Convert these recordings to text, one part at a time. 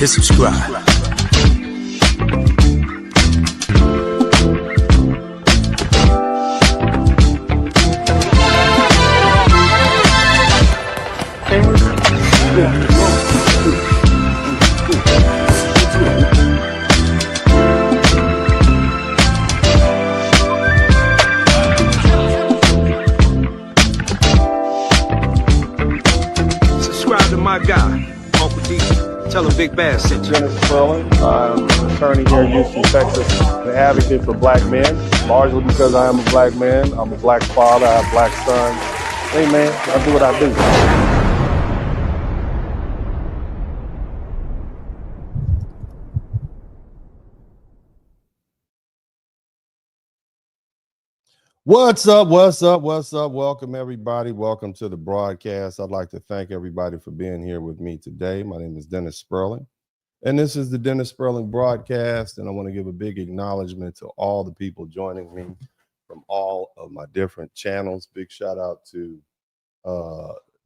hit subscribe. Subscribe to my guy, Uncle D. Tell him Big Bad sent you. Spurling. I'm an attorney here in Houston, Texas, an advocate for black men, largely because I am a black man. I'm a black father. I have black sons. Hey, man, I do what I do. What's up? What's up? What's up? Welcome, everybody. Welcome to the broadcast. I'd like to thank everybody for being here with me today. My name is Dennis Spurling, and this is the Dennis Spurling broadcast. And I want to give a big acknowledgement to all the people joining me from all of my different channels. Big shout out to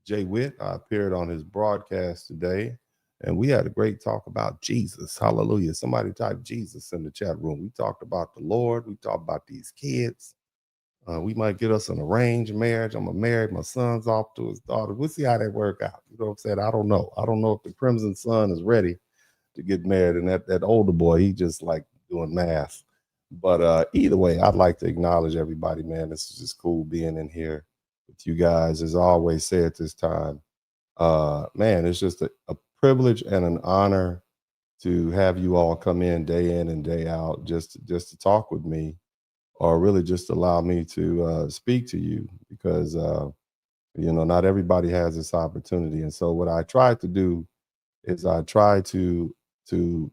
Jay Witt. I appeared on his broadcast today, and we had a great talk about Jesus. Hallelujah. Somebody typed Jesus in the chat room. We talked about the Lord. We talked about these kids. We might get us an arranged marriage. I'm gonna marry my son's off to his daughter. We'll see how that work out. You know what I'm saying? I don't know. I don't know if the Crimson Son is ready to get married, and that older boy, he just like doing math. But either way, I'd like to acknowledge everybody, man. This is just cool being in here with you guys. As I always say at this time, man, it's just a privilege and an honor to have you all come in and day out just to talk with me, or really just allow me to speak to you, because, you know, not everybody has this opportunity. And so what I try to do is I try to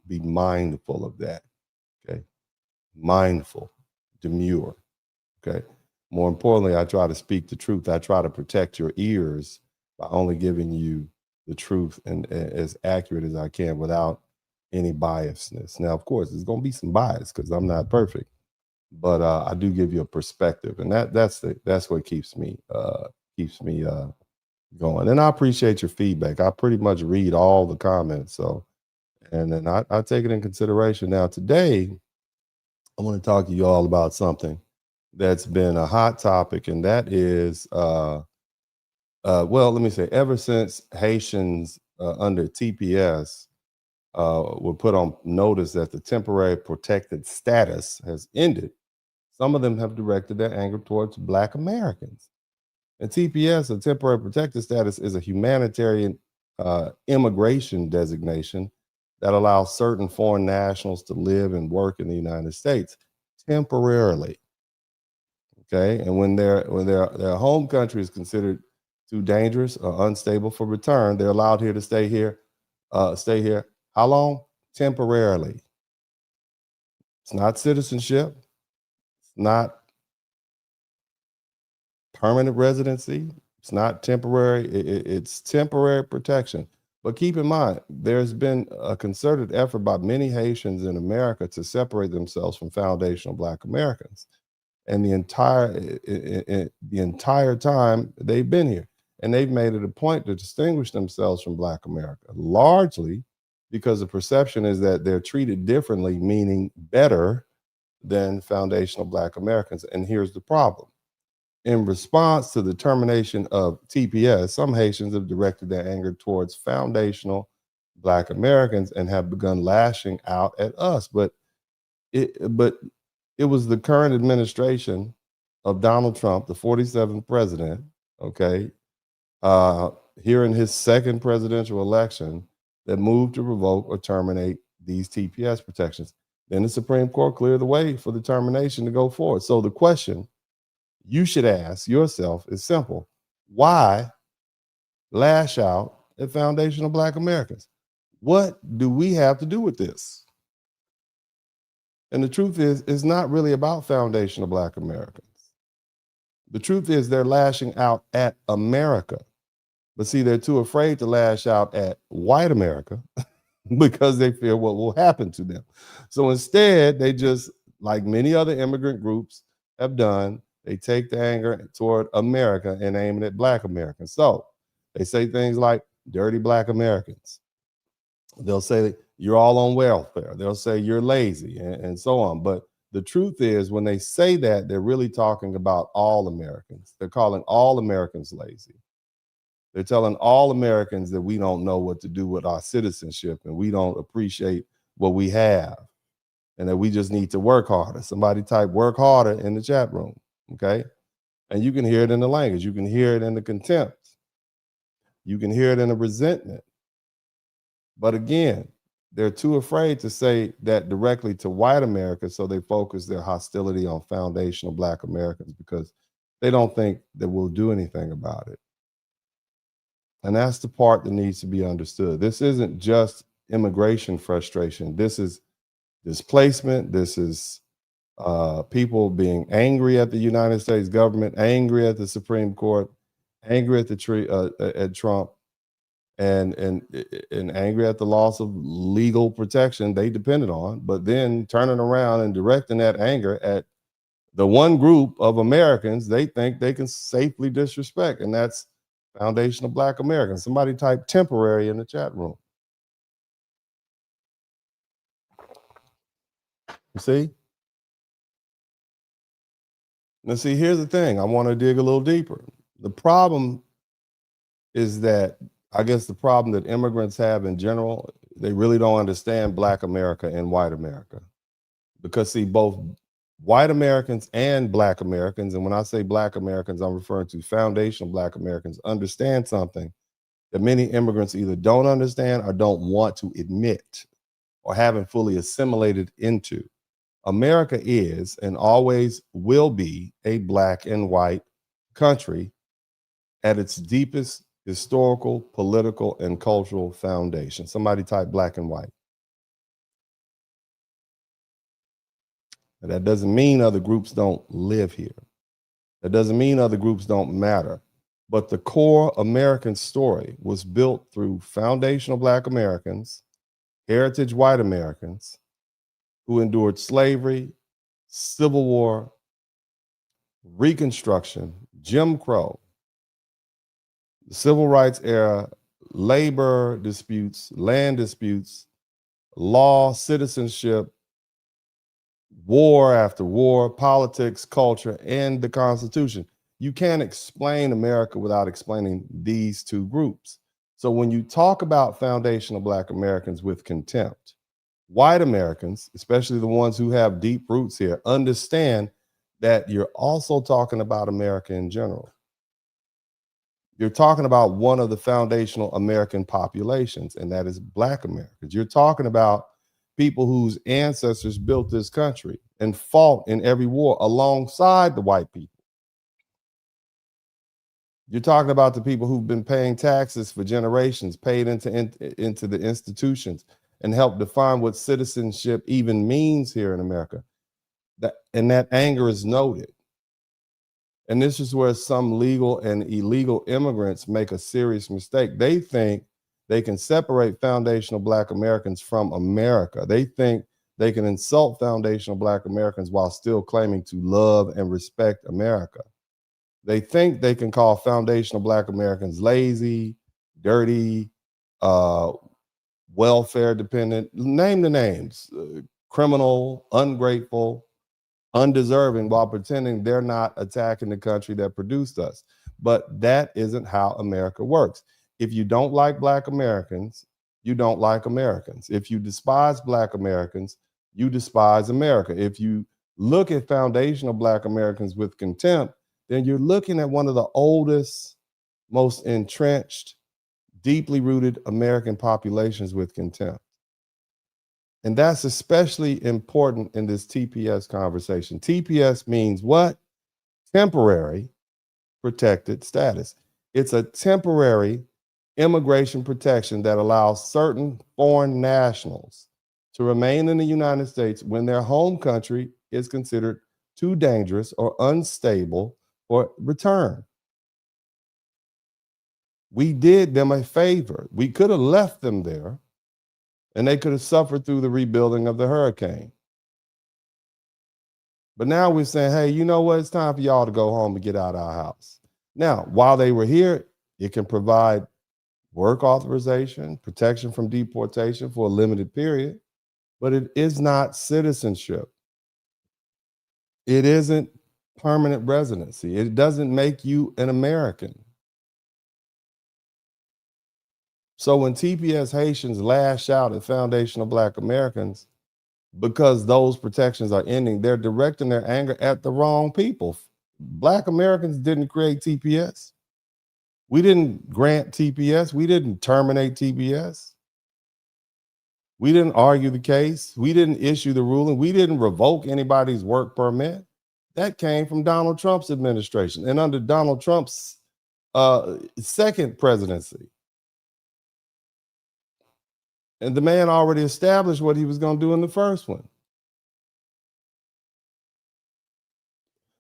be mindful of that, okay? Mindful, demure, okay? More importantly, I try to speak the truth. I try to protect your ears by only giving you the truth and as accurate as I can without any biasness. Now, of course, there's gonna be some bias because I'm not perfect. But I do give you a perspective, and that's what keeps me going. And I appreciate your feedback. I pretty much read all the comments, so and then I take it in consideration. Now today, I want to talk to you all about something that's been a hot topic, and that is well, let me say, ever since Haitians under TPS were put on notice that the temporary protected status has ended, some of them have directed their anger towards Black Americans. And TPS, a temporary protected status, is a humanitarian immigration designation that allows certain foreign nationals to live and work in the United States temporarily. Okay, and when their home country is considered too dangerous or unstable for return, they're allowed here to stay here. How long? Temporarily. It's not citizenship. Not permanent residency. It's not temporary. It's temporary protection. But keep in mind, there's been a concerted effort by many Haitians in America to separate themselves from foundational Black Americans. And the entire time they've been here. And they've made it a point to distinguish themselves from Black America, largely because the perception is that they're treated differently, meaning better than foundational Black Americans. And here's the problem. In response to the termination of TPS, some Haitians have directed their anger towards foundational Black Americans and have begun lashing out at us. But it was the current administration of Donald Trump, the 47th president, okay, here in his second presidential election, that moved to revoke or terminate these TPS protections. Then the Supreme Court cleared the way for the termination to go forward. So the question you should ask yourself is simple. Why lash out at foundational Black Americans? What do we have to do with this? And the truth is, it's not really about foundational Black Americans. The truth is they're lashing out at America. But see, they're too afraid to lash out at white America because they fear what will happen to them. So instead, they just, like many other immigrant groups have done, they take the anger toward America and aim it at Black Americans. So they say things like dirty Black Americans. They'll say you're all on welfare. They'll say you're lazy and so on. But the truth is, when they say that, they're really talking about all Americans. They're calling all Americans lazy. They're telling all Americans that we don't know what to do with our citizenship and we don't appreciate what we have and that we just need to work harder. Somebody type work harder in the chat room, okay? And you can hear it in the language. You can hear it in the contempt. You can hear it in the resentment. But again, they're too afraid to say that directly to white America, so they focus their hostility on foundational Black Americans because they don't think that we'll do anything about it. And that's the part that needs to be understood. This isn't just immigration frustration. This is displacement. This is people being angry at the United States government, angry at the Supreme Court, angry at Trump, and angry at the loss of legal protection they depended on, but then turning around and directing that anger at the one group of Americans they think they can safely disrespect, and that's foundational Black Americans. Somebody type temporary in the chat room. You see? Now, see, here's the thing. I want to dig a little deeper. The problem is that, I guess the problem that immigrants have in general, they really don't understand Black America and white America. Because, see, both white Americans and Black Americans, and when I say Black Americans, I'm referring to foundational Black Americans, understand something that many immigrants either don't understand or don't want to admit or haven't fully assimilated into. America is and always will be a Black and white country at its deepest historical, political, and cultural foundation. Somebody type Black and white. And that doesn't mean other groups don't live here. That doesn't mean other groups don't matter. But the core American story was built through foundational Black Americans, heritage white Americans, who endured slavery, Civil War, Reconstruction, Jim Crow, the Civil Rights era, labor disputes, land disputes, law, citizenship, war after war, politics, culture, and the Constitution. You can't explain America without explaining these two groups. So when you talk about foundational Black Americans with contempt, white Americans, especially the ones who have deep roots here, understand that you're also talking about America in general. You're talking about one of the foundational American populations, and that is Black Americans. You're talking about people whose ancestors built this country and fought in every war alongside the white people. You're talking about the people who've been paying taxes for generations, paid into the institutions, and helped define what citizenship even means here in America. And that anger is noted. And this is where some legal and illegal immigrants make a serious mistake. They think they can separate foundational Black Americans from America. They think they can insult foundational Black Americans while still claiming to love and respect America. They think they can call foundational Black Americans lazy, dirty, welfare dependent, name the names, criminal, ungrateful, undeserving, while pretending they're not attacking the country that produced us. But that isn't how America works. If you don't like Black Americans, you don't like Americans. If you despise Black Americans, you despise America. If you look at foundational Black Americans with contempt, then you're looking at one of the oldest, most entrenched, deeply rooted American populations with contempt. And that's especially important in this TPS conversation. TPS means what? Temporary protected status. It's a temporary immigration protection that allows certain foreign nationals to remain in the United States when their home country is considered too dangerous or unstable for return. We did them a favor. We could have left them there and they could have suffered through the rebuilding of the hurricane. But now we're saying, hey, you know what? It's time for y'all to go home and get out of our house. Now, while they were here, it can provide work authorization, protection from deportation for a limited period, but it is not citizenship. It isn't permanent residency. It doesn't make you an American. So when TPS Haitians lash out at foundational Black Americans because those protections are ending, they're directing their anger at the wrong people. Black Americans didn't create TPS. We didn't grant TPS. We didn't terminate TPS. We didn't argue the case. We didn't issue the ruling. We didn't revoke anybody's work permit. That came from Donald Trump's administration and under Donald Trump's second presidency. And the man already established what he was going to do in the first one.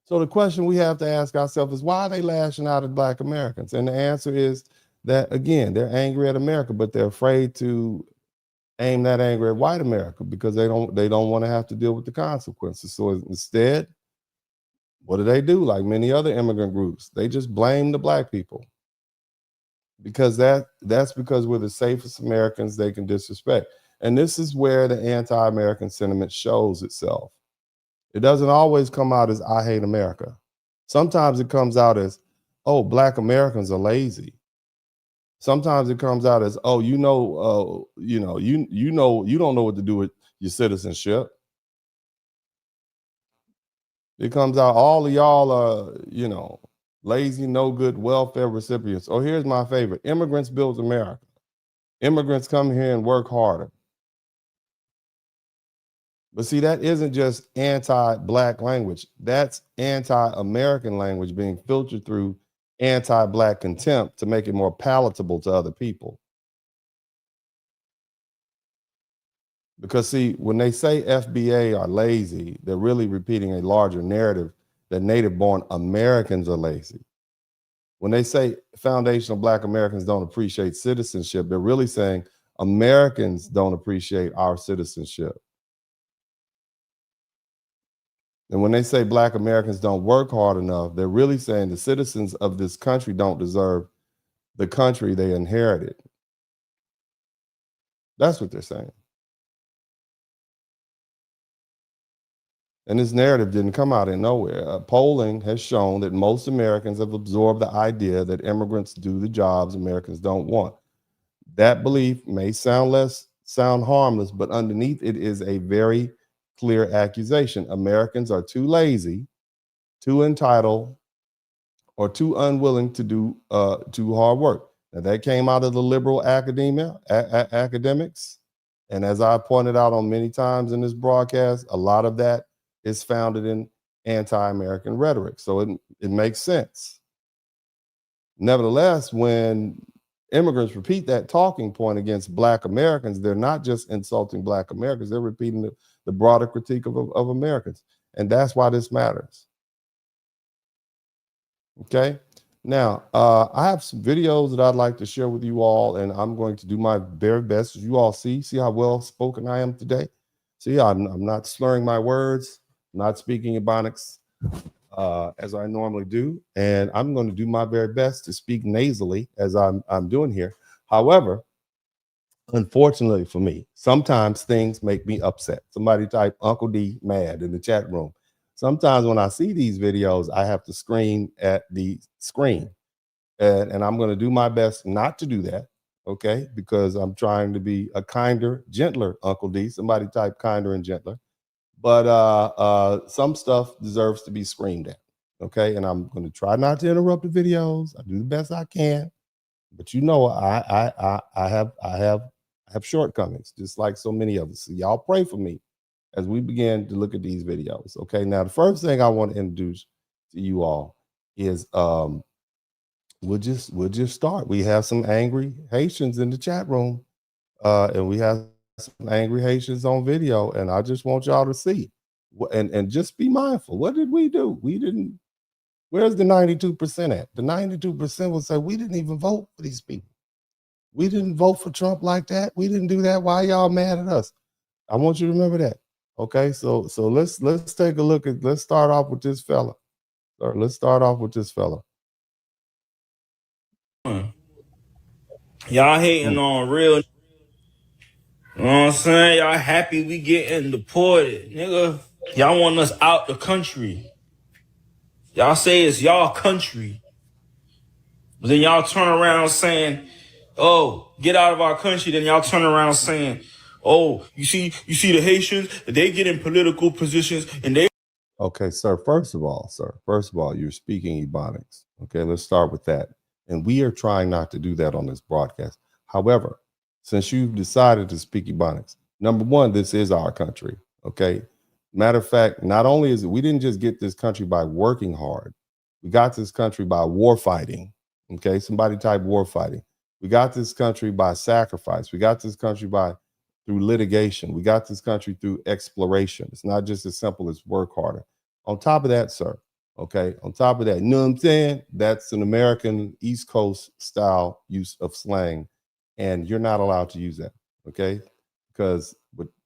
So the question we have to ask ourselves is, why are they lashing out at Black Americans? And the answer is that, again, they're angry at America, but they're afraid to aim that anger at white America because they don't want to have to deal with the consequences. So instead, what do? Like many other immigrant groups, they just blame the Black people because that's because we're the safest Americans they can disrespect. And this is where the anti-American sentiment shows itself. It doesn't always come out as I hate America. Sometimes it comes out as, oh, Black Americans are lazy. Sometimes it comes out as, oh, you don't know what to do with your citizenship. It comes out, all of y'all are, lazy, no good welfare recipients. Oh, here's my favorite. Immigrants build America. Immigrants come here and work harder. But see, that isn't just anti-Black language. That's anti-American language being filtered through anti-Black contempt to make it more palatable to other people. Because see, when they say FBA are lazy, they're really repeating a larger narrative that native-born Americans are lazy. When they say foundational Black Americans don't appreciate citizenship, they're really saying Americans don't appreciate our citizenship. And when they say Black Americans don't work hard enough, they're really saying the citizens of this country don't deserve the country they inherited. That's what they're saying. And this narrative didn't come out of nowhere. Polling has shown that most Americans have absorbed the idea that immigrants do the jobs Americans don't want. That belief may sound harmless, but underneath it is a very clear accusation. Americans are too lazy, too entitled, or too unwilling to do too hard work. Now, that came out of the liberal academics. And as I pointed out on many times in this broadcast, a lot of that is founded in anti-American rhetoric. So it makes sense. Nevertheless, when immigrants repeat that talking point against Black Americans, they're not just insulting Black Americans, they're repeating the broader critique of Americans. And that's why this matters. Okay. Now, I have some videos that I'd like to share with you all, and I'm going to do my very best. As you all see how well spoken I am today. See, I'm not slurring my words, not speaking Ebonics as I normally do, and I'm going to do my very best to speak nasally as I'm doing here. However, unfortunately for me, sometimes things make me upset. Somebody type Uncle D mad in the chat room. Sometimes when I see these videos, I have to scream at the screen, and I'm going to do my best not to do that, okay? Because I'm trying to be a kinder, gentler Uncle D. Somebody type kinder and gentler. But some stuff deserves to be screamed at, okay? And I'm going to try not to interrupt the videos. I do the best I can, but I have shortcomings, just like so many of us. So y'all pray for me as we begin to look at these videos, okay? Now, the first thing I want to introduce to you all is we'll just start. We have some angry Haitians in the chat room, and we have some angry Haitians on video, and I just want y'all to see and just be mindful. What did we do? We didn't. Where's the 92% at? The 92% will say we didn't even vote for these people. We didn't vote for Trump like that. We didn't do that. Why y'all mad at us? I want you to remember that. Okay, so let's take a look at. Let's start off with this fella. Let's start off with this fella. Y'all hating on real. You know what I'm saying? Y'all happy we getting deported, nigga. Y'all want us out the country. Y'all say it's y'all country. But then y'all turn around saying, oh, get out of our country. Then y'all turn around saying, oh, you see the Haitians, they get in political positions and they. Okay, sir. First of all, you're speaking Ebonics. Okay, let's start with that. And we are trying not to do that on this broadcast. However, since you've decided to speak Ebonics, number one, this is our country. Okay. Matter of fact, not only is it, we didn't just get this country by working hard, we got this country by war fighting. Okay, somebody type war fighting. We got this country by sacrifice. We got this country by through litigation. We got this country through exploration. It's not just as simple as work harder. On top of that, sir, okay, on top of that, you know what I'm saying? That's an American East Coast style use of slang, and you're not allowed to use that, okay? Because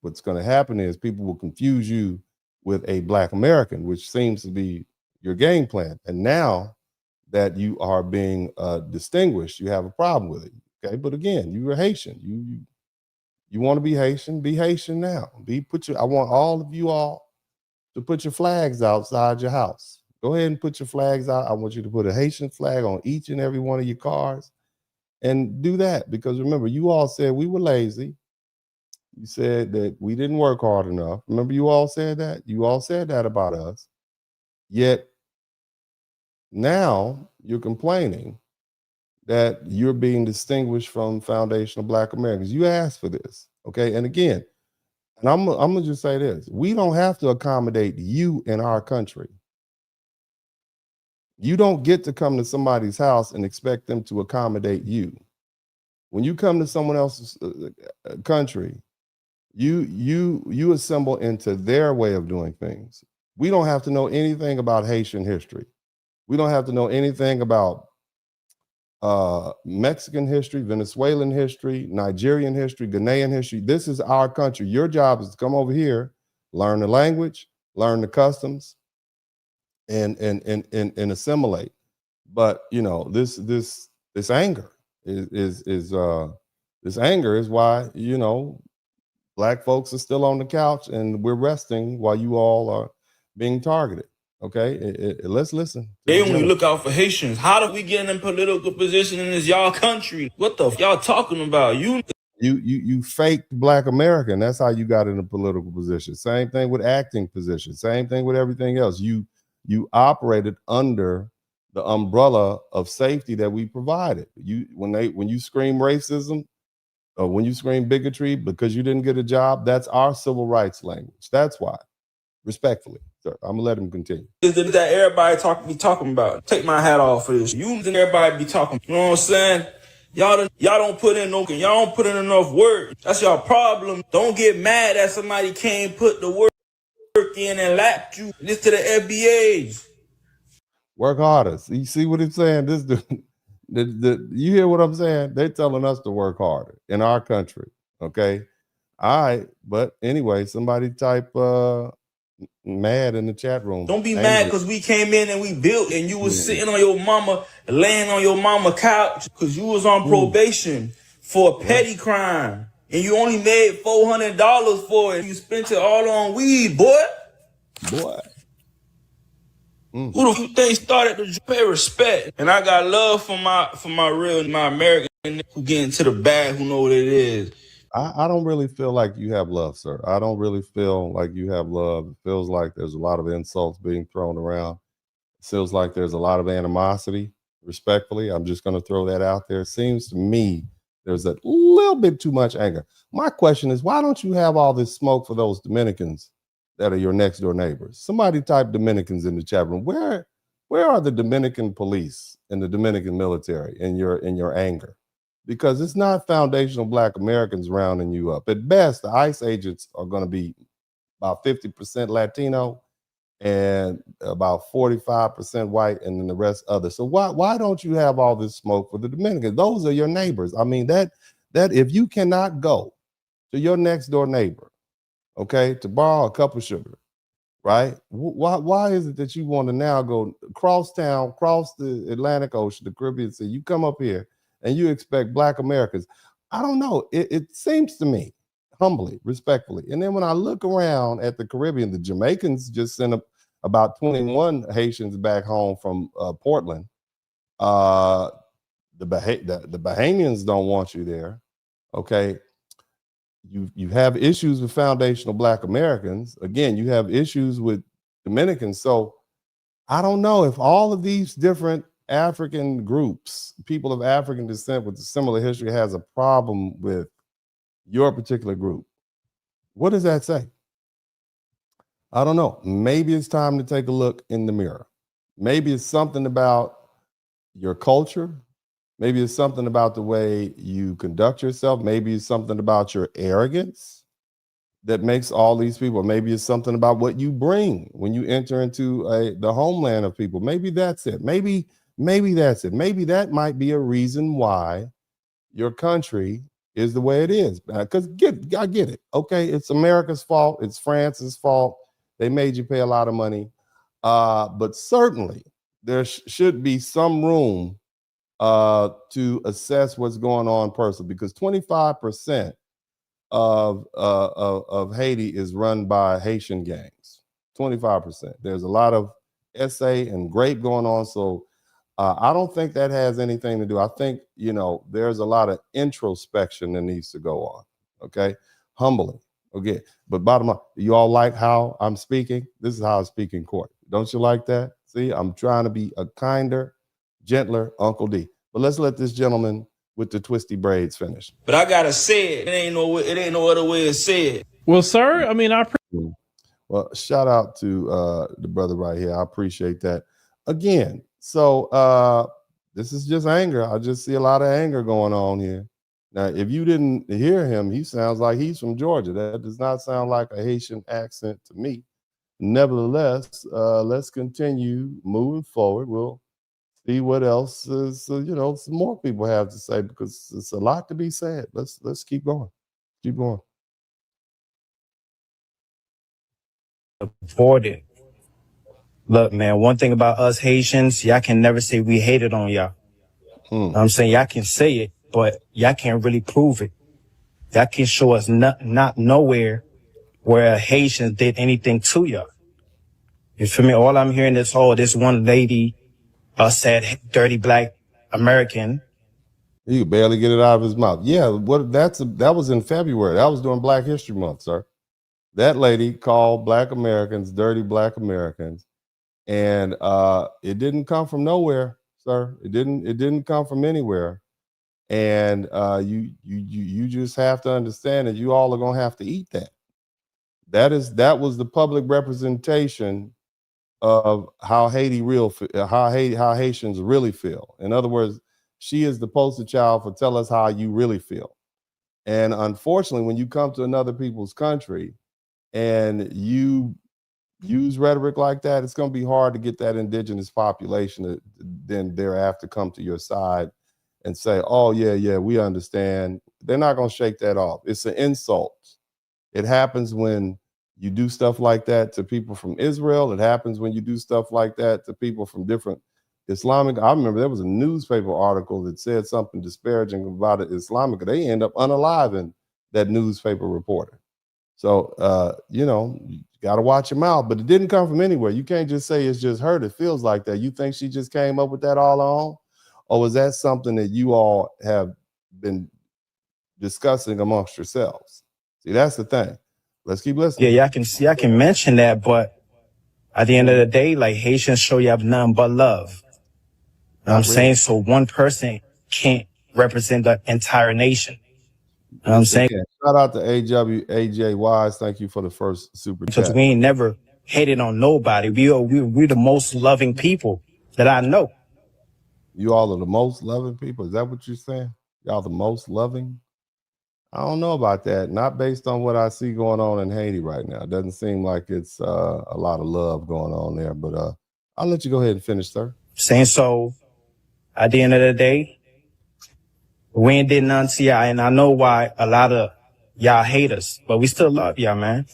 what's going to happen is people will confuse you with a Black American, which seems to be your game plan. And now that you are being distinguished, you have a problem with it, okay? But again, you were Haitian. You want to be Haitian now. I want all of you all to put your flags outside your house. Go ahead and put your flags out. I want you to put a Haitian flag on each and every one of your cars and do that, because remember, you all said we were lazy. You said that we didn't work hard enough. Remember, you all said that? You all said that about us. Yet now you're complaining that you're being distinguished from foundational Black Americans. You asked for this, okay? And again, and I'm gonna just say this: we don't have to accommodate you in our country. You don't get to come to somebody's house and expect them to accommodate you. When you come to someone else's country, you assemble into their way of doing things. We don't have to know anything about Haitian history. We don't have to know anything about Mexican history, Venezuelan history, Nigerian history, Ghanaian history. This is our country. Your job is to come over here, learn the language, learn the customs, and assimilate. But you know, this anger is this anger is why, you know, Black folks are still on the couch and we're resting while you all are being targeted. Okay, let's listen. They only look out for Haitians. How do we get in political position in this y'all country? What the y'all talking about? You faked Black American. That's how you got in a political position. Same thing with acting position. Same thing with everything else. You operated under the umbrella of safety that we provided. When you scream racism, or when you scream bigotry because you didn't get a job, that's our civil rights language. That's why. Respectfully, sir, I'm gonna let him continue. Is that everybody be talking about? Take my hat off for this. You and everybody be talking. You know what I'm saying? Y'all don't put in enough work. That's y'all problem. Don't get mad that somebody can't put the work in and lapped you. This to the FBAs. Work harder. You see what I'm saying? This you hear what I'm saying? They're telling us to work harder in our country. Okay. All right. But anyway, somebody type mad in the chat room. Don't be mad because we came in and we built and you was sitting on your mama, laying on your mama couch because you was on probation for a petty crime and you only made $400 for it. You spent it all on weed, boy. Who do you think started to pay respect? And I got love for my American who get into the bag, who know what it is. I don't really feel like you have love, sir. I don't really feel like you have love. It feels like there's a lot of insults being thrown around. It feels like there's a lot of animosity, respectfully. I'm just going to throw that out there. It seems to me there's a little bit too much anger. My question is, why don't you have all this smoke for those Dominicans that are your next door neighbors? Somebody type Dominicans in the chat room. Where are the Dominican police and the Dominican military in your anger? Because it's not foundational Black Americans rounding you up. At best, the ICE agents are going to be about 50% Latino and about 45% white, and then the rest other. So why don't you have all this smoke for the Dominicans? Those are your neighbors. I mean, that if you cannot go to your next door neighbor, okay, to borrow a cup of sugar, right? Why is it that you want to now go across town, cross the Atlantic Ocean, the Caribbean Sea? You come up here and you expect Black Americans. I don't know. It seems to me, humbly, respectfully. And then when I look around at the Caribbean, the Jamaicans just sent about 21 Haitians back home from Portland. The Bahamians don't want you there. Okay. You have issues with foundational Black Americans. Again, you have issues with Dominicans. So I don't know if all of these different African groups, people of African descent with a similar history, has a problem with your particular group. What does that say? I don't know. Maybe it's time to take a look in the mirror. Maybe it's something about your culture. Maybe it's something about the way you conduct yourself. Maybe it's something about your arrogance that makes all these people. Maybe it's something about what you bring when you enter into the homeland of people. Maybe that's it. Maybe that's it. Maybe that might be a reason why your country is the way it is. Because I get it. Okay, it's America's fault. It's France's fault. They made you pay a lot of money. But certainly there should be some room to assess what's going on personally, because 25% of Haiti is run by Haitian gangs. 25%. There's a lot of SA and grape going on. So I don't think that has anything to do. I think, there's a lot of introspection that needs to go on. Okay. Humbling. Okay. But bottom line, you all like how I'm speaking? This is how I speak in court. Don't you like that? See, I'm trying to be a kinder, gentler Uncle D. But let's let this gentleman with the twisty braids finish. But I gotta say it. It ain't no other way to say it. Well, sir, I mean, Well, shout out to the brother right here. I appreciate that. Again, so this is just anger. I just see a lot of anger going on here. Now, if you didn't hear him, he sounds like he's from Georgia. That does not sound like a Haitian accent to me. Nevertheless, let's continue moving forward. We'll see what else is, some more people have to say, because it's a lot to be said. Let's keep going. Keep going. Supported. Look, man, one thing about us Haitians, y'all can never say we hated on y'all. I'm saying y'all can say it, but y'all can't really prove it. Y'all can show us not nowhere where Haitians did anything to y'all. You feel me? All I'm hearing is, this one lady said dirty Black American. He could barely get it out of his mouth. Yeah, that was in February. That was during Black History Month, sir. That lady called Black Americans dirty Black Americans, and it didn't come from nowhere, sir. It didn't come from anywhere, and you just have to understand that you all are gonna have to eat that. That was the public representation of how Haitians really feel. In other words, she is the poster child for tell us how you really feel. And unfortunately, when you come to another people's country and you use rhetoric like that, it's going to be hard to get that indigenous population to then thereafter come to your side and say, oh, yeah, we understand. They're not going to shake that off. It's an insult. It happens when you do stuff like that to people from Israel. It happens when you do stuff like that to people from different Islamic. I remember there was a newspaper article that said something disparaging about it Islamic. They end up unaliving that newspaper reporter. So, you got to watch your mouth, but it didn't come from anywhere. You can't just say it's just her that feels like that. You think she just came up with that all along? Or was that something that you all have been discussing amongst yourselves? See, that's the thing. Let's keep listening. Yeah, y'all can mention that, but at the end of the day, like, Haitians show you have nothing but love. You know what I'm saying? So one person can't represent the entire nation. You know what I'm saying? Shout out to AJ Wise. Thank you for the first super chat. Because we ain't never hated on nobody. We're the most loving people that I know. You all are the most loving people. Is that what you're saying? Y'all the most loving? I don't know about that. Not based on what I see going on in Haiti right now. It doesn't seem like it's a lot of love going on there. But I'll let you go ahead and finish, sir. Saying so, at the end of the day, we ain't did nothing to y'all, and I know why a lot of y'all hate us, but we still love y'all, man.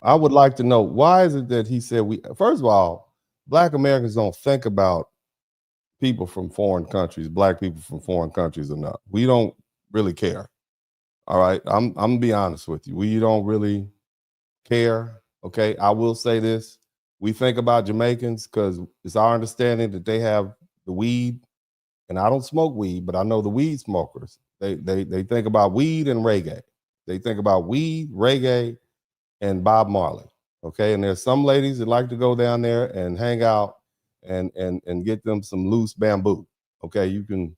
I would like to know, why is it that he said first of all, Black Americans don't think about people from foreign countries, black people from foreign countries or not. We don't really care. All right. I'm gonna be honest with you. We don't really care. Okay. I will say this. We think about Jamaicans because it's our understanding that they have the weed, and I don't smoke weed, but I know the weed smokers. They think about weed and reggae. They think about weed, reggae, and Bob Marley. Okay. And there's some ladies that like to go down there and hang out and get them some loose bamboo. Okay. You can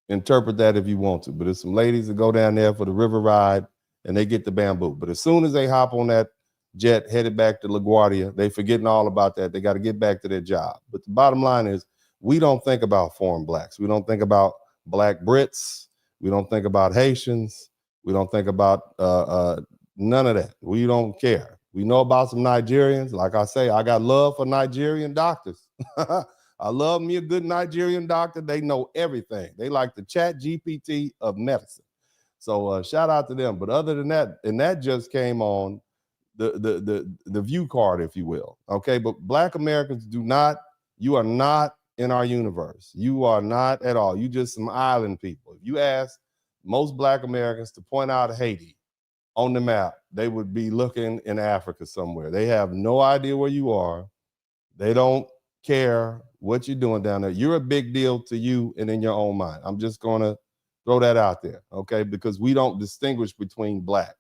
interpret that if you want to, but there's some ladies that go down there for the river ride and they get the bamboo. But as soon as they hop on that jet headed back to LaGuardia, they forgetting all about that. They got to get back to their job. But the bottom line is, we don't think about foreign blacks. We don't think about black Brits. We don't think about Haitians. We don't think about none of that. We don't care. We know about some Nigerians. Like I say, I got love for Nigerian doctors. I love me a good Nigerian doctor. They know everything. They like the Chat GPT of medicine. So shout out to them. But other than that, and that just came on the view card, if you will. Okay, but Black Americans you are not in our universe. You are not at all. You just some island people. If you ask most Black Americans to point out Haiti on the map, they would be looking in Africa somewhere. They have no idea where you are. They don't care what you're doing down there. You're a big deal to you and in your own mind. I'm just going to throw that out there, okay? Because we don't distinguish between black.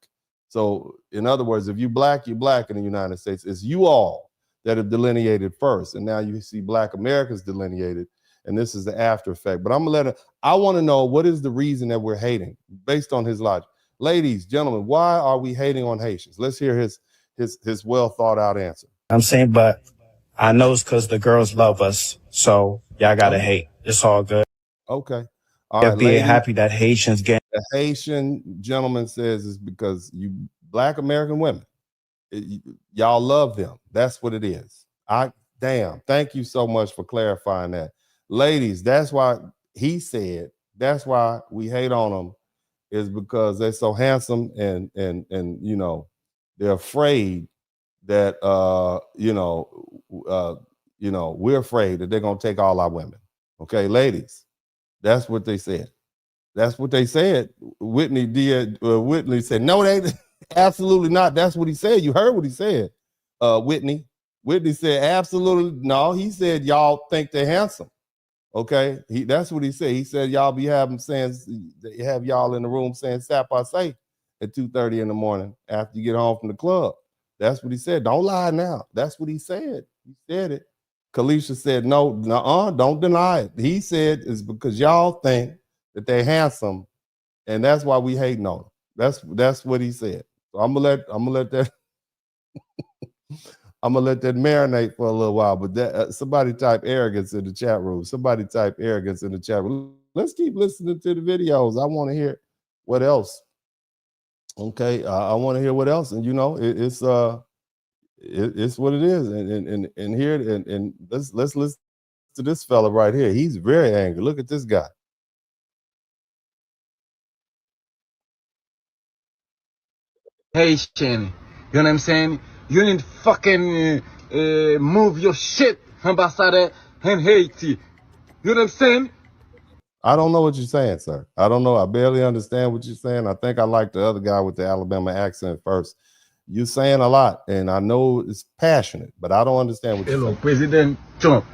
So in other words, if you're black in the United States. It's you all that have delineated first. And now you see Black Americans delineated, and this is the after effect. But I want to know, what is the reason that we're hating based on his logic? Ladies, gentlemen, why are we hating on Haitians? Let's hear his well thought out answer. I'm saying, but I know it's because the girls love us. So y'all gotta hate. It's all good. Okay. All Yeah, right, being ladies, happy that Haitians get. the Haitian gentleman says is because you Black American women, y'all love them. That's what it is. Thank you so much for clarifying that. Ladies, that's why he said, that's why we hate on them, is because they're so handsome and you know, they're afraid that we're afraid that they're gonna take all our women. Okay, ladies, that's what they said. That's what they said. Whitney said, no, they absolutely not. That's what he said. You heard what he said. Whitney said, absolutely no. He said, y'all think they're handsome. Okay, that's what he said. He said, y'all be have y'all in the room saying "sap I say" at 2:30 in the morning after you get home from the club. That's what he said. Don't lie now. That's what he said. He said it. Kalisha said, no, don't deny it. He said it's because y'all think that they're handsome, and that's why we hating on them. That's what he said. So I'm gonna let that I'm gonna let that marinate for a little while. But that somebody type arrogance in the chat room. Somebody type arrogance in the chat room. Let's keep listening to the videos. I want to hear what else. Okay, I want to hear what else. And you know, it's what it is. And here and let's listen to this fella right here. He's very angry. Look at this guy. Haitian. You know what I'm saying? You need fucking move your shit, ambassador in Haiti. You know what I'm saying? I don't know what you're saying, sir. I don't know. I barely understand what you're saying. I think I like the other guy with the Alabama accent first. You're saying a lot, and I know it's passionate, but I don't understand what you're saying. Hello, President Trump.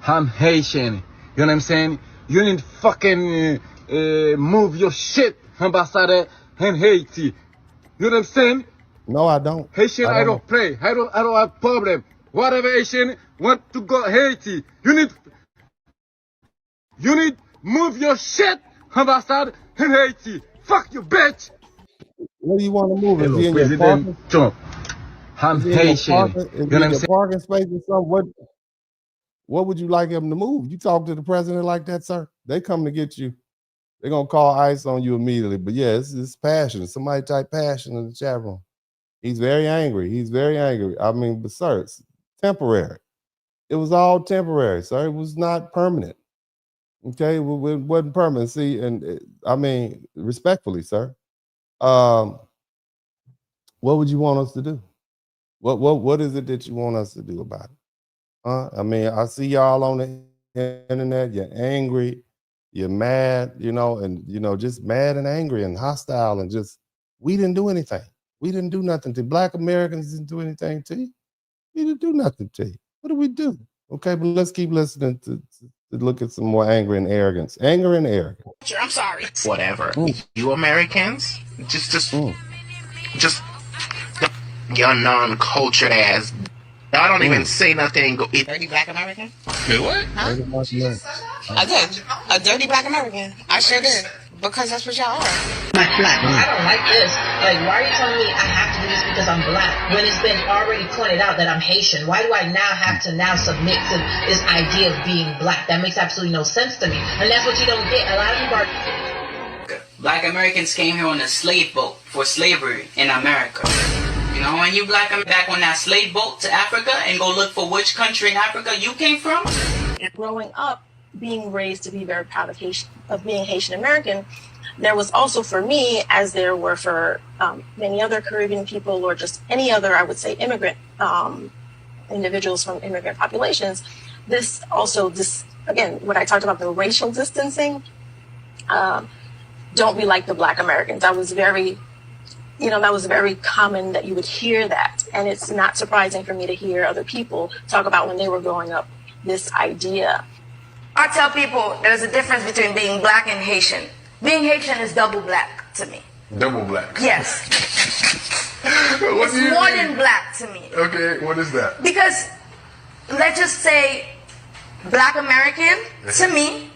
I'm Haitian. You know what I'm saying? You need fucking move your shit, ambassador in Haiti. You know what I'm saying? No, I don't. Haitian, I don't play. I don't have problem. Whatever Haitian want to go Haiti, you need move your shit, ambassador in Haiti. Fuck you, bitch. Where do you want to move? Hello, Is he in President your Trump. I'm Haitian. Is You know he what in I'm your saying? parking space or something? What would you like him to move? You talk to the president like that, sir? They come to get you. They're gonna call ICE on you immediately. But yeah, it's passion. Somebody type passion in the chat room. He's very angry. He's very angry. I mean, but sir, it's temporary. It was all temporary, sir. It was not permanent. Okay, it wasn't permanent. See, and I mean, respectfully, sir. What would you want us to do? What is it that you want us to do about it? I mean, I see y'all on the internet, you're angry, you're mad, and just mad and angry and hostile, and just we didn't do anything. We didn't do nothing to Black Americans. Didn't do anything to you. We didn't do nothing to you. What did we do? Okay, but let's keep listening to look at some more anger and arrogance. Anger and arrogance. I'm sorry. Whatever. You Americans, just your non-cultured ass. I don't even say nothing. Go eat. Dirty Black American? Wait, what? Huh? I did. A dirty Black American. I sure did. Because that's what y'all are. My Black. I don't like this. Like, why are you telling me I have to do this because I'm Black? When it's been already pointed out that I'm Haitian, why do I now have to submit to this idea of being Black? That makes absolutely no sense to me. And that's what you don't get. A lot of people are... Black Americans came here on a slave boat for slavery in America. You know, when you Black back on that slave boat to Africa and go look for which country in Africa you came from. Growing up, being raised to be very proud of being Haitian American, there was also for me, as there were for many other Caribbean people or just any other, I would say, immigrant individuals from immigrant populations, this again, what I talked about, the racial distancing, don't be like the Black Americans. That was very common that you would hear that. And it's not surprising for me to hear other people talk about when they were growing up, this idea. I tell people there's a difference between being Black and Haitian. Being Haitian is double Black to me. Double Black? Yes. It's more than Black to me. Okay, what is that? Because, let's just say, Black American, to me,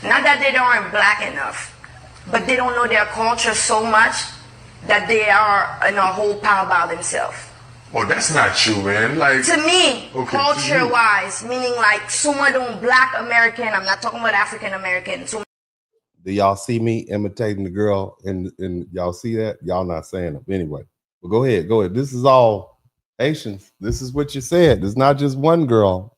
not that they aren't Black enough, but they don't know their culture so much that they are in a whole pile by themselves. Oh, that's not true, man. Like, to me, okay, culture-wise, meaning like someone don't Black American, I'm not talking about African American. Do y'all see me imitating the girl? And y'all see that? Y'all not saying them. Anyway, well, go ahead. This is all Haitians. This is what you said. It's not just one girl.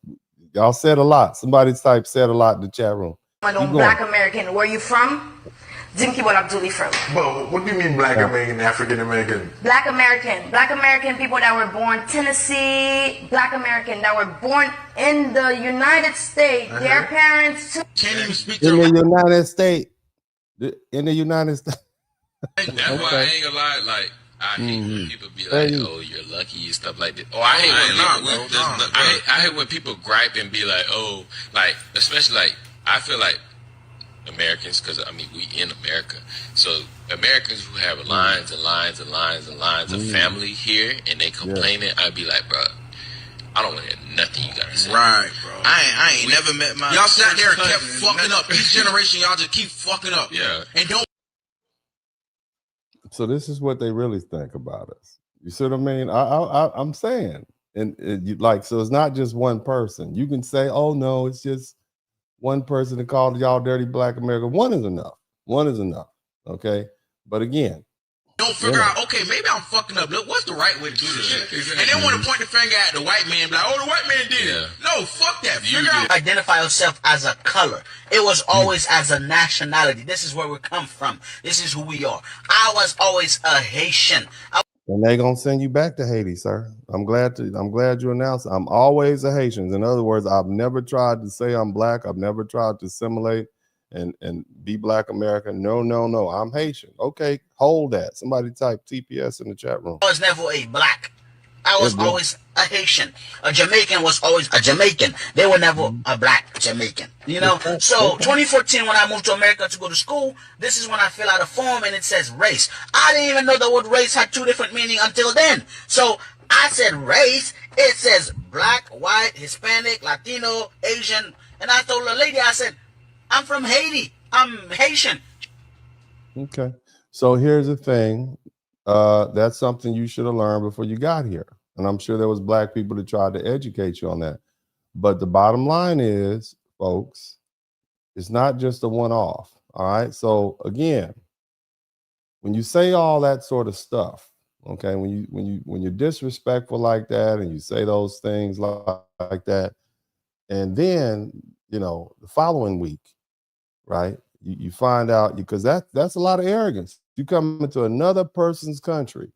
Y'all said a lot. Somebody said a lot in the chat room. I don't Black American. Where you from? Dinky what Abduli from. But what do you mean Black American, African American? Black American people that were born Tennessee, Black American that were born in the United States. Their parents too. Can't even speak in the United States. In the United States. That's why I ain't gonna lie. Like, I hate when people be like, "Oh, you're lucky," and stuff like that. Oh, I hate when people gripe and be like, "Oh," like, especially like, I feel like Americans, because I mean we in America, so Americans who have lines and lines and lines and lines of family here and they complaining, I'd be like, bro, I don't want to hear nothing you gotta say. Right, bro. I ain't never met my. Y'all sat there and kept fucking up. Each generation, y'all just keep fucking up. Yeah. And don't. So this is what they really think about us. You see what I mean? I'm saying, and so it's not just one person. You can say, oh no, it's just one person that called y'all dirty Black America. One is enough. Okay. But again, don't figure out, okay, maybe I'm fucking up. Look, what's the right way to do this shit? Exactly. And then want to point the finger at the white man, like, oh, the white man did it. No, fuck that. Figure out. Identify yourself as a color. It was always as a nationality. This is where we come from. This is who we are. I was always a Haitian. And they gonna send you back to Haiti, sir. I'm glad you announced I'm always a Haitian. In other words, I've never tried to say I'm Black. I've never tried to assimilate and be Black American. No. I'm Haitian. Okay, hold that. Somebody type TPS in the chat room. I was never a Black. I was always a Haitian. A Jamaican was always a Jamaican. They were never a Black Jamaican. You know? So 2014, when I moved to America to go to school, this is when I fill out a form and it says race. I didn't even know the word race had two different meanings until then. So I said race. It says Black, white, Hispanic, Latino, Asian. And I told the lady, I said, I'm from Haiti. I'm Haitian. Okay. So here's the thing. That's something you should have learned before you got here. And I'm sure there was Black people that tried to educate you on that. But the bottom line is, folks, it's not just a one-off. All right. So again, when you say all that sort of stuff, okay, when you're disrespectful like that and you say those things like that, and then, the following week, right, you find out, because that's a lot of arrogance. You come into another person's country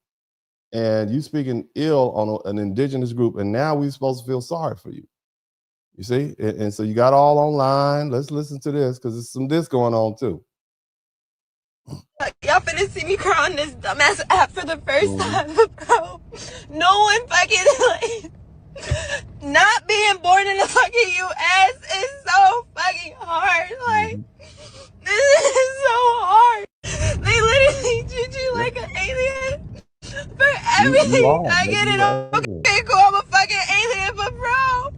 and you speaking ill on an indigenous group, and now we're supposed to feel sorry for you. You see, and so you got all online. Let's listen to this because there's some this going on too. Y'all finna see me cry on this dumbass app for the first time, bro. No one fucking like. Not being born in the fucking U.S. is so fucking hard. Like, this is so hard. They literally treat you like an alien for everything. I get it. Okay, cool. I'm a fucking alien, but bro,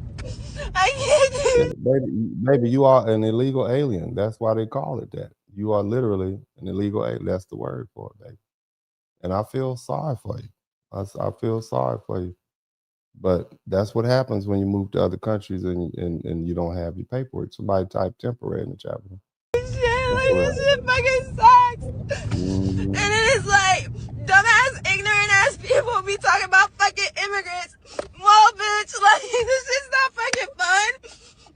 I can't do Baby, you are an illegal alien. That's why they call it that. You are literally an illegal alien. That's the word for it, baby. And I feel sorry for you. I feel sorry for you. But that's what happens when you move to other countries and you don't have your paperwork. Somebody type temporary in the chat room. this shit fucking sucks. And then it's like, dumbass, ignorant ass people be talking about fucking immigrants. Well, bitch, like, this shit's not fucking fun.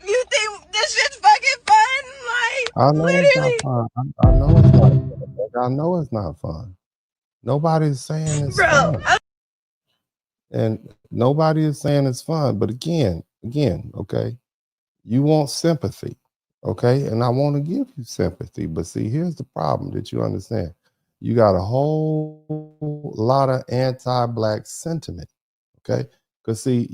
You think this shit's fucking fun? Like, I know literally. it's not fun. I know it's not fun. I know it's not fun. Nobody's saying it's fun. And nobody is saying it's fun. But again, okay, you want sympathy, okay? And I want to give you sympathy. But see, here's the problem that you understand. You got a whole lot of anti-black sentiment, okay? Because see,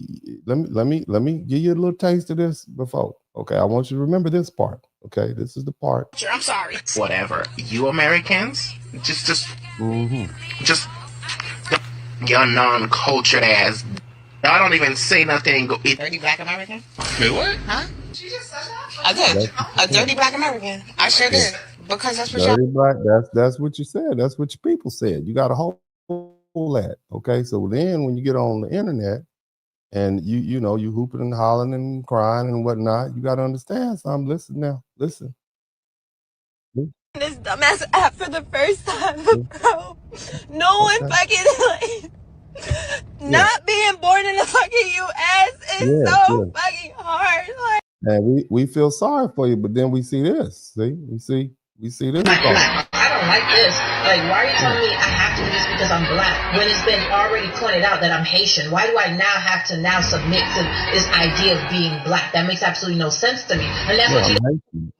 let me give you a little taste of this before. Okay, I want you to remember this part. Okay, this is the part. I'm sorry. Whatever. You Americans, just your non-cultured ass. I don't even say nothing. Go eat. Dirty black American? Wait, what? Huh? She just said that? I did. A dirty black American. I sure did. Because that's what dirty black. That's what you said. That's what your people said. You got to hold that. Okay, so then when you get on the internet and you know you hooping and hollering and crying and whatnot, you got to understand something. Listen now. Listen. This dumbass app for the first time, bro. No one fucking like. Not being born in the fucking U.S. is so fucking hard. Like, and we feel sorry for you, but then we see this. See, we see this. I don't like this. Like, why are you telling me I have to do this because I'm black when it's been already pointed out that I'm Haitian? Why do I now have to submit to this idea of being black? That makes absolutely no sense to me. And that's what you.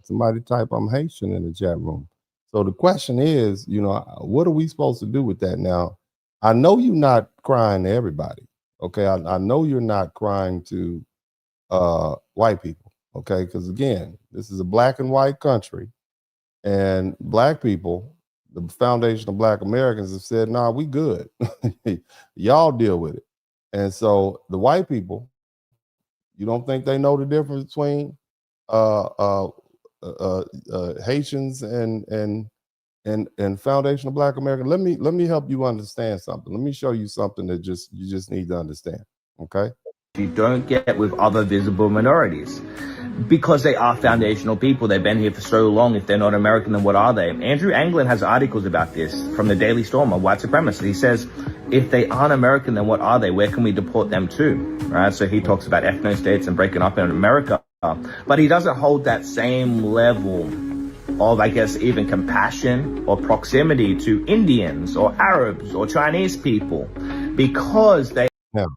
Somebody type I'm Haitian in the chat room. So the question is, you know, what are we supposed to do with that now? I know you're not crying to everybody. Okay, I know you're not crying to white people. Okay, because again, this is a black and white country, and black people, the foundation of Black Americans, have said, "Nah, we good. Y'all deal with it." And so the white people, you don't think they know the difference between Haitians and foundation of Black America? Let me help you understand something. Let me show you something that you just need to understand. Okay. You don't get with other visible minorities because they are foundational people. They've been here for so long. If they're not American, then what are they? Andrew Anglin has articles about this from the Daily Storm, a white supremacist. He says, if they aren't American, then what are they? Where can we deport them to? Right. So he talks about ethno-states and breaking up in America, but he doesn't hold that same level of, I guess, even compassion or proximity to Indians or Arabs or Chinese people because they. Now,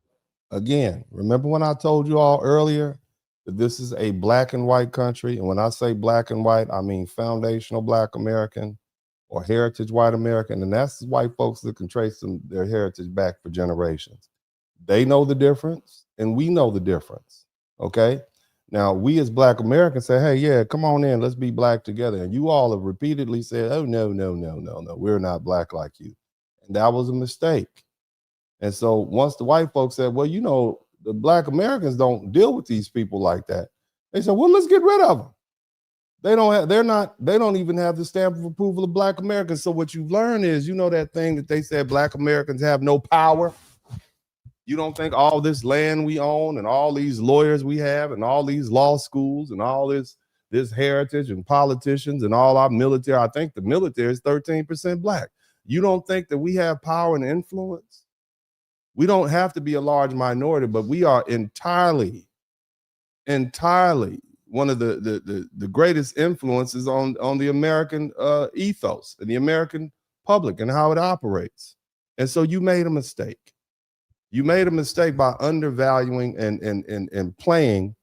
again, remember when I told you all earlier that this is a black and white country? And when I say black and white, I mean foundational Black American or heritage white American. And that's white folks that can trace their heritage back for generations. They know the difference and we know the difference. Okay. Now, we as Black Americans say, hey, yeah, come on in, let's be black together. And you all have repeatedly said, oh, no, we're not black like you. And that was a mistake. And so once the white folks said, well, you know, the Black Americans don't deal with these people like that. They said, well, let's get rid of them. They don't even have the stamp of approval of Black Americans. So what you've learned is, you know, that thing that they said Black Americans have no power. You don't think all this land we own and all these lawyers we have and all these law schools and all this heritage and politicians and all our military, I think the military is 13% Black. You don't think that we have power and influence? We don't have to be a large minority, but we are entirely one of the greatest influences on the American ethos and the American public and how it operates. And so you made a mistake. You made a mistake by undervaluing and playing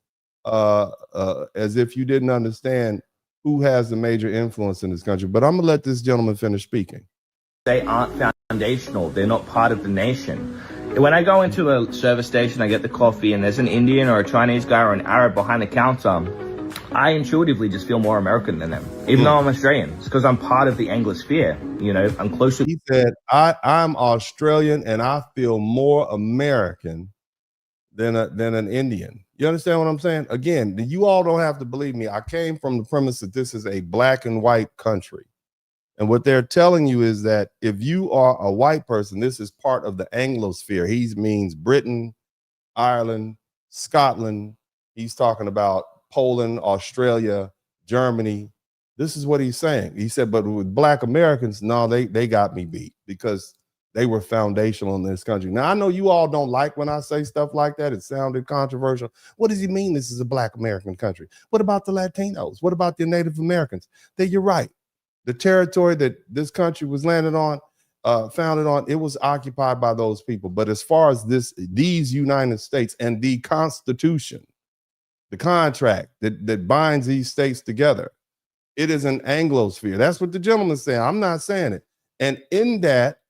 as if you didn't understand who has the major influence in this country. But I'm gonna let this gentleman finish speaking. They aren't foundational. They're not part of the nation. When I go into a service station, I get the coffee, and there's an Indian or a Chinese guy or an Arab behind the counter, I intuitively just feel more American than them, even though I'm Australian. It's because I'm part of the Anglosphere. You know, I'm close to. He said, I'm Australian and I feel more American than an Indian. You understand what I'm saying? Again, you all don't have to believe me. I came from the premise that this is a black and white country. And what they're telling you is that if you are a white person, this is part of the Anglosphere. He means Britain, Ireland, Scotland. He's talking about Poland, Australia, Germany. This is what he's saying. He said, but with black Americans, no, they got me beat because they were foundational in this country. Now, I know you all don't like when I say stuff like that. It sounded controversial. What does he mean this is a black American country? What about the Latinos? What about the Native Americans? You're right. The territory that this country was founded on, it was occupied by those people. But as far as these United States and the Constitution, the contract that binds these states together, it is an Anglosphere. That's what the gentleman's saying. I'm not saying it. And in that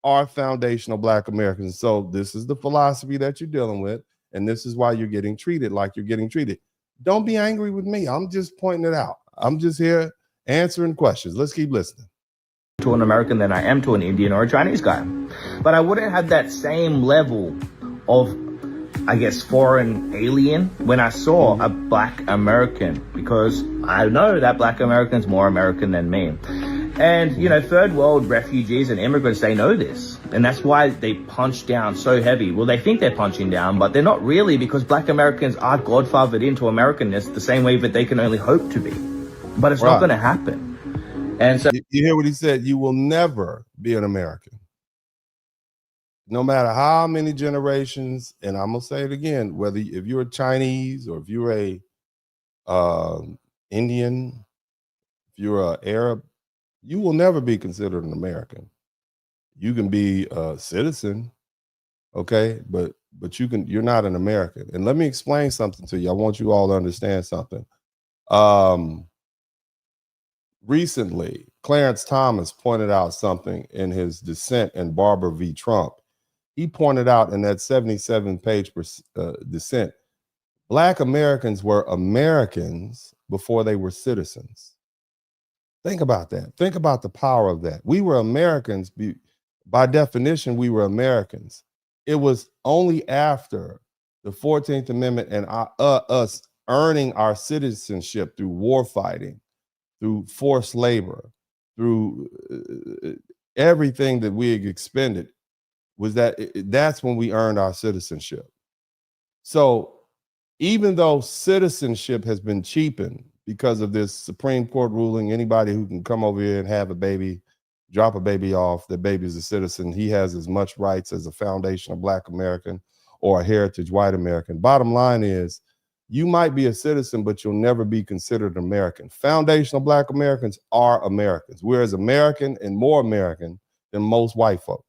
are foundational black Americans. So this is the philosophy that you're dealing with. And this is why you're getting treated like you're getting treated. Don't be angry with me. I'm just pointing it out. I'm just here answering questions. Let's keep listening. To an American than I am to an Indian or a Chinese guy. But I wouldn't have that same level of, I guess, foreign alien when I saw a black American, because I know that black American's more American than me. And, you know, third world refugees and immigrants, they know this. And that's why they punch down so heavy. Well, they think they're punching down, but they're not really, because black Americans are godfathered into Americanness the same way that they can only hope to be. But it's not going to happen. And so you hear what he said? You will never be an American. No matter how many generations, and I'm going to say it again, whether if you're a Chinese or if you're a Indian, if you're an Arab, you will never be considered an American. You can be a citizen, okay, but you're not an American. And let me explain something to you. I want you all to understand something. Recently, Clarence Thomas pointed out something in his dissent in Barber v. Trump. He pointed out in that 77-page dissent, black Americans were Americans before they were citizens. Think about that. Think about the power of that. We were Americans. By definition, we were Americans. It was only after the 14th Amendment and us earning our citizenship through war fighting, through forced labor, through everything that we had expended, that's when we earned our citizenship. So even though citizenship has been cheapened because of this Supreme Court ruling, anybody who can come over here and have a baby, drop a baby off, the baby is a citizen, he has as much rights as a foundational black American or a heritage white American. Bottom line is, you might be a citizen, but you'll never be considered American. Foundational black Americans are Americans. We're as American and more American than most white folk.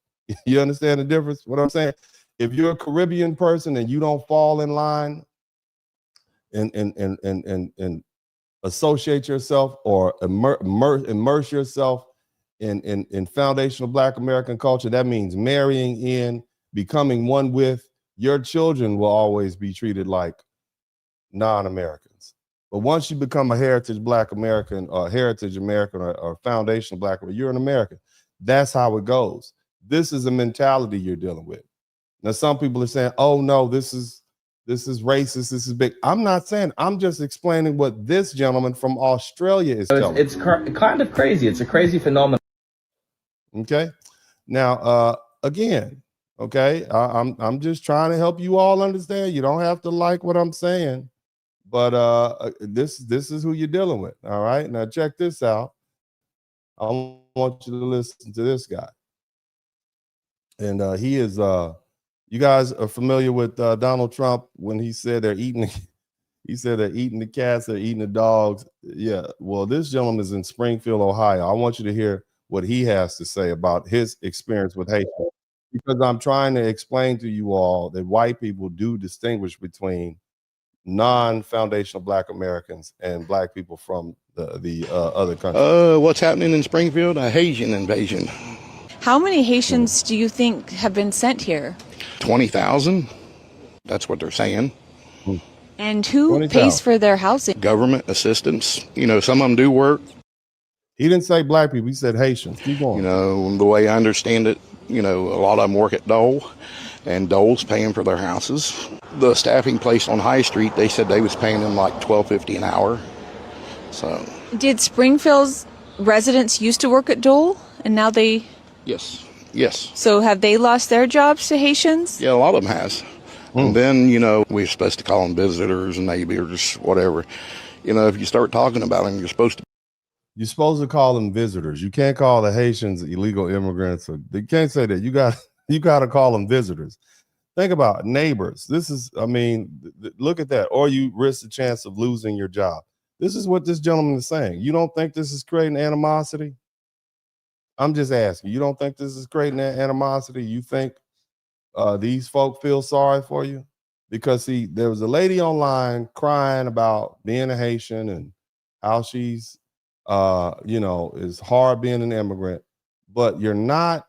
You understand the difference? What I'm saying? If you're a Caribbean person and you don't fall in line and associate yourself or immerse yourself in foundational black American culture, that means marrying in, becoming one with, your children will always be treated like non-Americans. But once you become a heritage black American or heritage American or foundational black, you're an American. That's how it goes. This is a mentality you're dealing with. Now, some people are saying, oh no, this is racist, this is big. I'm not saying, I'm just explaining what this gentleman from Australia is telling. It's kind of crazy. It's a crazy phenomenon. Okay. Now, again, okay, I'm just trying to help you all understand. You don't have to like what I'm saying, but this is who you're dealing with. All right. Now check this out. I want you to listen to this guy. And he is you guys are familiar with Donald Trump when he said they're eating the cats, they're eating the dogs. Yeah. Well, this gentleman is in Springfield, Ohio. I want you to hear what he has to say about his experience with Haiti, because I'm trying to explain to you all that white people do distinguish between non-foundational Black Americans and Black people from the other countries? What's happening in Springfield? A Haitian invasion. How many Haitians do you think have been sent here? 20,000. That's what they're saying. And who pays for their housing? Government assistance. You know, some of them do work. He didn't say Black people. He said Haitians. Keep going. You know, the way I understand it, you know, a lot of them work at Dole, and Dole's paying for their houses. The staffing place on High Street, they said they was paying them like $12.50 an hour. So. Did Springfield's residents used to work at Dole, and now they? Yes. Yes. So have they lost their jobs to Haitians? Yeah, a lot of them has. And then, you know, we're supposed to call them visitors, neighbors, whatever. You know, if you start talking about them, you're supposed to call them visitors. You can't call the Haitians illegal immigrants. Or you can't say that. You got to call them visitors. Think about neighbors. This is, I mean, look at that. Or you risk the chance of losing your job. This is what this gentleman is saying. You don't think this is creating animosity? I'm just asking. You don't think this is creating animosity? You think these folk feel sorry for you? Because see, there was a lady online crying about being a Haitian and how she's, you know, it's hard being an immigrant, but you're not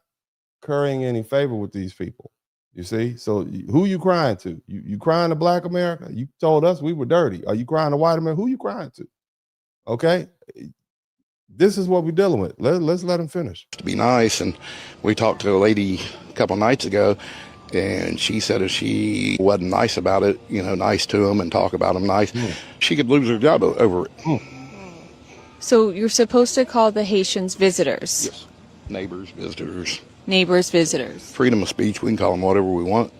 currying any favor with these people. You see? So who you crying to? You crying to Black America? You told us we were dirty. Are you crying to white America? Who you crying to? Okay. This is what we're dealing with. Let's let him finish. To be nice. And we talked to a lady a couple nights ago, and she said if she wasn't nice about it, you know, nice to them and talk about them nice, she could lose her job over it. So you're supposed to call the Haitians visitors? Yes. Neighbors, visitors. Neighbors, visitors. Freedom of speech, we can call them whatever we want.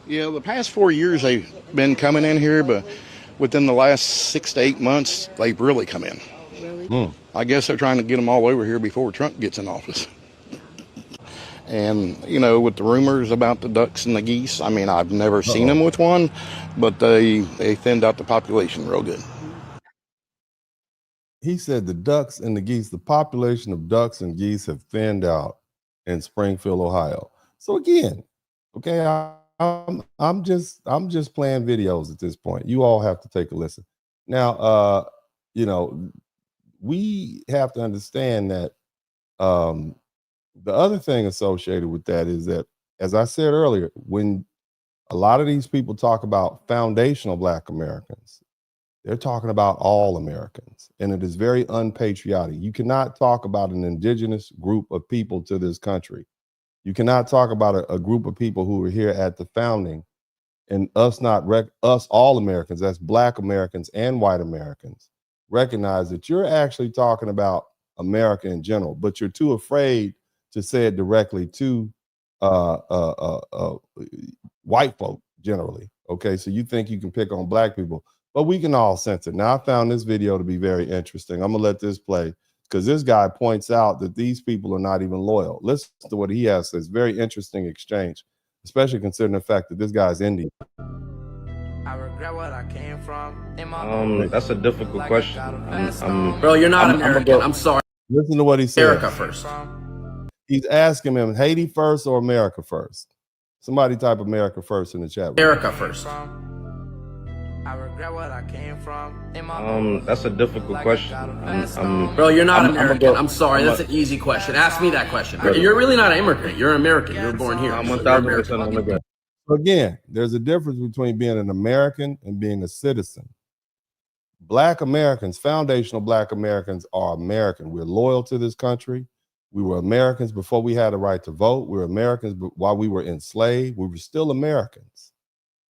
Yeah, the past 4 years they've been coming in here, but within the last 6 to 8 months, they've really come in. Really? I guess they're trying to get them all over here before Trump gets in office. And, you know, with the rumors about the ducks and the geese, I mean, I've never seen them with one, but they thinned out the population real good. He said the ducks and the geese, the population of ducks and geese have thinned out in Springfield, Ohio. So again, okay, I'm just playing videos at this point. You all have to take a listen. Now, you know, we have to understand that the other thing associated with that is that, as I said earlier, when a lot of these people talk about foundational Black Americans, they're talking about all Americans, and it is very unpatriotic. You cannot talk about an indigenous group of people to this country. You cannot talk about a group of people who were here at the founding and us all Americans, that's Black Americans and white Americans, recognize that you're actually talking about America in general, but you're too afraid to say it directly to white folk generally. Okay, so you think you can pick on Black people, but we can all sense it. Now, I found this video to be very interesting. I'm gonna let this play because this guy points out that these people are not even loyal. Listen to what he has to say. It's very interesting exchange, especially considering the fact that this guy's Indian. I regret what I came from. That's a difficult question. Bro, you're not American. I'm sorry. Listen to what he said. America first. He's asking him, Haiti first or America first? Somebody type America first in the chat room. America first. I regret what I came from. That's a difficult question. Bro, you're not American. I'm sorry. That's an easy question. Ask me that question. You're really not an immigrant. You're American. You were born here. I'm 1,000% on the ground. Again, there's a difference between being an American and being a citizen. Black Americans, foundational Black Americans, are American. We're loyal to this country. We were Americans before we had a right to vote. We were Americans while we were enslaved. We were still Americans.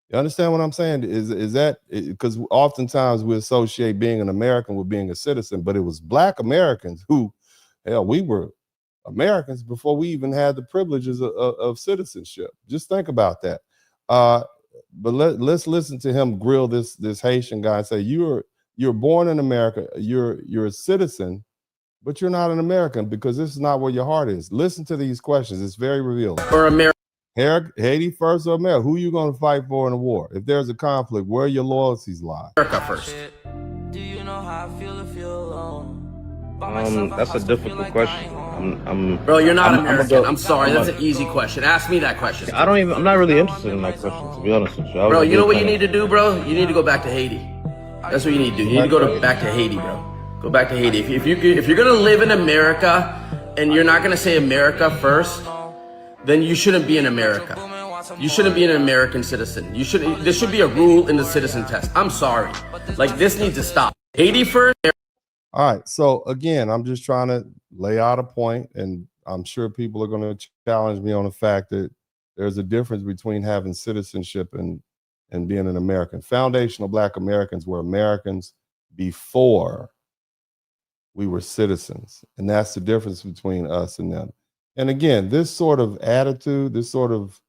You understand what I'm saying? Is that because oftentimes we associate being an American with being a citizen, but it was Black Americans who, hell, we were Americans before we even had the privileges of citizenship. Just think about that. But let's listen to him grill this Haitian guy and say, you're born in America, you're a citizen, but you're not an American because this is not where your heart is. Listen to these questions. It's very revealing. For America. Haiti first or America? Who are you going to fight for in a war? If there's a conflict, where your loyalties lie? America first. Do you know how I feel if you're alone? That's a difficult question. Bro, you're not American. I'm sorry. That's an easy question. Ask me that question. I'm not really interested in that question, to be honest with you. Bro, you know what you need to do, bro? You need to go back to Haiti. That's what you need to do. You need to go back to Haiti, bro. Go back to Haiti. If you're gonna live in America and you're not gonna say America first, then you shouldn't be in America. You shouldn't be an American citizen. There should be a rule in the citizen test. I'm sorry. Like, this needs to stop. Haiti first. All right. So again, I'm just trying to lay out a point, and I'm sure people are going to challenge me on the fact that there's a difference between having citizenship and being an American. Foundational Black Americans were Americans before we were citizens. And that's the difference between us and them. And again, this sort of attitude, this sort of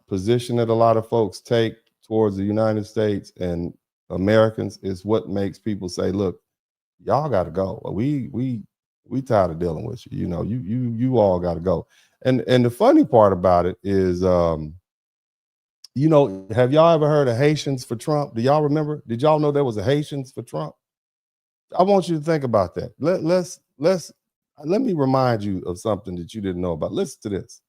position that a lot of folks take towards the United States and Americans is what makes people say, look, y'all got to go. We tired of dealing with you. You know, you all got to go. And the funny part about it is, you know, have y'all ever heard of Haitians for Trump? Do y'all remember? Did y'all know there was a Haitians for Trump? I want you to think about that. Let me remind you of something that you didn't know about. Listen to this.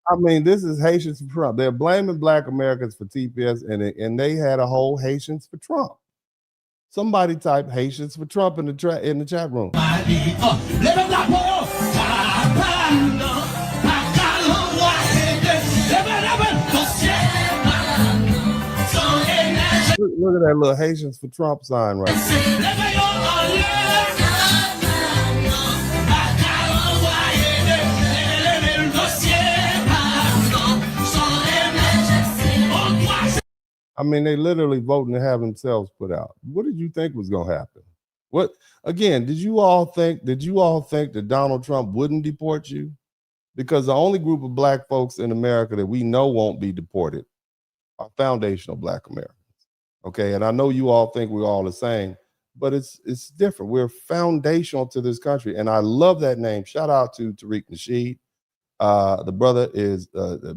I mean, this is Haitians for Trump. They're blaming Black Americans for TPS, and they had a whole Haitians for Trump. Somebody type Haitians for Trump in the chat room. Look at that little Haitians for Trump sign right there. I mean, they literally voting to have themselves put out. What did you think was going to happen? What, again, did you all think that Donald Trump wouldn't deport you? Because the only group of Black folks in America that we know won't be deported are foundational Black Americans. Okay, and I know you all think we're all the same, but it's different. We're foundational to this country, and I love that name. Shout out to Tariq Nasheed. The brother is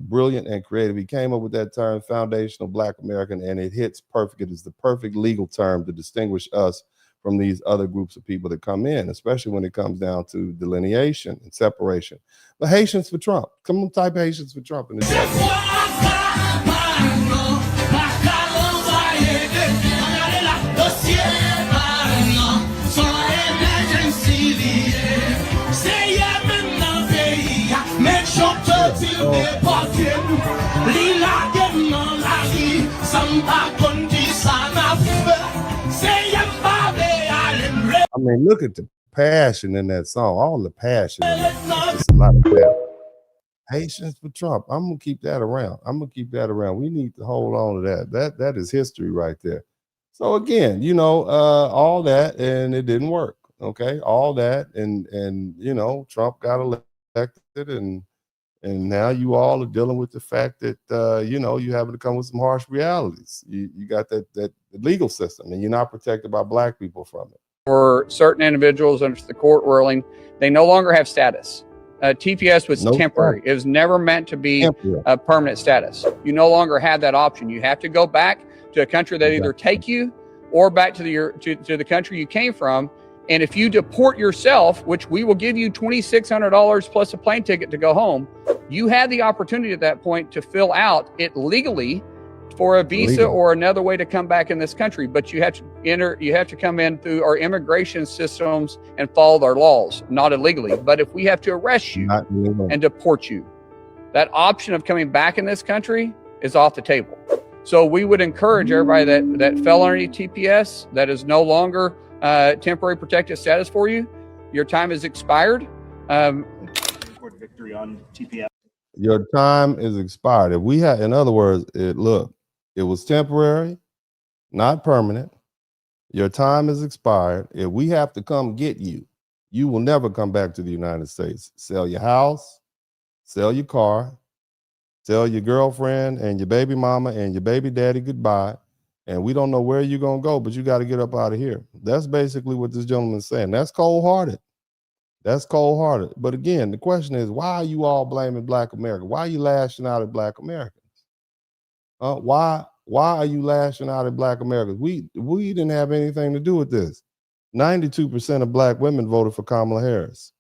brilliant and creative. He came up with that term, foundational Black American, and it hits perfect. It is the perfect legal term to distinguish us from these other groups of people that come in, especially when it comes down to delineation and separation. But Haitians for Trump. Come on, type Haitians for Trump in the chat. I mean, look at the passion in that song. All the passion. It's a lot of passion. Haitians for Trump. I'm gonna keep that around. We need to hold on to that. That is history right there. So again, you know, all that, and it didn't work. Okay, all that, and you know, Trump got elected, and now you all are dealing with the fact that you know, you having to come with some harsh realities. You got that legal system, and you're not protected by Black people from it. For certain individuals under the court ruling, they no longer have status. TPS was temporary. It was never meant to be a permanent status. You no longer have that option. You have to go back to a country that either take you or back to the country you came from. And if you deport yourself, which we will give you $2,600 plus a plane ticket to go home, you had the opportunity at that point to fill out it legally for a visa or another way to come back in this country. But you have to come in through our immigration systems and follow our laws, not illegally. But if we have to arrest you and deport you, that option of coming back in this country is off the table. So we would encourage everybody that fell under TPS, that is no longer temporary protected status for you. Your time has expired. Victory on TPS. Your time is expired. If we had, in other words, it was temporary, not permanent. Your time is expired. If we have to come get you, you will never come back to the United States. Sell your house, sell your car, tell your girlfriend and your baby mama and your baby daddy goodbye, and we don't know where you're going to go, but you got to get up out of here. That's basically what this gentleman's saying. That's cold-hearted. That's cold-hearted. But again, the question is, why are you all blaming Black America? Why are you lashing out at Black Americans? Why are you lashing out at Black Americans? We didn't have anything to do with this. 92% of Black women voted for Kamala Harris.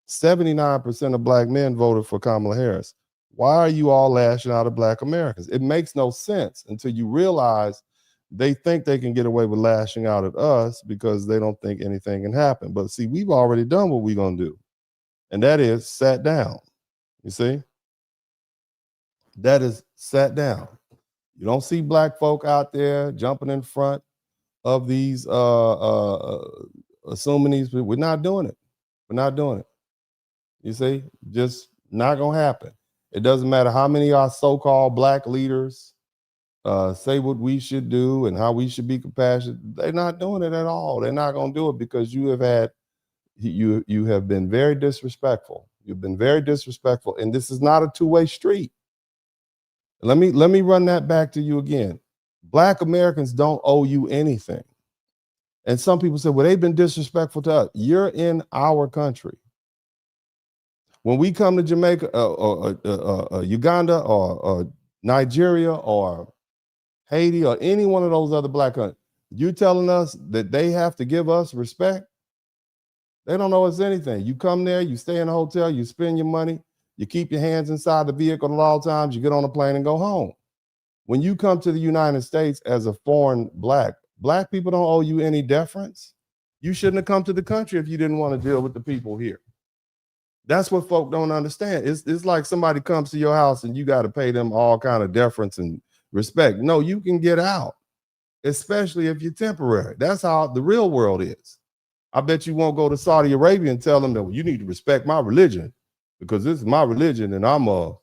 79% of Black men voted for Kamala Harris. Why are you all lashing out at Black Americans? It makes no sense until you realize they think they can get away with lashing out at us because they don't think anything can happen. But see, we've already done what we're going to do, and that is sat down. You see? That is sat down. You don't see Black folk out there jumping in front of these assuming these. We're not doing it. We're not doing it. You see? Just not going to happen. It doesn't matter how many of our so-called Black leaders say what we should do and how we should be compassionate. They're not doing it at all. They're not going to do it because you have been very disrespectful. You've been very disrespectful, and this is not a two-way street. Let me run that back to you again. Black Americans don't owe you anything. And some people say, well, they've been disrespectful to us. You're in our country. When we come to Jamaica or Uganda or Nigeria or Haiti or any one of those other Black countries, you telling us that they have to give us respect? They don't owe us anything. You come there, you stay in a hotel, you spend your money, you keep your hands inside the vehicle at all times, you get on a plane and go home. When you come to the United States as a foreign Black people don't owe you any deference. You shouldn't have come to the country if you didn't want to deal with the people here. That's what folk don't understand. It's like somebody comes to your house and you got to pay them all kind of deference and respect. No, you can get out, especially if you're temporary. That's how the real world is. I bet you won't go to Saudi Arabia and tell them that, well, you need to respect my religion because this is my religion and I'm a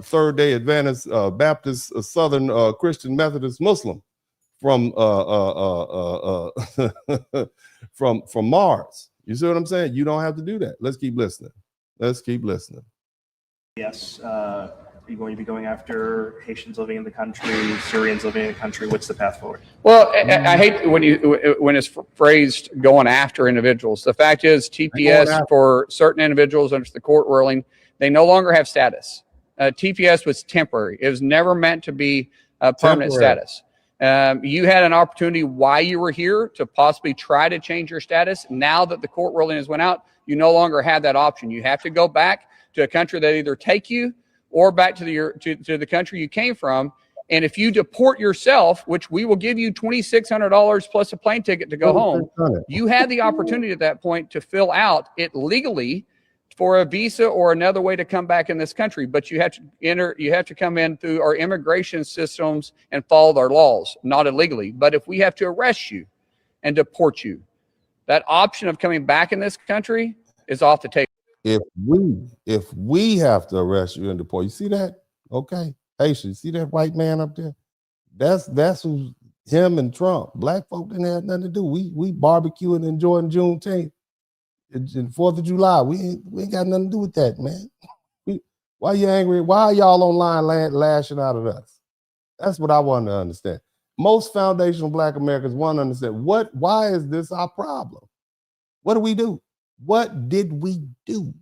Third-day Adventist Baptist Southern Christian Methodist Muslim from from Mars. You see what I'm saying? You don't have to do that. Let's keep listening. Let's keep listening. Yes. Are you going to be going after Haitians living in the country, Syrians living in the country? What's the path forward? Well, I hate when it's phrased going after individuals. The fact is, TPS for certain individuals under the court ruling, they no longer have status. TPS was temporary. It was never meant to be a permanent status. You had an opportunity while you were here to possibly try to change your status. Now that the court ruling has went out, you no longer have that option. You have to go back to a country that either take you or back to the country you came from. And if you deport yourself, which we will give you $2,600 plus a plane ticket to go home, you have the opportunity at that point to fill out it legally for a visa or another way to come back in this country. But you have to come in through our immigration systems and follow our laws, not illegally. But if we have to arrest you and deport you, that option of coming back in this country is off the table. If we have to arrest you and deport, you see that? Okay. Haitian, you see that white man up there? That's who's him and Trump. Black folk didn't have nothing to do. We barbecue and enjoying Juneteenth and 4th of July. We ain't got nothing to do with that, man. Why are you angry? Why are y'all online lashing out at us? That's what I want to understand. Most foundational Black Americans want to understand why is this our problem? What do we do? What did we do?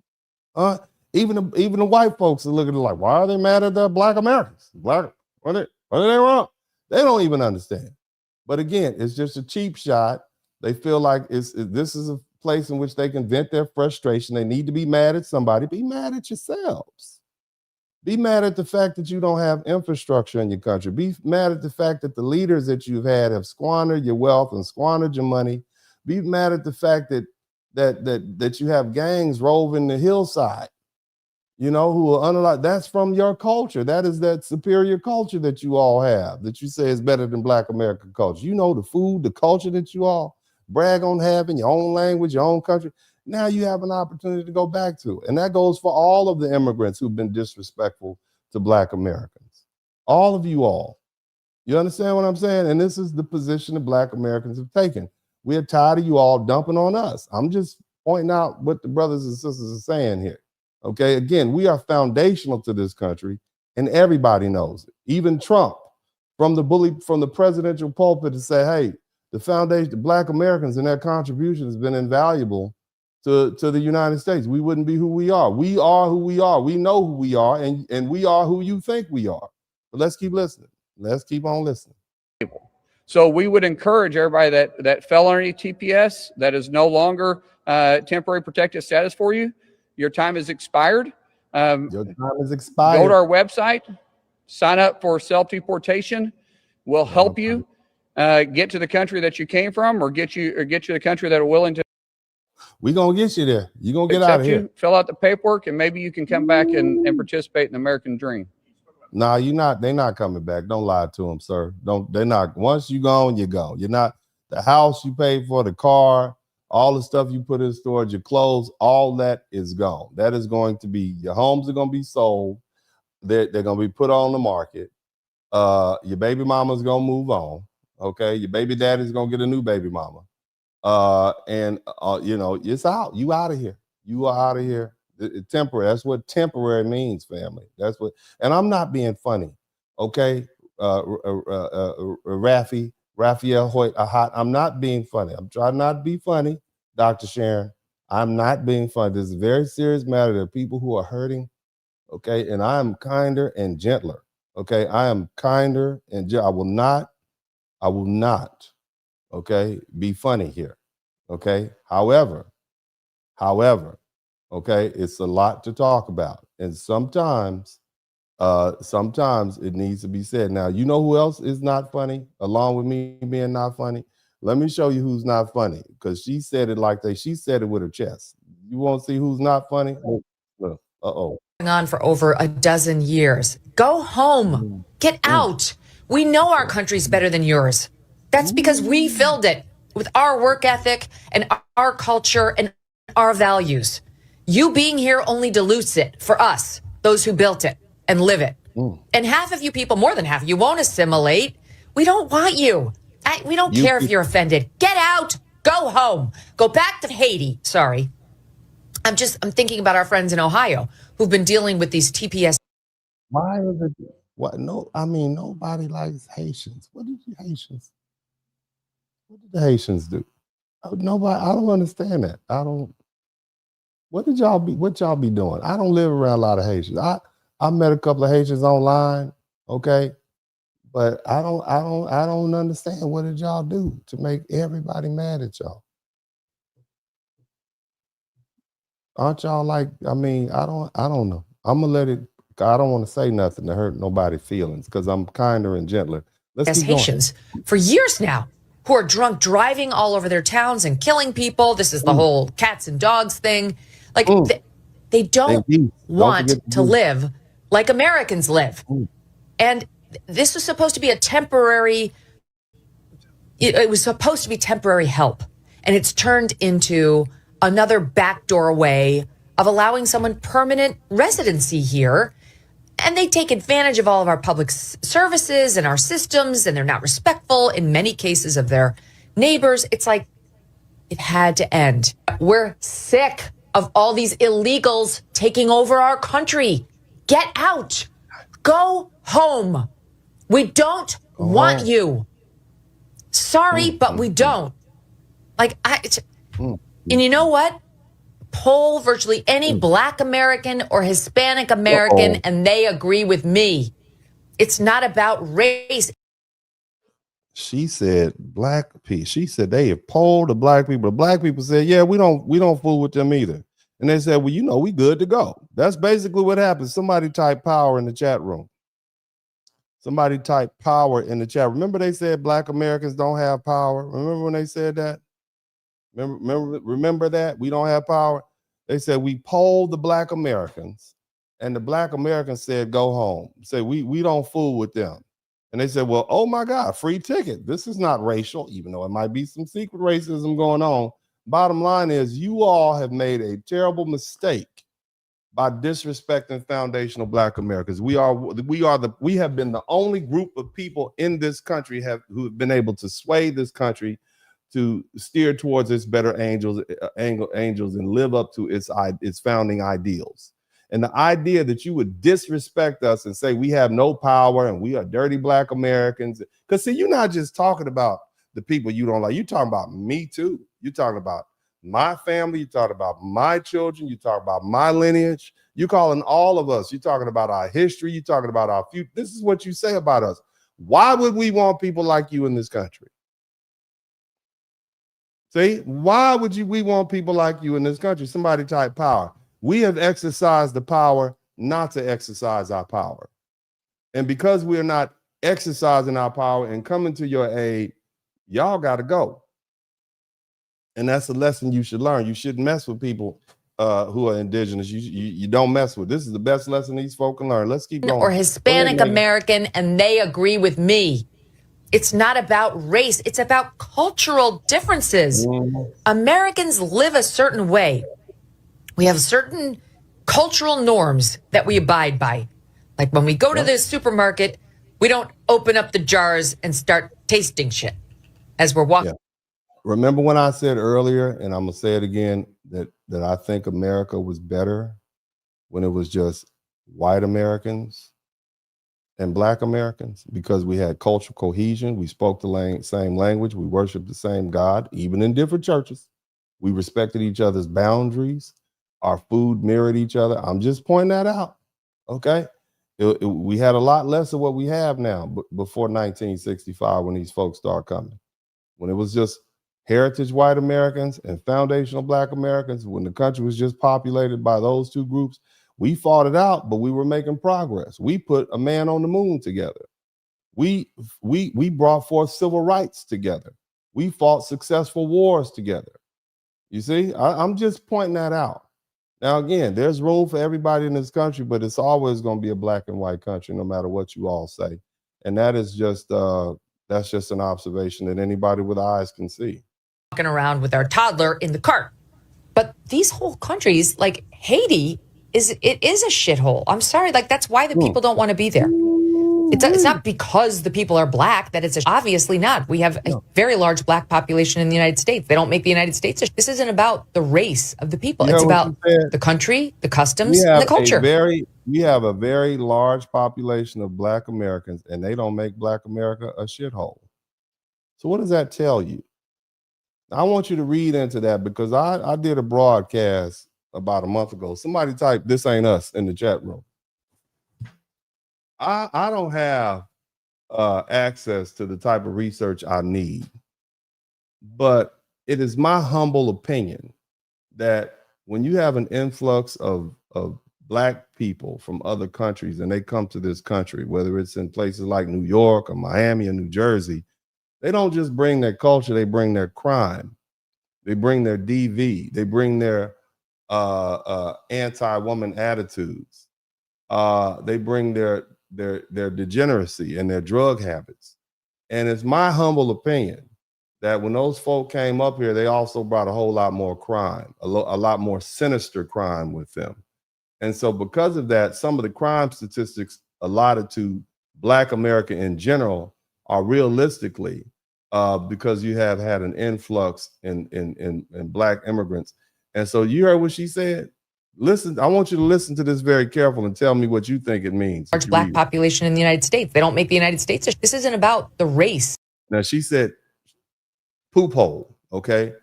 Even the white folks are looking like, why are they mad at the Black Americans? What are they wrong? They don't even understand. But again, it's just a cheap shot. They feel like this is a place in which they can vent their frustration. They need to be mad at somebody. Be mad at yourselves. Be mad at the fact that you don't have infrastructure in your country. Be mad at the fact that the leaders that you've had have squandered your wealth and squandered your money. Be mad at the fact that you have gangs roving the hillside, who are unalike. That's from your culture. That is that superior culture that you all have, that you say is better than Black American culture. The food, the culture that you all brag on having, your own language, your own country. Now you have an opportunity to go back to. And that goes for all of the immigrants who've been disrespectful to Black Americans. All of you all. You understand what I'm saying? And this is the position that Black Americans have taken. We're tired of you all dumping on us. I'm just pointing out what the brothers and sisters are saying here. Okay, again, we are foundational to this country, and everybody knows it. Even Trump from the presidential pulpit to say, hey, the foundation, the Black Americans and their contribution has been invaluable to the United States. We wouldn't be who we are. We are who we are. We know who we are, and we are who you think we are. But let's keep listening. Let's keep on listening. So we would encourage everybody that fell under TPS, that is no longer temporary protected status for you. Your time has expired. Your time is expired. Go to our website, sign up for self-deportation. We'll help you get to the country that you came from, or get you to the country that are willing to. We're going to get you there. You're going to get out of here. Fill out the paperwork, and maybe you can come back and participate in the American dream. Nah, they're not coming back. Don't lie to them, sir. They're not. Once you're gone, you're gone. You're not. The house you paid for, the car, all the stuff you put in storage, your clothes, all that is gone. That is going to be, your homes are going to be sold. They're going to be put on the market. Your baby mama's going to move on. Okay. Your baby daddy's going to get a new baby mama. It's out. You out of here. You are out of here. Temporary. That's what temporary means, family. That's what. And I'm not being funny. Okay. Raphael Hoyt, I'm not being funny. I'm trying not to be funny, Dr. Sharon. I'm not being funny. This is a very serious matter. There are people who are hurting. Okay. And I am kinder and gentler. Okay. I am kinder and I will not, okay, be funny here. Okay. However, okay, it's a lot to talk about. And sometimes it needs to be said. Now, you know who else is not funny, along with me being not funny? Let me show you who's not funny, because she said it she said it with her chest. You want to see who's not funny? Uh-oh. On for over a dozen years. Go home. Get out. We know our country's better than yours. That's because we filled it with our work ethic and our culture and our values. You being here only dilutes it for us, those who built it and live it. And half of you people, more than half, you won't assimilate. We don't want you. We don't care if you're offended. Get out. Go home. Go back to Haiti. Sorry. I'm thinking about our friends in Ohio who've been dealing with these TPS. Why is it? What? No, I mean, nobody likes Haitians. What did the Haitians do? Nobody. I don't understand that. What y'all be doing? I don't live around a lot of Haitians. I met a couple of Haitians online, okay, but I don't understand what did y'all do to make everybody mad at y'all. Aren't y'all like? I mean, I don't know. I'm gonna let it. I don't want to say nothing to hurt nobody's feelings because I'm kinder and gentler. Let's keep Haitians for years now, who are drunk driving all over their towns and killing people. This is the whole cats and dogs thing. Like they don't want to live like Americans live. And this was supposed to be it was supposed to be temporary help. And it's turned into another backdoor way of allowing someone permanent residency here. And they take advantage of all of our public services and our systems, and they're not respectful in many cases of their neighbors. It's like, it had to end. We're sick of all these illegals taking over our country. Get out. Go home. We don't want you. Sorry, but we don't. Like, and you know what? Poll virtually any Black American or Hispanic American, and they agree with me. It's not about race. She said black people. She said they have polled the black people. The black people said, yeah, we don't fool with them either. And they said, well, we good to go. That's basically what happened. Somebody typed power in the chat room. Somebody typed power in the chat. Remember they said Black Americans don't have power? Remember when they said that? Remember that? We don't have power. They said we polled the Black Americans, and the Black Americans said go home. Say we don't fool with them. And they said, well, oh my God, free ticket. This is not racial, even though it might be some secret racism going on. Bottom line is you all have made a terrible mistake by disrespecting foundational Black Americans. We have been the only group of people in this country who have been able to sway this country to steer towards its better angels and live up to its founding ideals. And the idea that you would disrespect us and say we have no power and we are dirty black Americans. Because see, you're not just talking about the people you don't like. You're talking about me too. You're talking about my family. You're talking about my children. You're talking about my lineage. You're calling all of us. You're talking about our history. You're talking about our future. This is what you say about us. Why would we want people like you in this country? See, why would we want people like you in this country? Somebody type power. We have exercised the power not to exercise our power. And because we're not exercising our power and coming to your aid, y'all got to go. And that's a lesson you should learn. You shouldn't mess with people who are indigenous. You don't mess with. This is the best lesson these folk can learn. Let's keep going. Or Hispanic American, and they agree with me. It's not about race. It's about cultural differences. Americans live a certain way. We have certain cultural norms that we abide by. Like when we go to the supermarket, we don't open up the jars and start tasting shit as we're walking. Yeah. Remember when I said earlier, and I'm going to say it again, that I think America was better when it was just white Americans and black Americans, because we had cultural cohesion. We spoke the same language. We worshiped the same God, even in different churches. We respected each other's boundaries. Our food mirrored each other. I'm just pointing that out. Okay. We had a lot less of what we have now before 1965, when these folks started coming, when it was just heritage white Americans and foundational black Americans, when the country was just populated by those two groups. We fought it out, but we were making progress. We put a man on the moon together. We brought forth civil rights together. We fought successful wars together. You see, I'm just pointing that out. Now, again, there's room for everybody in this country, but it's always going to be a black and white country, no matter what you all say. And that is just that's just an observation that anybody with eyes can see. Walking around with our toddler in the cart. But these whole countries, like Haiti, it is a shithole. I'm sorry, like that's why the people don't want to be there. It's not because the people are black that it's obviously not. We have a very large black population in the United States. They don't make the United States. This isn't about the race of the people. It's about the country, the customs, and the culture. We have a very large population of black Americans, and they don't make black America a shithole. So what does that tell you? I want you to read into that, because I did a broadcast about a month ago. Somebody typed "This ain't us" in the chat room. I don't have access to the type of research I need, but it is my humble opinion that when you have an influx of black people from other countries and they come to this country, whether it's in places like New York or Miami or New Jersey, they don't just bring their culture, they bring their crime. They bring their DV. They bring their anti-woman attitudes. They bring their degeneracy and their drug habits. And it's my humble opinion that when those folk came up here, they also brought a whole lot more crime, a lot more sinister crime with them. And so because of that, some of the crime statistics allotted to Black America in general are realistically because you have had an influx in Black immigrants. And so you heard what she said. Listen, I want you to listen to this very careful and tell me what you think it means. Large black population in the United States. They don't make the United States. This isn't about the race. Now, she said poop hole, okay?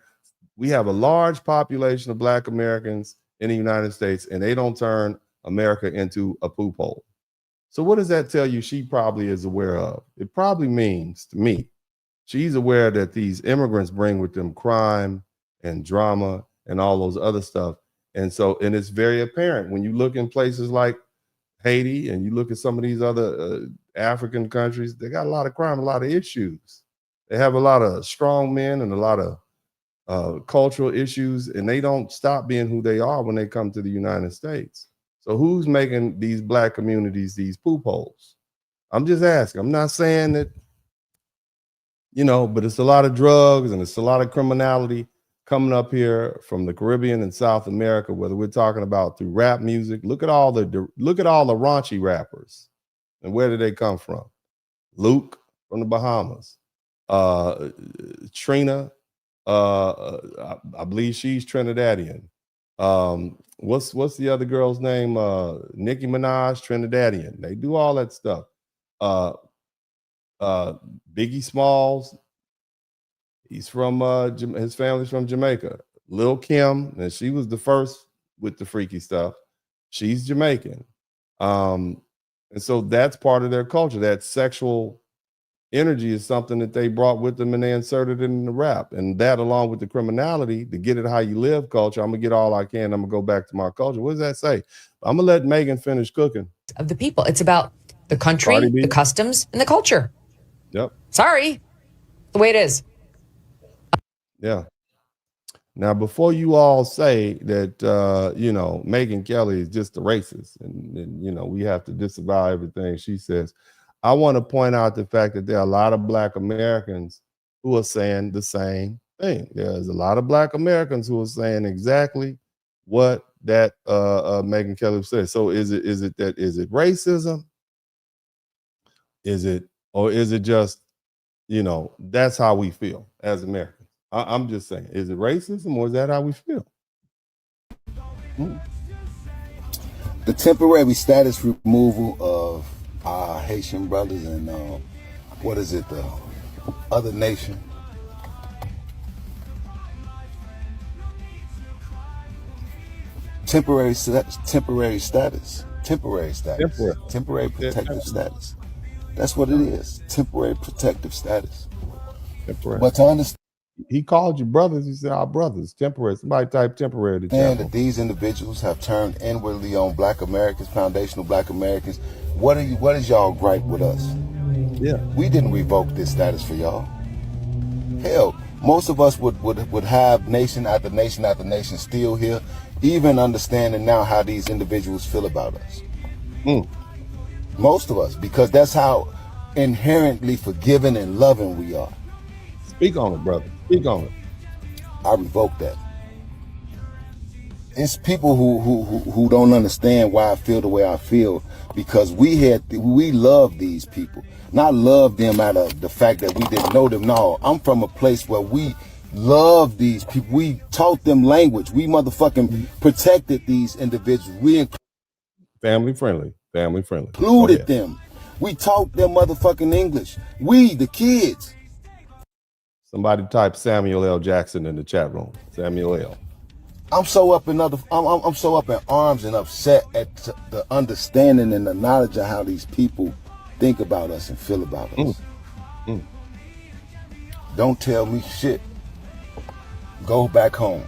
We have a large population of Black Americans in the United States, and they don't turn America into a poop hole. So what does that tell you she probably is aware of? It probably means, to me, she's aware that these immigrants bring with them crime and drama and all those other stuff. And so, and it's very apparent when you look in places like Haiti and you look at some of these other African countries, they got a lot of crime, a lot of issues. They have a lot of strong men and a lot of cultural issues, and they don't stop being who they are when they come to the United States. So who's making these Black communities these poop holes? I'm just asking. I'm not saying that, you know, but it's a lot of drugs and it's a lot of criminality coming up here from the Caribbean and South America, whether we're talking about through rap music. Look at all the raunchy rappers. And where did they come from? Luke from the Bahamas. Trina, I believe she's Trinidadian. What's the other girl's name? Nicki Minaj, Trinidadian. They do all that stuff. Biggie Smalls, he's from his family's from Jamaica. Lil Kim, and she was the first with the freaky stuff. She's Jamaican. And so that's part of their culture. That sexual energy is something that they brought with them and they inserted it in the rap. And that, along with the criminality, the get it how you live culture, I'm gonna get all I can. I'm gonna go back to my culture. What does that say? I'm gonna let Megan finish cooking. Of the people. It's about the country, the customs, and the culture. Yep. Sorry. The way it is. Yeah. Now, before you all say that, Megyn Kelly is just a racist and, we have to disavow everything she says, I want to point out the fact that there are a lot of Black Americans who are saying the same thing. There's a lot of Black Americans who are saying exactly what that Megyn Kelly said. So is it racism? Is it just, that's how we feel as Americans? I'm just saying, is it racism or is that how we feel? The temporary status removal of our Haitian brothers and the other nation. Temporary status. Temporary protective status. That's what it is. Temporary protective status. Temporary. But to understand, he called you brothers. He said, our brothers, temporary. Somebody type temporary to chat. That these individuals have turned inwardly on Black Americans, foundational Black Americans. What is y'all gripe with us? Yeah. We didn't revoke this status for y'all. Hell, most of us would have nation after nation after nation still here, even understanding now how these individuals feel about us. Most of us, because that's how inherently forgiving and loving we are. Speak on it, brother. Speak on it. I revoke that. It's people who don't understand why I feel the way I feel, because we love these people. Not love them out of the fact that we didn't know them. No, I'm from a place where we love these people. We taught them language. We motherfucking protected these individuals. We family friendly. Included them. We taught them motherfucking English. We, the kids. Somebody type Samuel L. Jackson in the chat room. Samuel L. I'm so up in arms and upset at the understanding and the knowledge of how these people think about us and feel about us. Don't tell me shit. Go back home.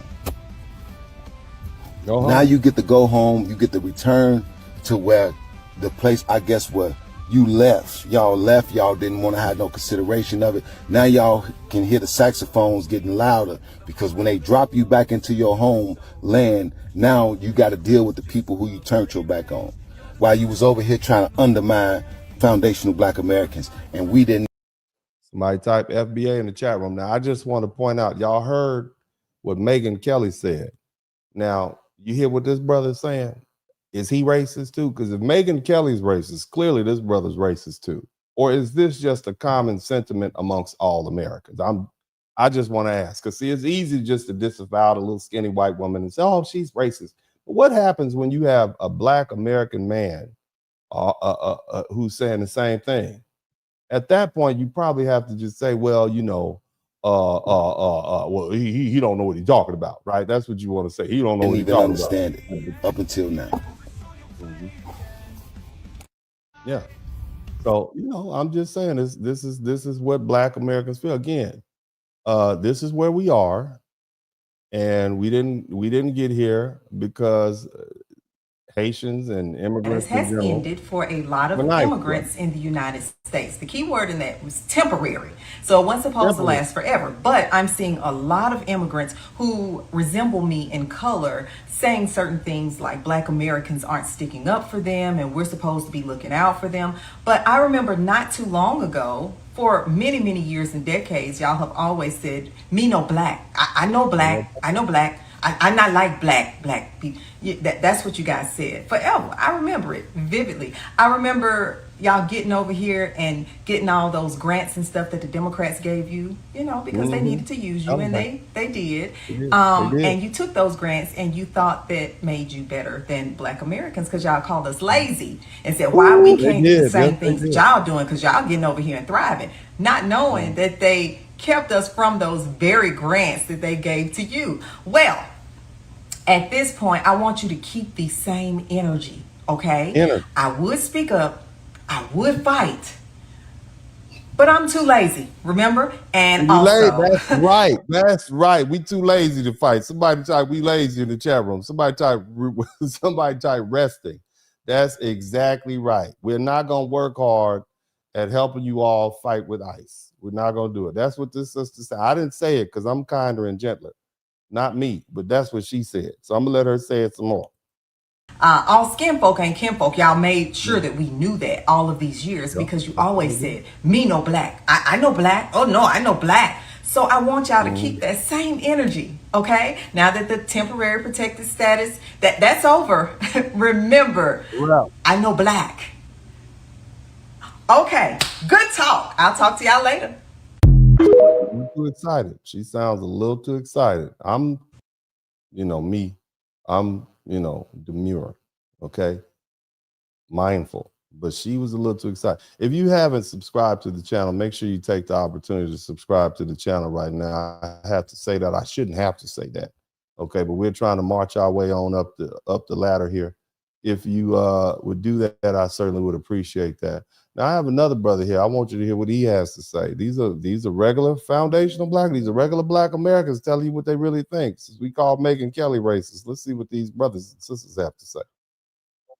Go home. Now you get to go home. You get to return to where the place, I guess, where you left. Y'all left. Y'all didn't want to have no consideration of it. Now y'all can hear the saxophones getting louder, because when they drop you back into your home land, now you got to deal with the people who you turned your back on, while you was over here trying to undermine foundational Black Americans, and we didn't. Somebody type FBA in the chat room. Now, I just want to point out, y'all heard what Megyn Kelly said. Now, you hear what this brother is saying? Is he racist too? Because if Megyn Kelly's racist, clearly this brother's racist too. Or is this just a common sentiment amongst all Americans? I just want to ask, because see, it's easy just to disavow the little skinny white woman and say, oh, she's racist. But what happens when you have a Black American man who's saying the same thing? At that point, you probably have to just say, well, well, he don't know what he's talking about, right? That's what you want to say. He don't know what he's talking about. Didn't even understand it up until now. Yeah. So, I'm just saying this is what Black Americans feel. Again, this is where we are, and we didn't get here because Haitians and immigrants has ended for a lot of immigrants in the United States. The key word in that was temporary. So it wasn't supposed to last forever. But I'm seeing a lot of immigrants who resemble me in color saying certain things like Black Americans aren't sticking up for them and we're supposed to be looking out for them. But I remember not too long ago, for many, many years and decades, y'all have always said, me no Black. I know Black. I know Black. I'm not like black people. That's what you guys said forever. I remember it vividly. I remember y'all getting over here and getting all those grants and stuff that the Democrats gave you, because they needed to use you, and they did. And you took those grants and you thought that made you better than black Americans because y'all called us lazy and said, why we can't do the same things that y'all doing because y'all getting over here and thriving, not knowing that they kept us from those very grants that they gave to you. Well, at this point, I want you to keep the same energy, okay? I would speak up, I would fight, but I'm too lazy, remember? And also, that's right. We too lazy to fight. Somebody type we lazy in the chat room. Somebody type resting. That's exactly right. We're not gonna work hard at helping you all fight with ICE. We're not gonna do it. That's what this sister said. I didn't say it because I'm kinder and gentler. Not me, but that's what she said. So I'm gonna let her say it some more. All skin folk ain't kinfolk. Y'all made sure that we knew that all of these years because you always said, me no black. I know black. Oh no, I know black. So I want y'all to keep that same energy, okay? Now that the temporary protected status, that's over. Remember, I know black. Okay, good talk. I'll talk to y'all later. Too excited. She sounds a little too excited. I'm demure, okay? Mindful. But she was a little too excited. If you haven't subscribed to the channel, make sure you take the opportunity to subscribe to the channel right now. I have to say that. I shouldn't have to say that. Okay, but we're trying to march our way on up the ladder here. If you would do that, I certainly would appreciate that. Now I have another brother here. I want you to hear what he has to say. These are regular foundational black. These are regular black Americans telling you what they really think. Since we call Megyn Kelly racist, let's see what these brothers and sisters have to say.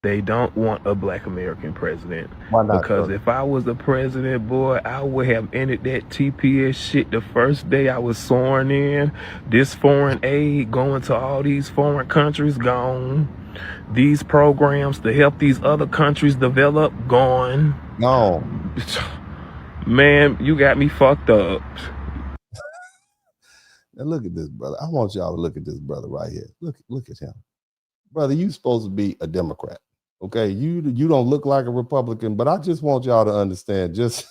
They don't want a black American president. Why not? Because if I was the president, boy, I would have ended that TPS shit the first day I was sworn in. This foreign aid going to all these foreign countries gone. These programs to help these other countries develop gone. No. Man, you got me fucked up. Now look at this brother. I want y'all to look at this brother right here. Look at him. Brother, you supposed to be a Democrat. Okay, you don't look like a Republican, but I just want y'all to understand, just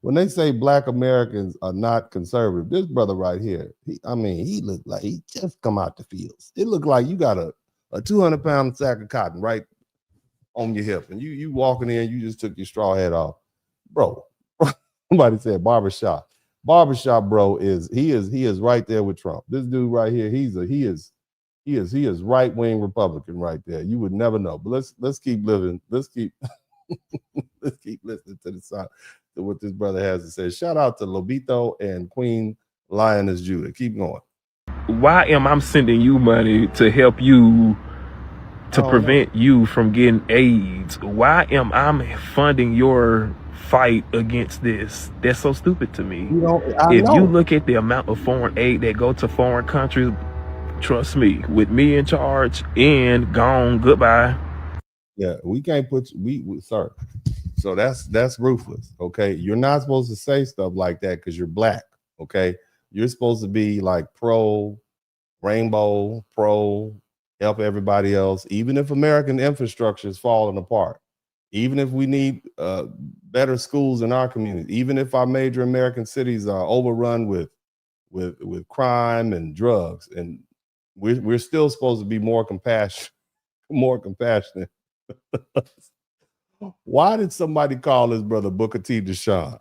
when they say black Americans are not conservative, this brother right here, he looked like he just come out the fields. It looked like you got a 200-pound sack of cotton right on your hip, and you walking in, you just took your straw hat off. Bro, somebody said barbershop. Barbershop, bro, he is right there with Trump. This dude right here, he is right-wing Republican right there. You would never know. But let's keep living. Let's keep listening to the side to what this brother has to say. Shout out to Lobito and Queen Lioness Judah. Keep going. Why am I sending you money to help you to prevent you from getting AIDS? Why am I funding your fight against this? That's so stupid to me. If you look at the amount of foreign aid that go to foreign countries, trust me, with me in charge and gone, goodbye. Yeah, we can't put sorry. So that's ruthless. Okay, you're not supposed to say stuff like that because you're black. Okay, you're supposed to be like pro rainbow, pro help everybody else. Even if American infrastructure is falling apart, even if we need better schools in our community, even if our major American cities are overrun with crime and drugs, and we're still supposed to be more compassionate. Why did somebody call his brother Booker T. Deshaun?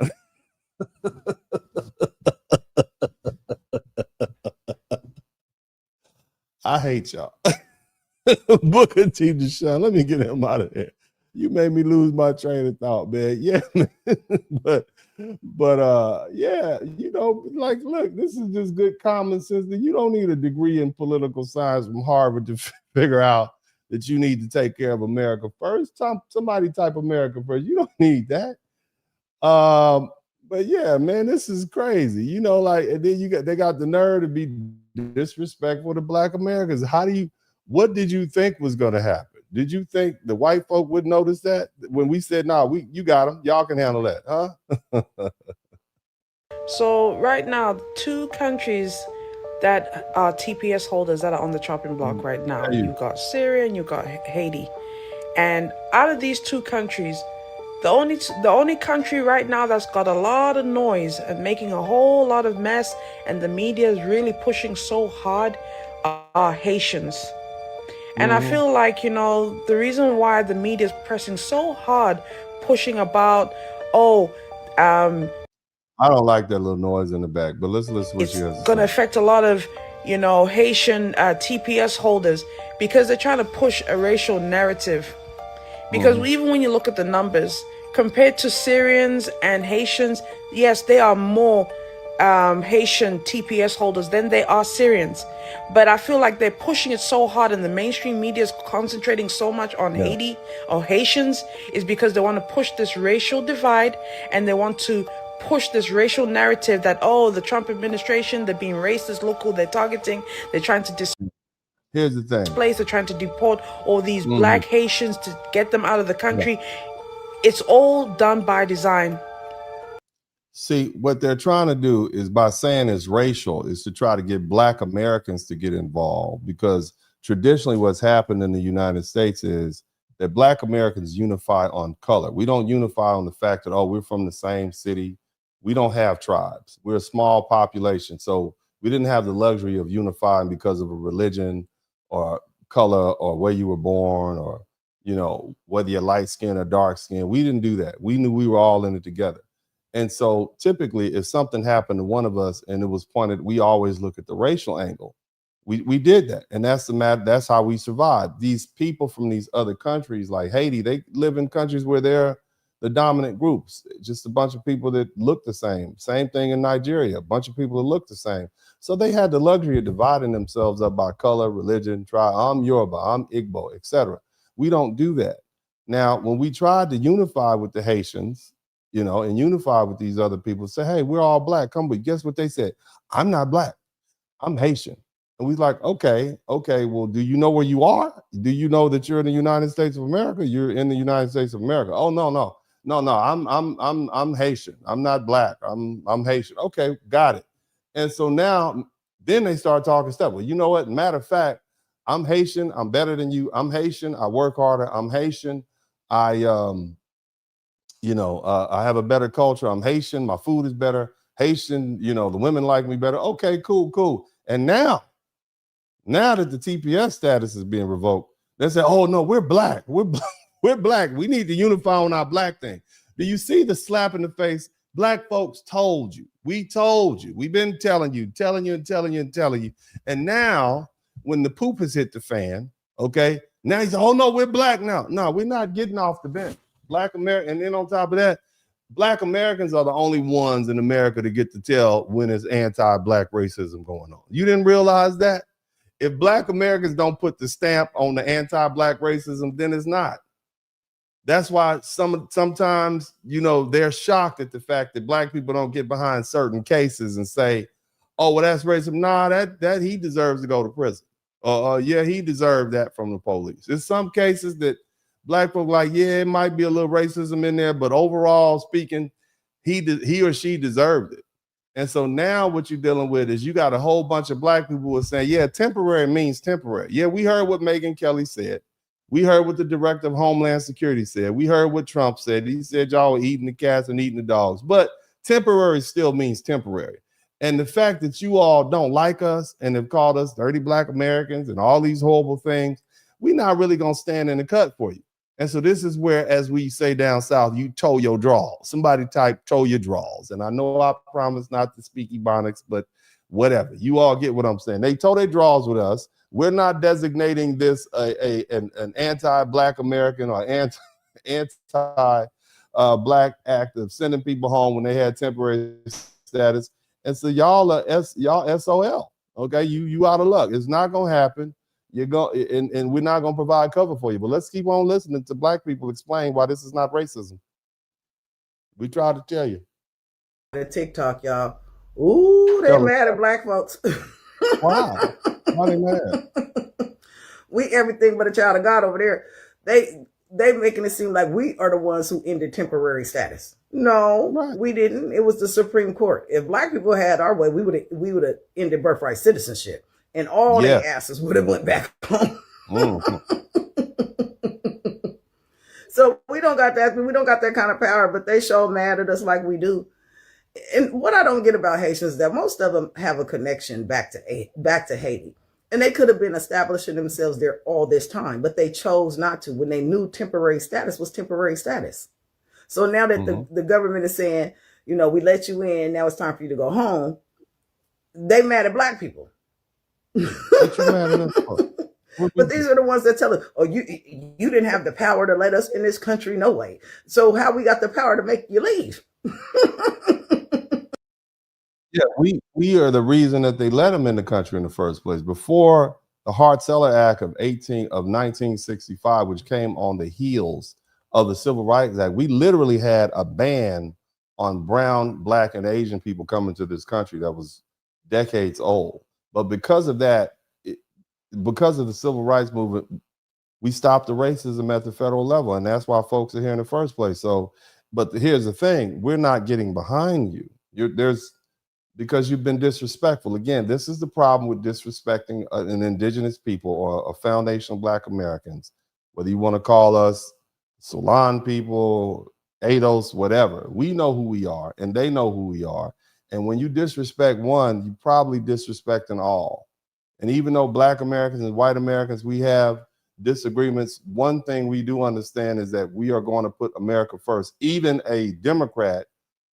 I hate y'all. Booker T. Deshaun. Let me get him out of here. You made me lose my train of thought, man. Yeah, man. but yeah, like, look, this is just good common sense. That you don't need a degree in political science from Harvard to figure out that you need to take care of America first. Somebody type America first. You don't need that. But yeah, man, this is crazy. And then they got the nerve to be disrespectful to black Americans. What did you think was going to happen? Did you think the white folk would notice that when we said, "No, you got them, y'all can handle that," huh? So right now, two countries that TPS holders that are on the chopping block right now. You got Syria and you got Haiti, and out of these two countries, the only country right now that's got a lot of noise and making a whole lot of mess, and the media is really pushing so hard, are Haitians. And I feel like, the reason why the media is pressing so hard, pushing about, I don't like that little noise in the back, but let's listen to what she has to going to say. affect a lot of, Haitian TPS holders, because they're trying to push a racial narrative. Because even when you look at the numbers, compared to Syrians and Haitians, yes, they are more Haitian TPS holders than they are Syrians. But I feel like they're pushing it so hard, and the mainstream media is concentrating so much on Haiti or Haitians, is because they want to push this racial divide, and they want to push this racial narrative that, the Trump administration, they're being racist, look who they're targeting, they're trying to Here's the thing. They're trying to deport all these black Haitians to get them out of the country. It's all done by design. See, what they're trying to do is, by saying it's racial, is to try to get black Americans to get involved, because traditionally what's happened in the United States is that black Americans unify on color. We don't unify on the fact that, we're from the same city. We don't have tribes. We're a small population. So we didn't have the luxury of unifying because of a religion or color or where you were born or, whether you're light skin or dark skin. We didn't do that. We knew we were all in it together. And so typically if something happened to one of us and it was pointed, we always look at the racial angle. We did that. And that's the matter. That's how we survived. These people from these other countries like Haiti, they live in countries where they're the dominant groups, just a bunch of people that look the same. Same thing in Nigeria, a bunch of people that look the same. So they had the luxury of dividing themselves up by color, religion, tribe. I'm Yoruba, I'm Igbo, etc. We don't do that. Now, when we tried to unify with the Haitians, and unify with these other people, say, hey, we're all black, come with. Guess what they said? I'm not black, I'm Haitian. And we like, okay, well, do you know where you are? Do you know that you're in the United States of America? You're in the United States of America. Oh, no, I'm Haitian. I'm not black. I'm Haitian. Okay, got it. And so now, then they start talking stuff. Well, you know what? Matter of fact, I'm Haitian. I'm better than you. I'm Haitian. I work harder. I'm Haitian. I have a better culture. I'm Haitian. My food is better. Haitian. The women like me better. Okay, cool. And now that the TPS status is being revoked, they say, oh no, we're black. We're black. We need to unify on our black thing. Do you see the slap in the face? Black folks told you. We told you. We've been telling you. And now, when the poop has hit the fan, okay, now he's, oh no, we're black now. No, we're not getting off the bench. Black American, and then on top of that, black Americans are the only ones in America to get to tell when there's anti-black racism going on. You didn't realize that? If black Americans don't put the stamp on the anti-black racism, then it's not. That's why sometimes, they're shocked at the fact that black people don't get behind certain cases and say, oh, well, that's racism. Nah, that he deserves to go to prison. Yeah, he deserved that from the police. There's some cases that black folk like, yeah, it might be a little racism in there, but overall speaking, he or she deserved it. And so now what you're dealing with is you got a whole bunch of black people who are saying, yeah, temporary means temporary. Yeah, we heard what Megyn Kelly said. We heard what the director of Homeland Security said. We heard what Trump said. He said y'all were eating the cats and eating the dogs. But temporary still means temporary. And the fact that you all don't like us and have called us dirty black Americans and all these horrible things, we're not really going to stand in the cut for you. And so this is where, as we say down south, you toe your draws. Somebody type toe your draws. And I know I promise not to speak Ebonics, but whatever. You all get what I'm saying. They toe their draws with us. We're not designating this an anti-black American or anti-black act of sending people home when they had temporary status. And so y'all SOL. Okay, you out of luck. It's not gonna happen. You're going and we're not gonna provide cover for you. But let's keep on listening to black people explain why this is not racism. We try to tell you. The TikTok, y'all. Ooh, they mad at black folks. Wow. Why they mad? We everything but a child of God over there. they making it seem like we are the ones who ended temporary status. No, we didn't. It was the Supreme Court. If black people had our way, we would have ended birthright citizenship, and all their asses would have went back home. So we don't got that. We don't got that kind of power, but they show mad at us like we do. And what I don't get about Haitians is that most of them have a connection back to Haiti. And they could have been establishing themselves there all this time, but they chose not to when they knew temporary status was temporary status. So now that the government is saying, you know, we let you in, now it's time for you to go home, they mad at black people. What you mad at us for? But these are the ones that tell us, oh, you didn't have the power to let us in this country, no way. So how we got the power to make you leave? Yeah, we are the reason that they let them in the country in the first place. Before the Hart-Celler Act of 1965, which came on the heels of the Civil Rights Act, we literally had a ban on brown, black, and Asian people coming to this country that was decades old. But because of that, because of the Civil Rights Movement, we stopped the racism at the federal level, and that's why folks are here in the first place. So, but here's the thing: we're not getting behind you. Because you've been disrespectful. Again, this is the problem with disrespecting an indigenous people or a foundation of Black Americans, whether you want to call us Solon people, ADOS, whatever. We know who we are, and they know who we are. And when you disrespect one, you probably disrespecting all. And even though Black Americans and white Americans, we have disagreements, one thing we do understand is that we are going to put America first. Even a Democrat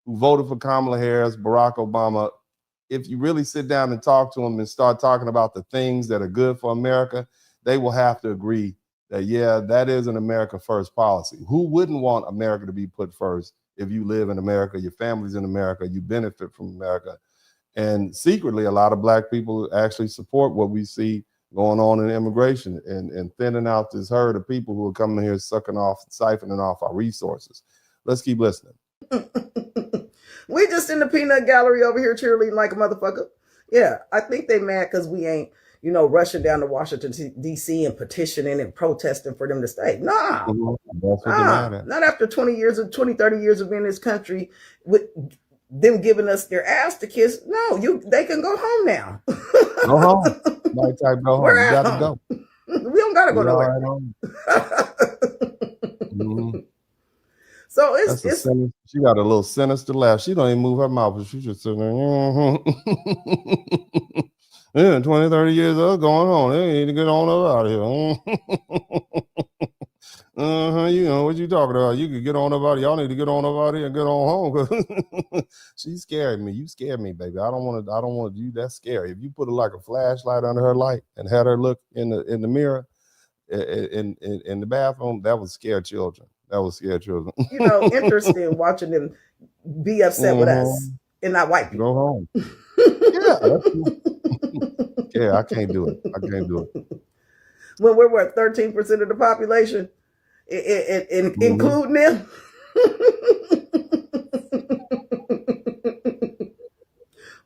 who voted for Kamala Harris, Barack Obama, if you really sit down and talk to them and start talking about the things that are good for America, they will have to agree that, yeah, that is an America first policy. Who wouldn't want America to be put first if you live in America, your family's in America, you benefit from America? And secretly, a lot of Black people actually support what we see going on in immigration and thinning out this herd of people who are coming here siphoning off our resources. Let's keep listening. We just in the peanut gallery over here cheerleading like a motherfucker. Yeah, I think they mad because we ain't, you know, rushing down to Washington, D.C. and petitioning and protesting for them to stay. Nah, not after 20, 30 years of being in this country with them giving us their ass to kiss. No, they can go home now. Go home. Go home. You got to go. We don't got to go nowhere. So it's she got a little sinister laugh. She don't even move her mouth, but she's just sitting there. Yeah, 20, 30 years old, going on. They need to get on up out of here. You know what you talking about? You could get on up out of here. Y'all need to get on up out of here and get on home. She scared me. You scared me, baby. I don't want you. That's scary. If you put like a flashlight under her light and had her look in the mirror in the bathroom, that would scare children. That was scared children. You know, interested in watching them be upset with us and not white people. Go home. Yeah, I can't do it. When we're what, 13% of the population, including them.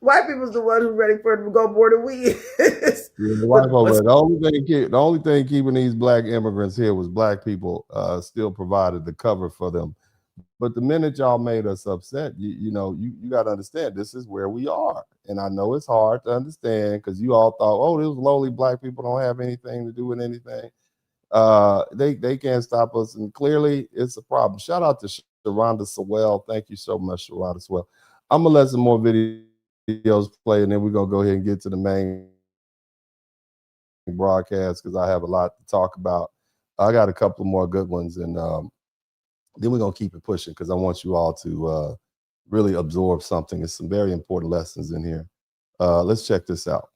White people's the ones who's ready for it to go more than we is. The only thing keeping these Black immigrants here was Black people still provided the cover for them. But the minute y'all made us upset, you got to understand this is where we are. And I know it's hard to understand because you all thought, oh, those lowly Black people don't have anything to do with anything. They can't stop us. And clearly it's a problem. Shout out to Sharonda Sewell. Thank you so much, Sharonda Sewell. I'm going to let some more videos play, and then we're going to go ahead and get to the main broadcast because I have a lot to talk about. I got a couple more good ones, and then we're going to keep it pushing because I want you all to really absorb something. There's some very important lessons in here. Let's check this out.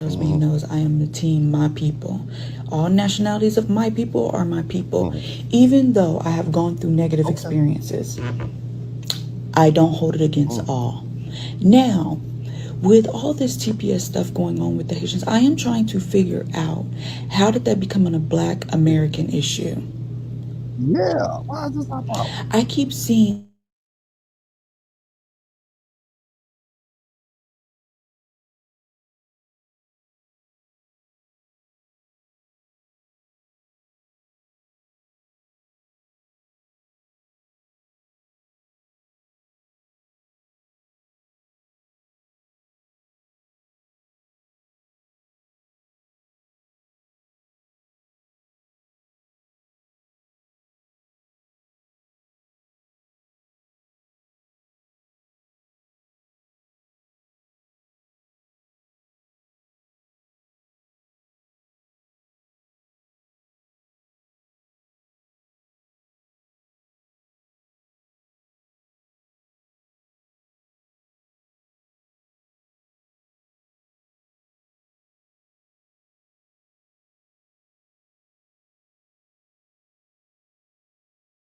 Me knows I am the team, my people. All nationalities of my people are my people. Even though I have gone through negative experiences, I don't hold it against all. Now, with all this TPS stuff going on with the Haitians, I am trying to figure out how did that become a Black American issue? Yeah, why is this not problem? I keep seeing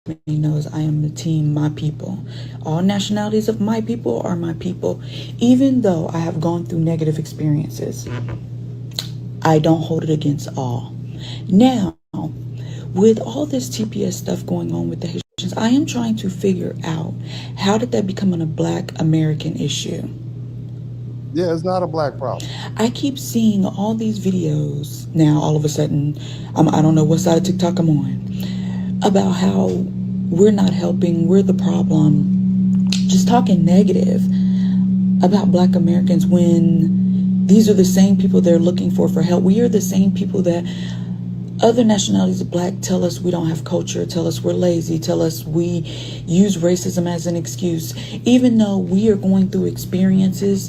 me knows I am the team my people. All nationalities of my people are my people. Even though I have gone through negative experiences, I don't hold it against all. Now, with all this TPS stuff going on with the Haitians, I am trying to figure out how did that become a Black American issue? Yeah, it's not a Black problem. I keep seeing all these videos now, all of a sudden, I don't know what side of TikTok I'm on, about how we're not helping, we're the problem, just talking negative about Black Americans when these are the same people they're looking for help. We are the same people that other nationalities of Black tell us we don't have culture, tell us we're lazy, tell us we use racism as an excuse, even though we are going through experiences.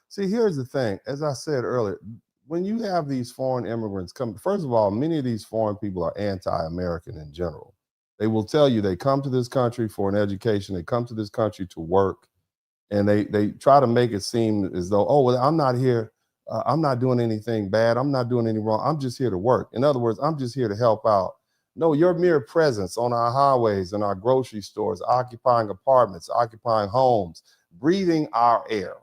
See, here's the thing. As I said earlier, when you have these foreign immigrants come, first of all, many of these foreign people are anti-American in general. They will tell you they come to this country for an education, they come to this country to work, and they try to make it seem as though, oh, well, I'm not here, I'm not doing anything bad, I'm not doing anything wrong, I'm just here to work. In other words, I'm just here to help out. No, your mere presence on our highways and our grocery stores, occupying apartments, occupying homes, breathing our air,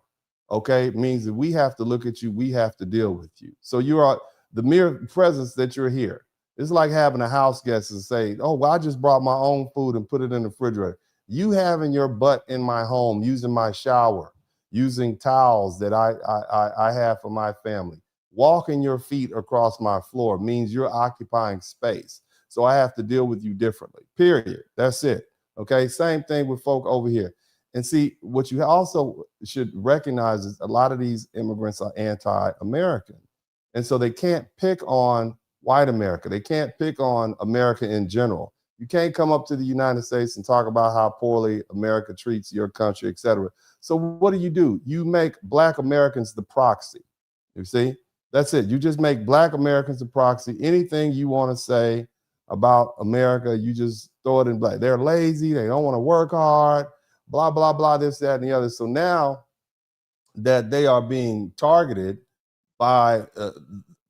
okay, means that we have to look at you, we have to deal with you. So you are the mere presence that you're here. It's like having a house guest and say, oh, well, I just brought my own food and put it in the refrigerator. You having your butt in my home, using my shower, using towels that I have for my family, walking your feet across my floor means you're occupying space. So I have to deal with you differently, period. That's it. Okay, same thing with folk over here. And see, what you also should recognize is a lot of these immigrants are anti-American. And so they can't pick on white America. They can't pick on America in general. You can't come up to the United States and talk about how poorly America treats your country, et cetera. So what do? You make Black Americans the proxy. You see, that's it. You just make Black Americans the proxy. Anything you want to say about America, you just throw it in Black. They're lazy. They don't want to work hard, blah, blah, blah, this, that, and the other. So now that they are being targeted by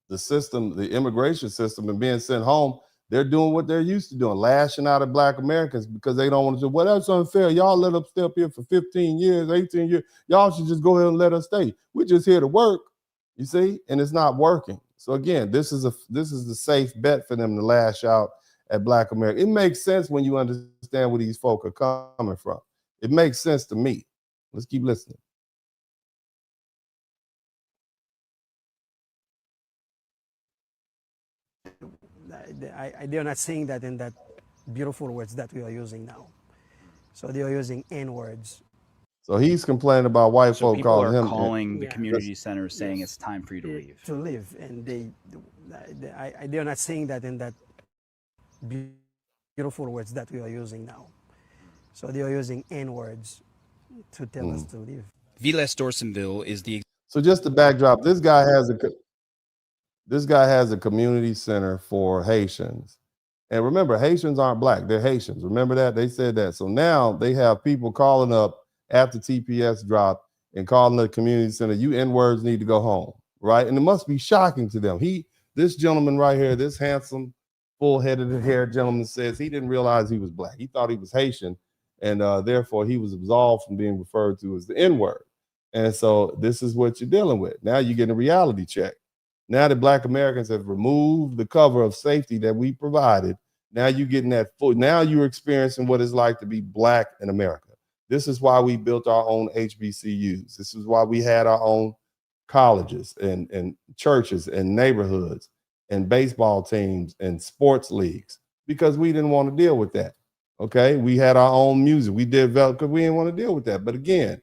the system, the immigration system, and being sent home, they're doing what they're used to doing, lashing out at Black Americans because they don't want to do, well, that's unfair. Y'all let us stay up here for 15 years, 18 years. Y'all should just go ahead and let us stay. We're just here to work, you see, and it's not working. So again, this is the safe bet for them to lash out at Black America. It makes sense when you understand where these folk are coming from. It makes sense to me. Let's keep listening. They are not saying that in that beautiful words that we are using now. So they are using N words. So he's complaining about white folk calling him. People are calling the community center saying it's time for you to leave. To leave, and they are not saying that in that beautiful words that we are using now. So they are using N words to tell us to leave. Vilas Dorsonville is the. So just the backdrop. This guy has a community center for Haitians. And remember, Haitians aren't Black, they're Haitians. Remember that? They said that. So now they have people calling up after TPS dropped and calling the community center, you N-words need to go home, right? And it must be shocking to them. This gentleman right here, this handsome, full-headed hair gentleman says he didn't realize he was Black. He thought he was Haitian, and therefore he was absolved from being referred to as the N-word. And so this is what you're dealing with. Now you're getting a reality check. Now that Black Americans have removed the cover of safety that we provided, now you're getting that full. Now you're experiencing what it's like to be Black in America. This is why we built our own HBCUs. This is why we had our own colleges and churches and neighborhoods and baseball teams and sports leagues, because we didn't want to deal with that. Okay, we had our own music. We developed because we didn't want to deal with that. But again,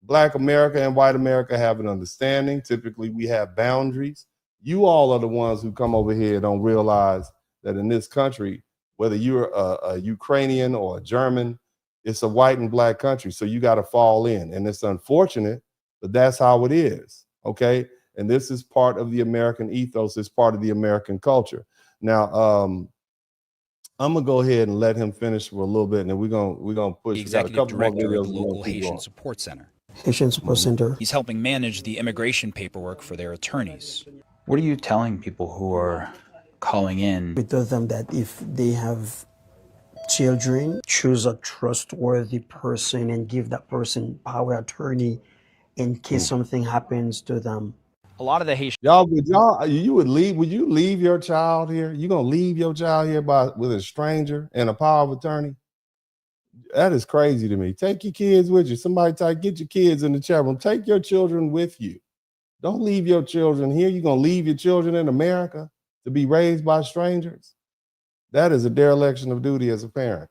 Black America and white America have an understanding. Typically, we have boundaries. You all are the ones who come over here and don't realize that in this country, whether you're a Ukrainian or a German, it's a white and Black country. So you got to fall in. And it's unfortunate, but that's how it is. Okay. And this is part of the American ethos. It's part of the American culture. Now, I'm gonna go ahead and let him finish for a little bit, and then we're gonna push. The executive director of the local Haitian Support Center. Haitian Support Center. He's helping manage the immigration paperwork for their attorneys. What are you telling people who are calling in? We tell them that if they have children, choose a trustworthy person and give that person power attorney in case something happens to them. A lot of the Haitian You would you leave your child here? You gonna leave your child here with a stranger and a power of attorney? That is crazy to me. Take your kids with you. Somebody get your kids in the chat room. Take your children with you. Don't leave your children here. You're gonna leave your children in America to be raised by strangers? That is a dereliction of duty as a parent.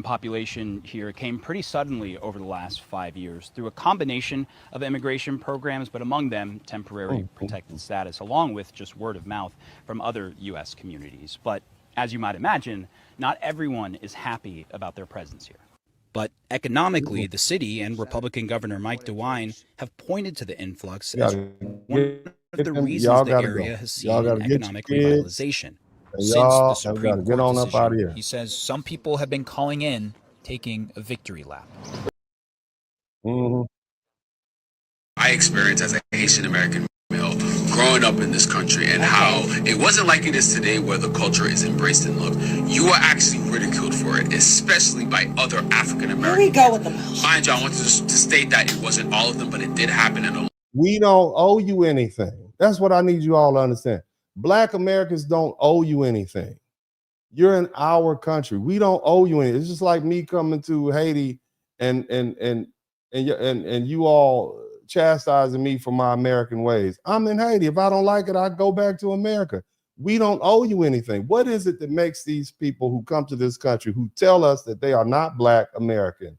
population here came pretty suddenly over the last 5 years through a combination of immigration programs, but among them temporary protected status, along with just word of mouth from other U.S. communities. But as you might imagine, not everyone is happy about their presence here. But economically, the city and Republican Governor Mike DeWine have pointed to the influx as one of the reasons the area has seen an economic revitalization. Since the Supreme Court decision, he says some people have been calling in, taking a victory lap. I experienced as a Haitian American male growing up in this country, and how it wasn't like it is today where the culture is embraced and loved. You are actually ridiculed for it, especially by other African Americans. Here we go with the mind you, I wanted to state that it wasn't all of them, but it did happen in a We don't owe you anything. That's what I need you all to understand. Black Americans don't owe you anything. You're in our country. We don't owe you anything. It's just like me coming to Haiti and you all chastising me for my American ways. I'm in Haiti. If I don't like it, I go back to America. We don't owe you anything. What is it that makes these people who come to this country who tell us that they are not Black American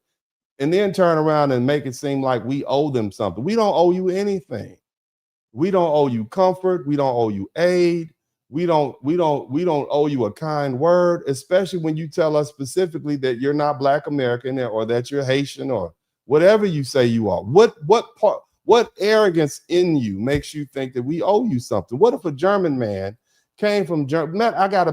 and then turn around and make it seem like we owe them something? We don't owe you anything. We don't owe you comfort. We don't owe you aid. We don't owe you a kind word, especially when you tell us specifically that you're not Black American or that you're Haitian or whatever you say you are. What arrogance in you makes you think that we owe you something? What if a German man came from Germany? I have a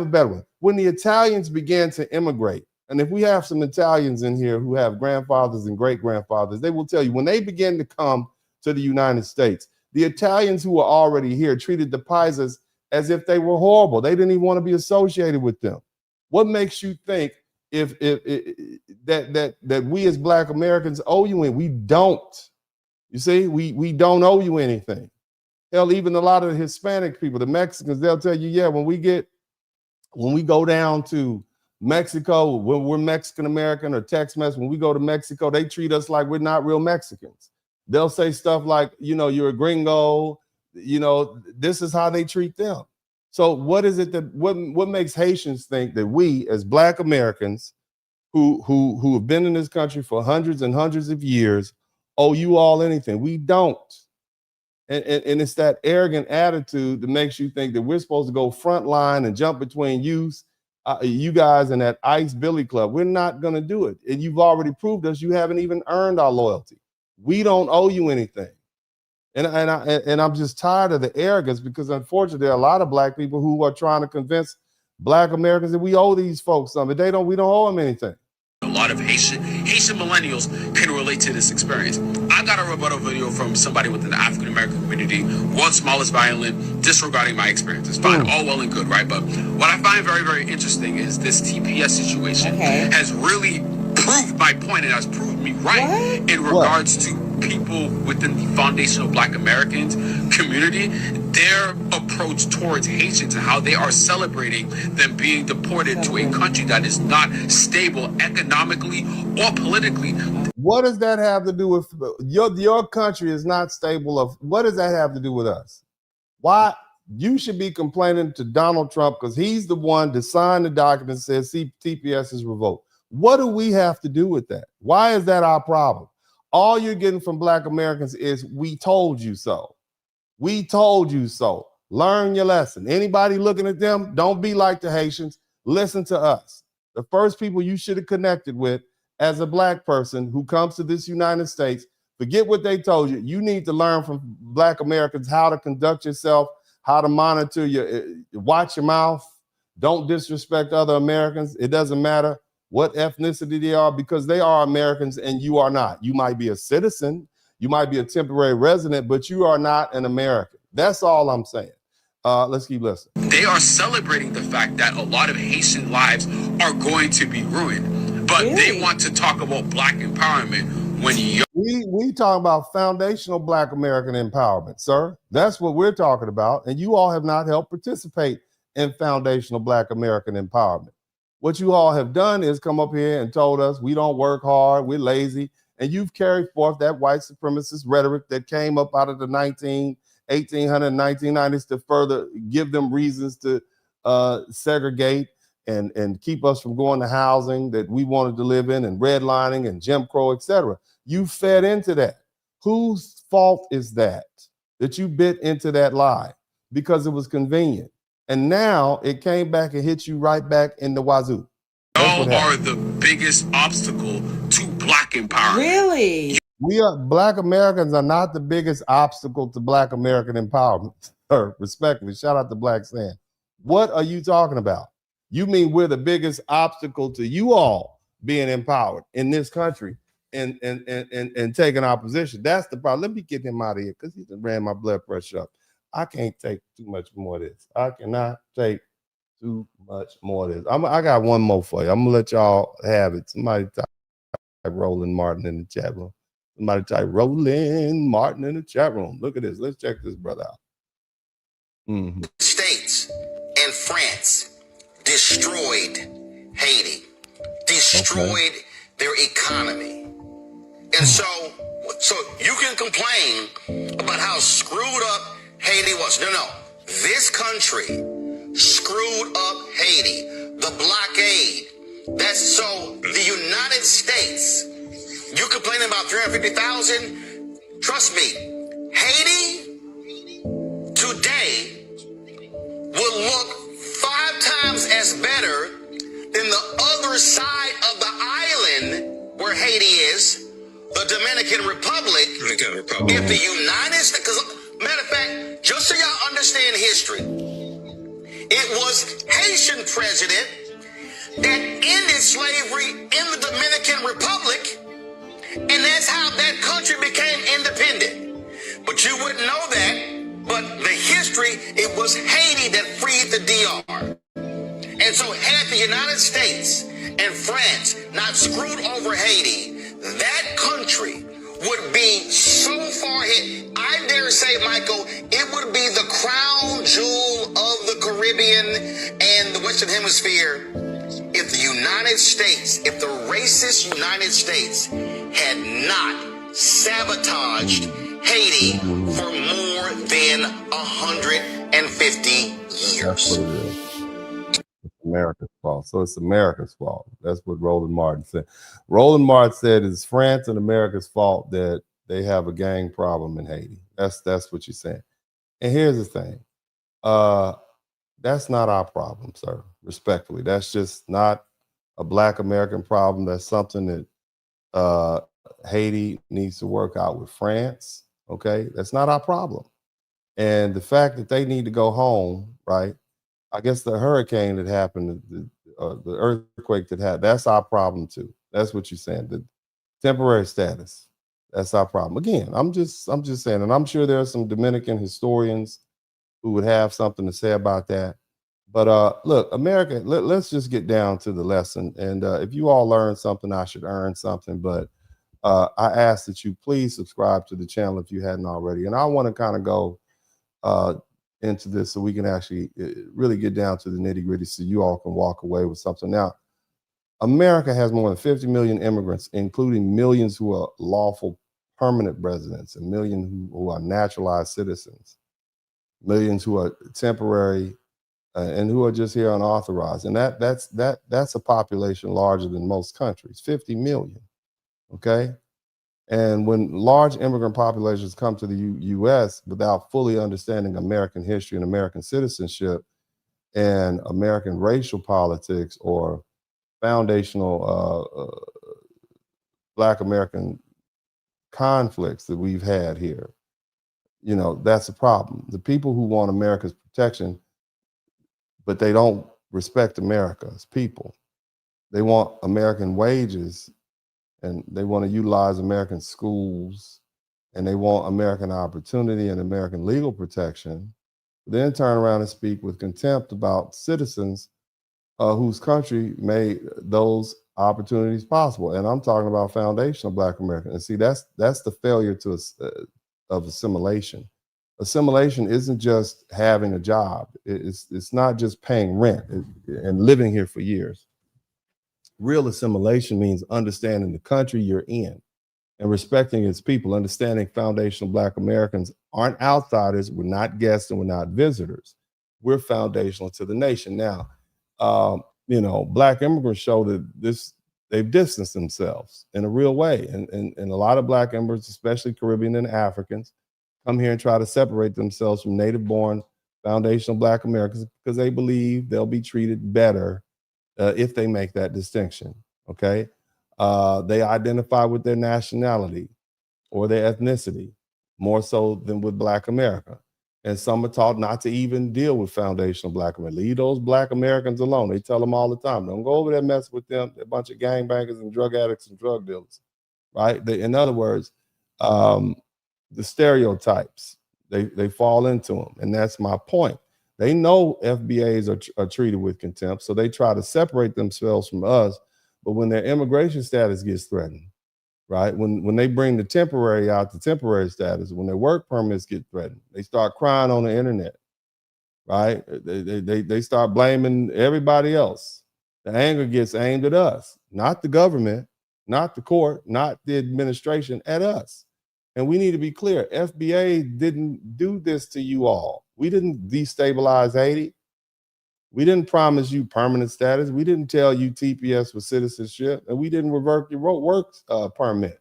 better one. When the Italians began to immigrate, and if we have some Italians in here who have grandfathers and great-grandfathers, they will tell you when they began to come to the United States, the Italians who were already here treated the Paisas as if they were horrible. They didn't even want to be associated with them. What makes you think that we as Black Americans owe you anything? We don't. You see, we don't owe you anything. Hell, even a lot of the Hispanic people, the Mexicans, they'll tell you, yeah, when we go down to Mexico, when we're Mexican American or Tex-Mex, when we go to Mexico, they treat us like we're not real Mexicans. They'll say stuff like, you're a gringo, this is how they treat them. So what is it what makes Haitians think that we as Black Americans who have been in this country for hundreds and hundreds of years owe you all anything? We don't. And it's that arrogant attitude that makes you think that we're supposed to go front line and jump between you guys and that ICE Billy Club. We're not going to do it. And you've already proved us you haven't even earned our loyalty. We don't owe you anything. And I'm just tired of the arrogance, because unfortunately there are a lot of Black people who are trying to convince Black Americans that we owe these folks something. We don't owe them anything. A lot of Haitian millennials can relate to this experience. I got a rebuttal video from somebody within the African American community, one small is violent, disregarding my experiences. Fine, all well and good, right? But what I find very, very interesting is this TPS situation has really proved my point, and has proved me right in regards to people within the foundational Black Americans community, their approach towards Haitians and how they are celebrating them being deported to a country that is not stable economically or politically. What does that have to do with your country is not stable? What does that have to do with us? Why you should be complaining to Donald Trump because he's the one to sign the document that says TPS is revoked. What do we have to do with that? Why is that our problem? All you're getting from Black Americans is we told you so. We told you so. Learn your lesson. Anybody looking at them, don't be like the Haitians. Listen to us. The first people you should have connected with as a Black person who comes to this United States, forget what they told you. You need to learn from Black Americans how to conduct yourself, how to monitor watch your mouth. Don't disrespect other Americans. It doesn't matter what ethnicity they are, because they are Americans and you are not. You might be a citizen, you might be a temporary resident, but you are not an American. That's all I'm saying. Let's keep listening. They are celebrating the fact that a lot of Haitian lives are going to be ruined, but they want to talk about Black empowerment when we talking about foundational Black American empowerment, sir. That's what we're talking about, and you all have not helped participate in foundational Black American empowerment. What you all have done is come up here and told us we don't work hard, we're lazy, and you've carried forth that white supremacist rhetoric that came up out of the 1800s, 1990s to further give them reasons to segregate and keep us from going to housing that we wanted to live in, and redlining and Jim Crow, etc. You fed into that. Whose fault is that you bit into that lie? Because it was convenient. And now it came back and hit you right back in the wazoo. y'all are the biggest obstacle to Black empowerment. Really? Black Americans are not the biggest obstacle to Black American empowerment. Sir, respectfully, shout out to Black Sand. What are you talking about? You mean we're the biggest obstacle to you all being empowered in this country and taking our position? That's the problem. Let me get him out of here because he ran my blood pressure up. I can't take too much more of this. I cannot take too much more of this. I got one more for you. I'm gonna let y'all have it. Somebody type Roland Martin in the chat room. Somebody type Roland Martin in the chat room. Look at this. Let's check this brother out. Mm-hmm. States and France destroyed Haiti, destroyed their economy. And so you can complain about how screwed up Haiti was. No. This country screwed up Haiti. The blockade. That's so the United States, you complaining about 350,000? Trust me, Haiti today will look 5 times as better than the other side of the island where Haiti is, the Dominican Republic. If the United States, because matter of fact, just so y'all understand history, it was Haitian president that ended slavery in the Dominican Republic, and that's how that country became independent. But you wouldn't know that, but the history, it was Haiti that freed the DR. And so had the United States and France not screwed over Haiti, that country would be so far ahead. I dare say, Michael, it would be the crown jewel of the Caribbean and the Western Hemisphere if the United States, if the racist United States had not sabotaged Haiti for more than 150 years. That's what it is. It's America's fault. So it's America's fault. That's what Roland Martin said. Roland Martin said it's France and America's fault that they have a gang problem in Haiti. That's what you're saying. And here's the thing. That's not our problem, sir. Respectfully. That's just not a Black American problem. That's something that Haiti needs to work out with France. Okay. That's not our problem. And the fact that they need to go home, right? I guess the hurricane that happened, the earthquake that happened, that's our problem too. That's what you're saying. The temporary status, that's our problem. Again, I'm just saying, and I'm sure there are some Dominican historians who would have something to say about that. But look, America, let's just get down to the lesson. And if you all learn something, I should earn something. But I ask that you please subscribe to the channel if you hadn't already. And I want to kind of go into this so we can actually really get down to the nitty gritty so you all can walk away with something. Now, America has more than 50 million immigrants, including millions who are lawful permanent residents and millions who are naturalized citizens, millions who are temporary and who are just here unauthorized. And that's a population larger than most countries, 50 million, okay? And when large immigrant populations come to the U.S. without fully understanding American history and American citizenship and American racial politics or foundational Black American conflicts that we've had here, you know, that's a problem. The people who want America's protection, but they don't respect America as people. They want American wages, and they want to utilize American schools, and they want American opportunity and American legal protection, then turn around and speak with contempt about citizens whose country made those opportunities possible. And I'm talking about foundational Black Americans. And see, that's the failure of assimilation. Assimilation isn't just having a job. It's not just paying rent and living here for years. Real assimilation means understanding the country you're in and respecting its people, understanding foundational Black Americans aren't outsiders, we're not guests, and we're not visitors. We're foundational to the nation. Now, Black immigrants show that they've distanced themselves in a real way. And a lot of Black immigrants, especially Caribbean and Africans, come here and try to separate themselves from native-born foundational Black Americans because they believe they'll be treated better if they make that distinction, okay? They identify with their nationality or their ethnicity more so than with Black America. And some are taught not to even deal with foundational Black America. Leave those Black Americans alone. They tell them all the time, don't go over there and mess with them. They're a bunch of gangbangers and drug addicts and drug dealers, right? In other words, the stereotypes, they fall into them. And that's my point. They know FBAs are treated with contempt, so they try to separate themselves from us. But when their immigration status gets threatened, right? When they bring the temporary out, the temporary status, when their work permits get threatened, they start crying on the internet, right? They start blaming everybody else. The anger gets aimed at us, not the government, not the court, not the administration, at us. And we need to be clear, FBA didn't do this to you all. We didn't destabilize Haiti. We didn't promise you permanent status. We didn't tell you TPS was citizenship, and we didn't revoke your work permit.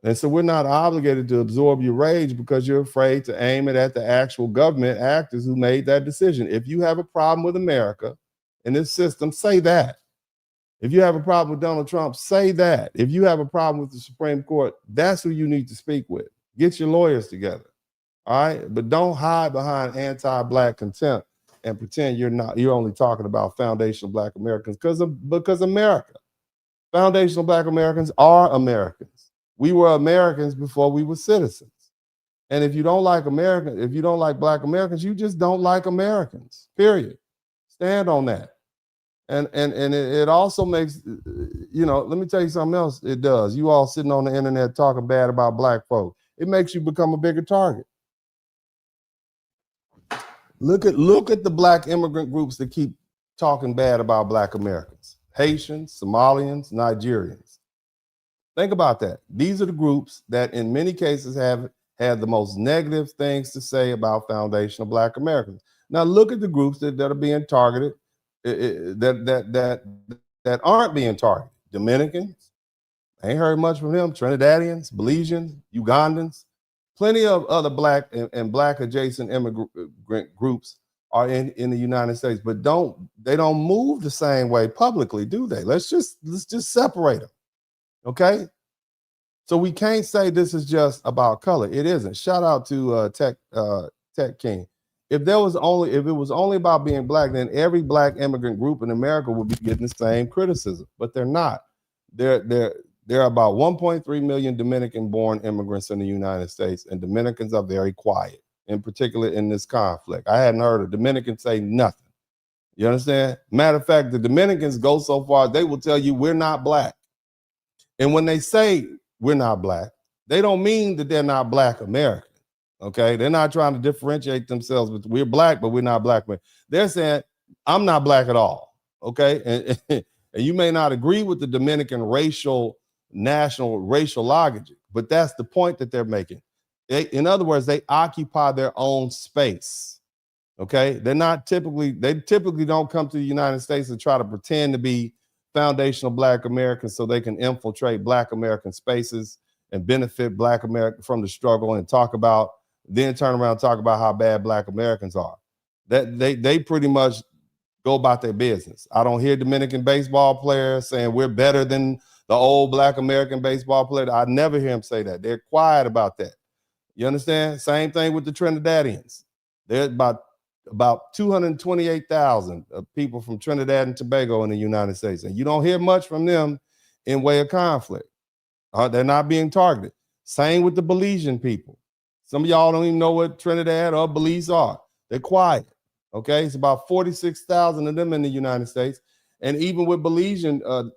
And so we're not obligated to absorb your rage because you're afraid to aim it at the actual government actors who made that decision. If you have a problem with America and this system, say that. If you have a problem with Donald Trump, say that. If you have a problem with the Supreme Court, that's who you need to speak with. Get your lawyers together, all right? But don't hide behind anti-Black contempt and pretend you're only talking about foundational Black Americans because America. Foundational Black Americans are Americans. We were Americans before we were citizens. And if you don't like if you don't like Black Americans, you just don't like Americans, period. Stand on that. And it also makes, let me tell you something else it does. You all sitting on the internet talking bad about Black folk. It makes you become a bigger target. Look at the Black immigrant groups that keep talking bad about Black Americans. Haitians, Somalians, Nigerians. Think about that. These are the groups that in many cases have had the most negative things to say about foundational Black Americans. Now look at the groups that are being targeted, that aren't being targeted. Dominicans, I ain't heard much from them. Trinidadians, Belizeans, Ugandans. Plenty of other Black and Black adjacent immigrant groups are in the United States, but they don't move the same way publicly, do they? Let's just separate them, okay? So we can't say this is just about color. It isn't. Shout out to Tech King. If it was only about being Black, then every Black immigrant group in America would be getting the same criticism, but they're not. There are about 1.3 million Dominican-born immigrants in the United States, and Dominicans are very quiet, in particular in this conflict. I hadn't heard a Dominican say nothing. You understand? Matter of fact, the Dominicans go so far, they will tell you we're not Black. And when they say we're not Black, they don't mean that they're not Black American, okay? They're not trying to differentiate themselves, but we're Black, but we're not Black. They're saying, I'm not Black at all, okay? And you may not agree with the Dominican national racial logic, but that's the point that they're making. In other words, they occupy their own space. Okay, they typically don't come to the United States and try to pretend to be foundational Black Americans so they can infiltrate Black American spaces and benefit Black America from the struggle and then turn around and talk about how bad Black Americans are. That they pretty much go about their business. I don't hear Dominican baseball players saying we're better than the old Black American baseball player. I never hear them say that. They're quiet about that. You understand? Same thing with the Trinidadians. There's about 228,000 people from Trinidad and Tobago in the United States. And you don't hear much from them in way of conflict. They're not being targeted. Same with the Belizean people. Some of y'all don't even know what Trinidad or Belize are. They're quiet. Okay, it's about 46,000 of them in the United States. And even with Belizean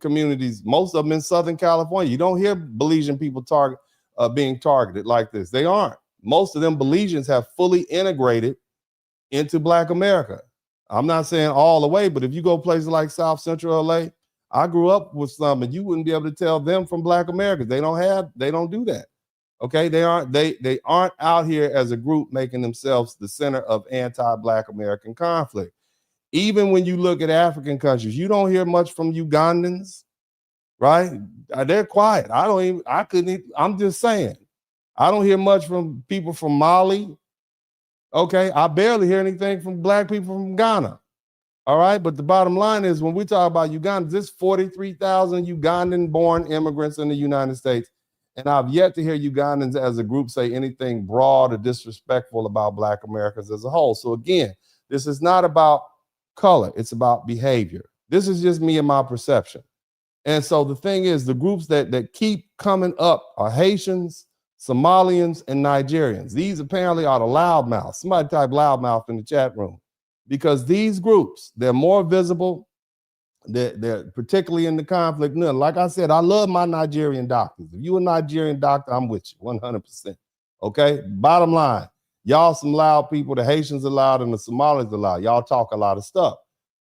communities, most of them in Southern California, you don't hear Belizean people being targeted like this. They aren't. Most of them Belizeans have fully integrated into Black America. I'm not saying all the way, but if you go places like South Central LA, I grew up with some, and you wouldn't be able to tell them from Black Americans. They don't do that. Okay, they aren't out here as a group making themselves the center of anti-Black American conflict. Even when you look at African countries, you don't hear much from Ugandans, right? They're quiet. I'm just saying. I don't hear much from people from Mali. Okay, I barely hear anything from Black people from Ghana. All right, but the bottom line is when we talk about Uganda, there's 43,000 Ugandan-born immigrants in the United States, and I've yet to hear Ugandans as a group say anything broad or disrespectful about Black Americans as a whole. So again, this is not about color, it's about behavior. This is just me and my perception. And so the thing is, the groups that keep coming up are Haitians, Somalians, and Nigerians. These apparently are the loudmouths. Somebody type loudmouth in the chat room. Because these groups, they're more visible, they're particularly in the conflict. Like I said, I love my Nigerian doctors. If you're a Nigerian doctor, I'm with you 100%. Okay, bottom line, y'all some loud people. The Haitians are loud and the Somalis are loud. Y'all talk a lot of stuff.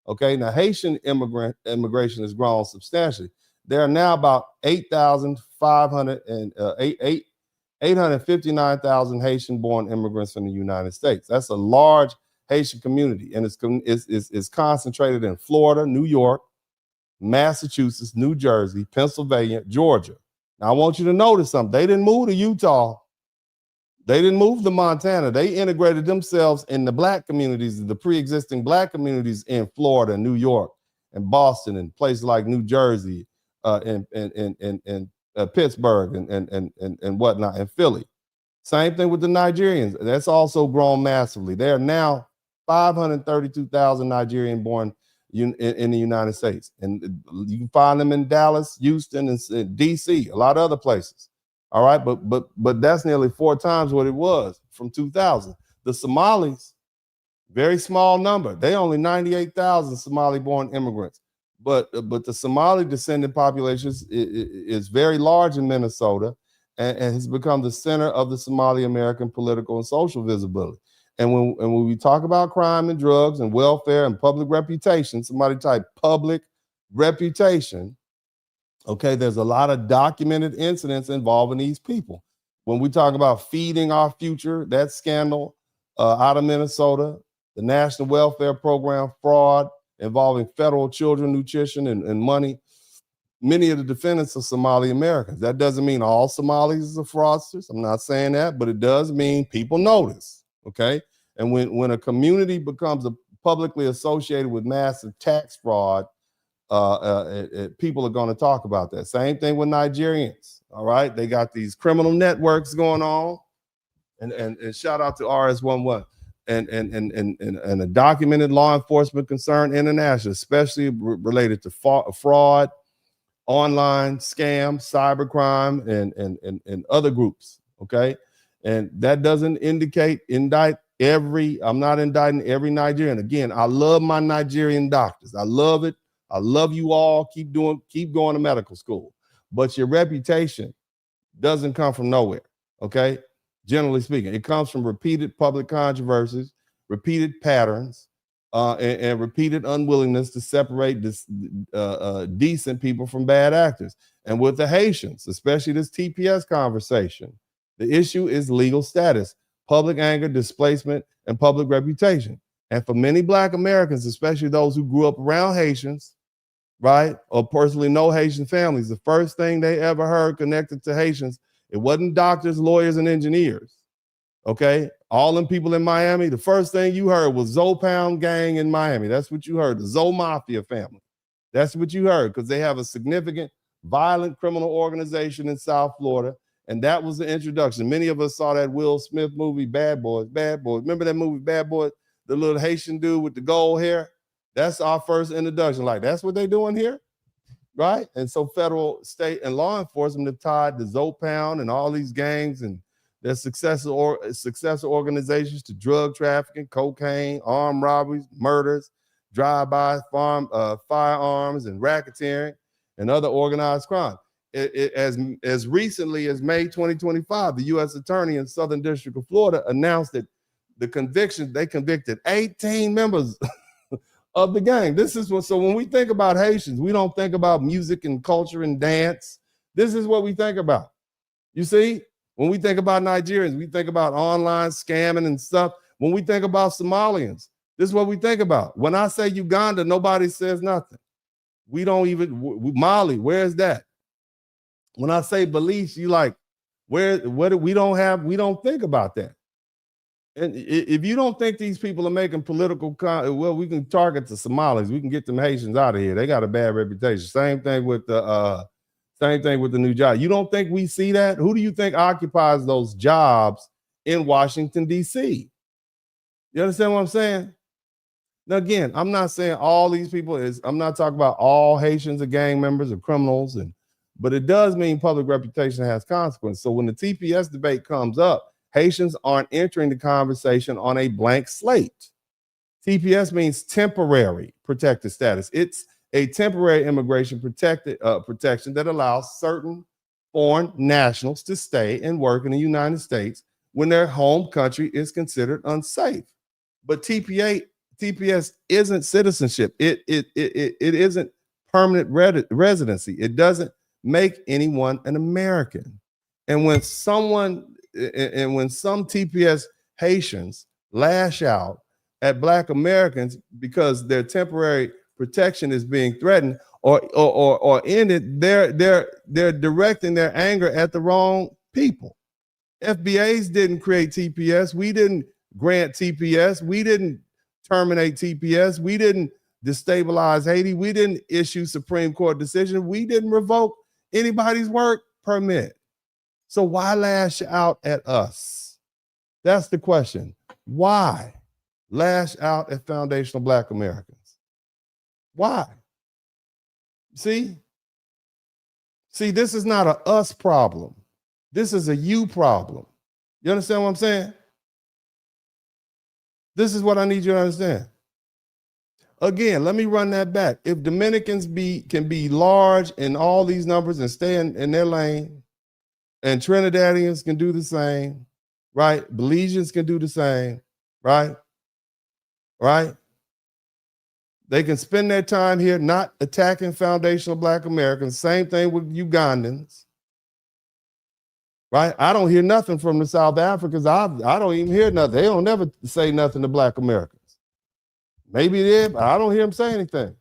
Okay, now Haitian immigration has grown substantially. There are now about 859,000 Haitian-born immigrants in the United States. That's a large Haitian community, and it's concentrated in Florida, New York, Massachusetts, New Jersey, Pennsylvania, Georgia. Now, I want you to notice something. They didn't move to Utah. They didn't move to Montana. They integrated themselves in the Black communities, the pre-existing Black communities in Florida, New York, and Boston, and places like New Jersey, and Pittsburgh, and whatnot, and Philly. Same thing with the Nigerians. That's also grown massively. There are now 532,000 Nigerian-born in the United States. And you can find them in Dallas, Houston, and D.C., a lot of other places. All right, but that's nearly 4 times what it was from 2000. The Somalis, very small number. They only 98,000 Somali-born immigrants. But the Somali descendant population is very large in Minnesota and has become the center of the Somali American political and social visibility. And when we talk about crime and drugs and welfare and public reputation, somebody type public reputation, okay, there's a lot of documented incidents involving these people. When we talk about feeding our future, that scandal out of Minnesota, the National Welfare Program fraud involving federal children nutrition and money, many of the defendants are Somali Americans. That doesn't mean all Somalis are fraudsters. I'm not saying that, but it does mean people notice, okay? And when a community becomes publicly associated with massive tax fraud, people are going to talk about that. Same thing with Nigerians, all right? They got these criminal networks going on, and shout out to RS11 and a documented law enforcement concern international, especially related to fraud, online scam, cybercrime, and other groups, okay? And that doesn't I'm not indicting every Nigerian. Again, I love my Nigerian doctors. I love it. I love you all. Keep going to medical school. But your reputation doesn't come from nowhere, okay? Generally speaking, it comes from repeated public controversies, repeated patterns, and repeated unwillingness to separate decent people from bad actors. And with the Haitians, especially this TPS conversation, the issue is legal status, public anger, displacement, and public reputation. And for many Black Americans, especially those who grew up around Haitians, right, or personally know Haitian families, the first thing they ever heard connected to Haitians, it wasn't doctors, lawyers, and engineers, okay? All them people in Miami, the first thing you heard was Zopound gang in Miami. That's what you heard, the Zo Mafia family. That's what you heard, because they have a significant violent criminal organization in South Florida, and that was the introduction. Many of us saw that Will Smith movie, Bad Boys. Remember that movie, Bad Boys? The little Haitian dude with the gold hair? That's our first introduction. Like, that's what they doing here, right? And so federal, state, and law enforcement have tied the Zopound and all these gangs and There's successor organizations to drug trafficking, cocaine, armed robberies, murders, drive-by firearms, and racketeering, and other organized crime. As recently as May 2025, the U.S. Attorney in Southern District of Florida announced that they convicted 18 members of the gang. So when we think about Haitians, we don't think about music and culture and dance. This is what we think about. You see, when we think about Nigerians, we think about online scamming and stuff. When we think about Somalians, this is what we think about. When I say Uganda, nobody says nothing. We don't even, Mali, where's that? When I say Belize, you like, we don't think about that. And if you don't think these people are making political, well, we can target the Somalis. We can get them Haitians out of here. They got a bad reputation. Same thing with the new job. You don't think we see that? Who do you think occupies those jobs in Washington, D.C.? You understand what I'm saying? Now, again, I'm not saying all these people I'm not talking about all Haitians are gang members or criminals, but it does mean public reputation has consequence. So when the TPS debate comes up, Haitians aren't entering the conversation on a blank slate. TPS means temporary protected status. It's a temporary immigration protection that allows certain foreign nationals to stay and work in the United States when their home country is considered unsafe. But TPS isn't citizenship. It isn't permanent residency. It doesn't make anyone an American. And when some TPS Haitians lash out at Black Americans because their temporary protection is being threatened or ended, they're directing their anger at the wrong people. FBAs didn't create TPS. We didn't grant TPS. We didn't terminate TPS. We didn't destabilize Haiti. We didn't issue Supreme Court decision. We didn't revoke anybody's work permit. So why lash out at us? That's the question. Why lash out at foundational Black Americans? Why? See, this is not a us problem. This is a you problem. You understand what I'm saying? This is what I need you to understand. Again, let me run that back. If Dominicans can be large in all these numbers and stay in their lane, and Trinidadians can do the same, right? Belizeans can do the same, right? Right? They can spend their time here not attacking foundational Black Americans. Same thing with Ugandans, right? I don't hear nothing from the South Africans. I don't even hear nothing. They don't never say nothing to Black Americans. Maybe they did, but I don't hear them say anything.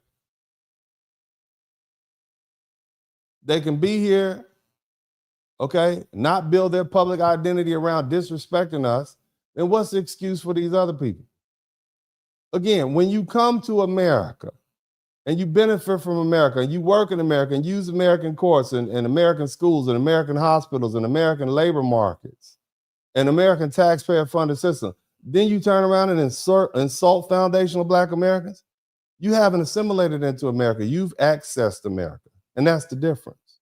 They can be here, okay, not build their public identity around disrespecting us, then what's the excuse for these other people? Again, when you come to America and you benefit from America and you work in America and use American courts and American schools and American hospitals and American labor markets and American taxpayer-funded system, then you turn around and insult foundational Black Americans, you haven't assimilated into America. You've accessed America, and that's the difference.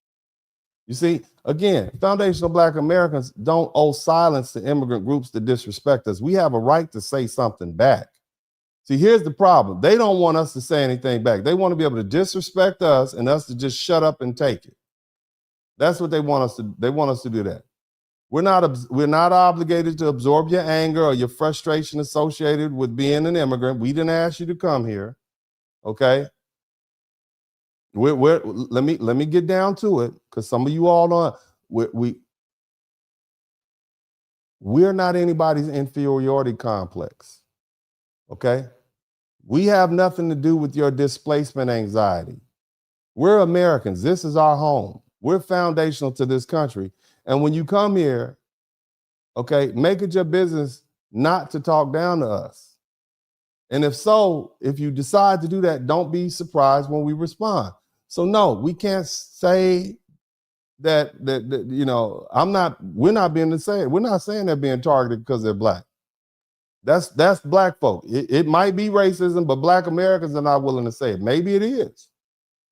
You see, again, foundational Black Americans don't owe silence to immigrant groups that disrespect us. We have a right to say something back. See, here's the problem. They don't want us to say anything back. They want to be able to disrespect us and us to just shut up and take it. That's what they want us to. They want us to do that. We're not obligated to absorb your anger or your frustration associated with being an immigrant. We didn't ask you to come here, okay? Let me get down to it, because some of you all know we're not anybody's inferiority complex, okay? We have nothing to do with your displacement anxiety. We're Americans. This is our home. We're foundational to this country. And when you come here, okay, make it your business not to talk down to us. And if you decide to do that, don't be surprised when we respond. So no, we can't say that you know, we're not saying they're being targeted because they're Black. That's Black folk. It might be racism, but Black Americans are not willing to say it. Maybe it is.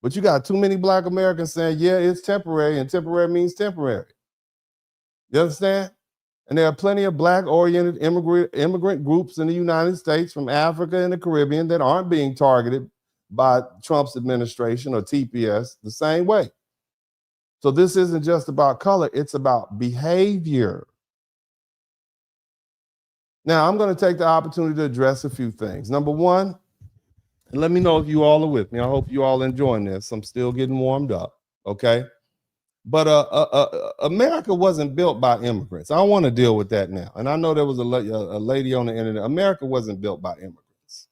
But you got too many Black Americans saying, yeah, it's temporary, and temporary means temporary. You understand? And there are plenty of black-oriented immigrant groups in the United States from Africa and the Caribbean that aren't being targeted by Trump's administration or TPS the same way. So this isn't just about color, it's about behavior. Now, I'm going to take the opportunity to address a few things. Number one, and let me know if you all are with me. I hope you all enjoying this. I'm still getting warmed up, okay? But America wasn't built by immigrants. I don't want to deal with that now. And I know there was a lady on the internet. America wasn't built by immigrants.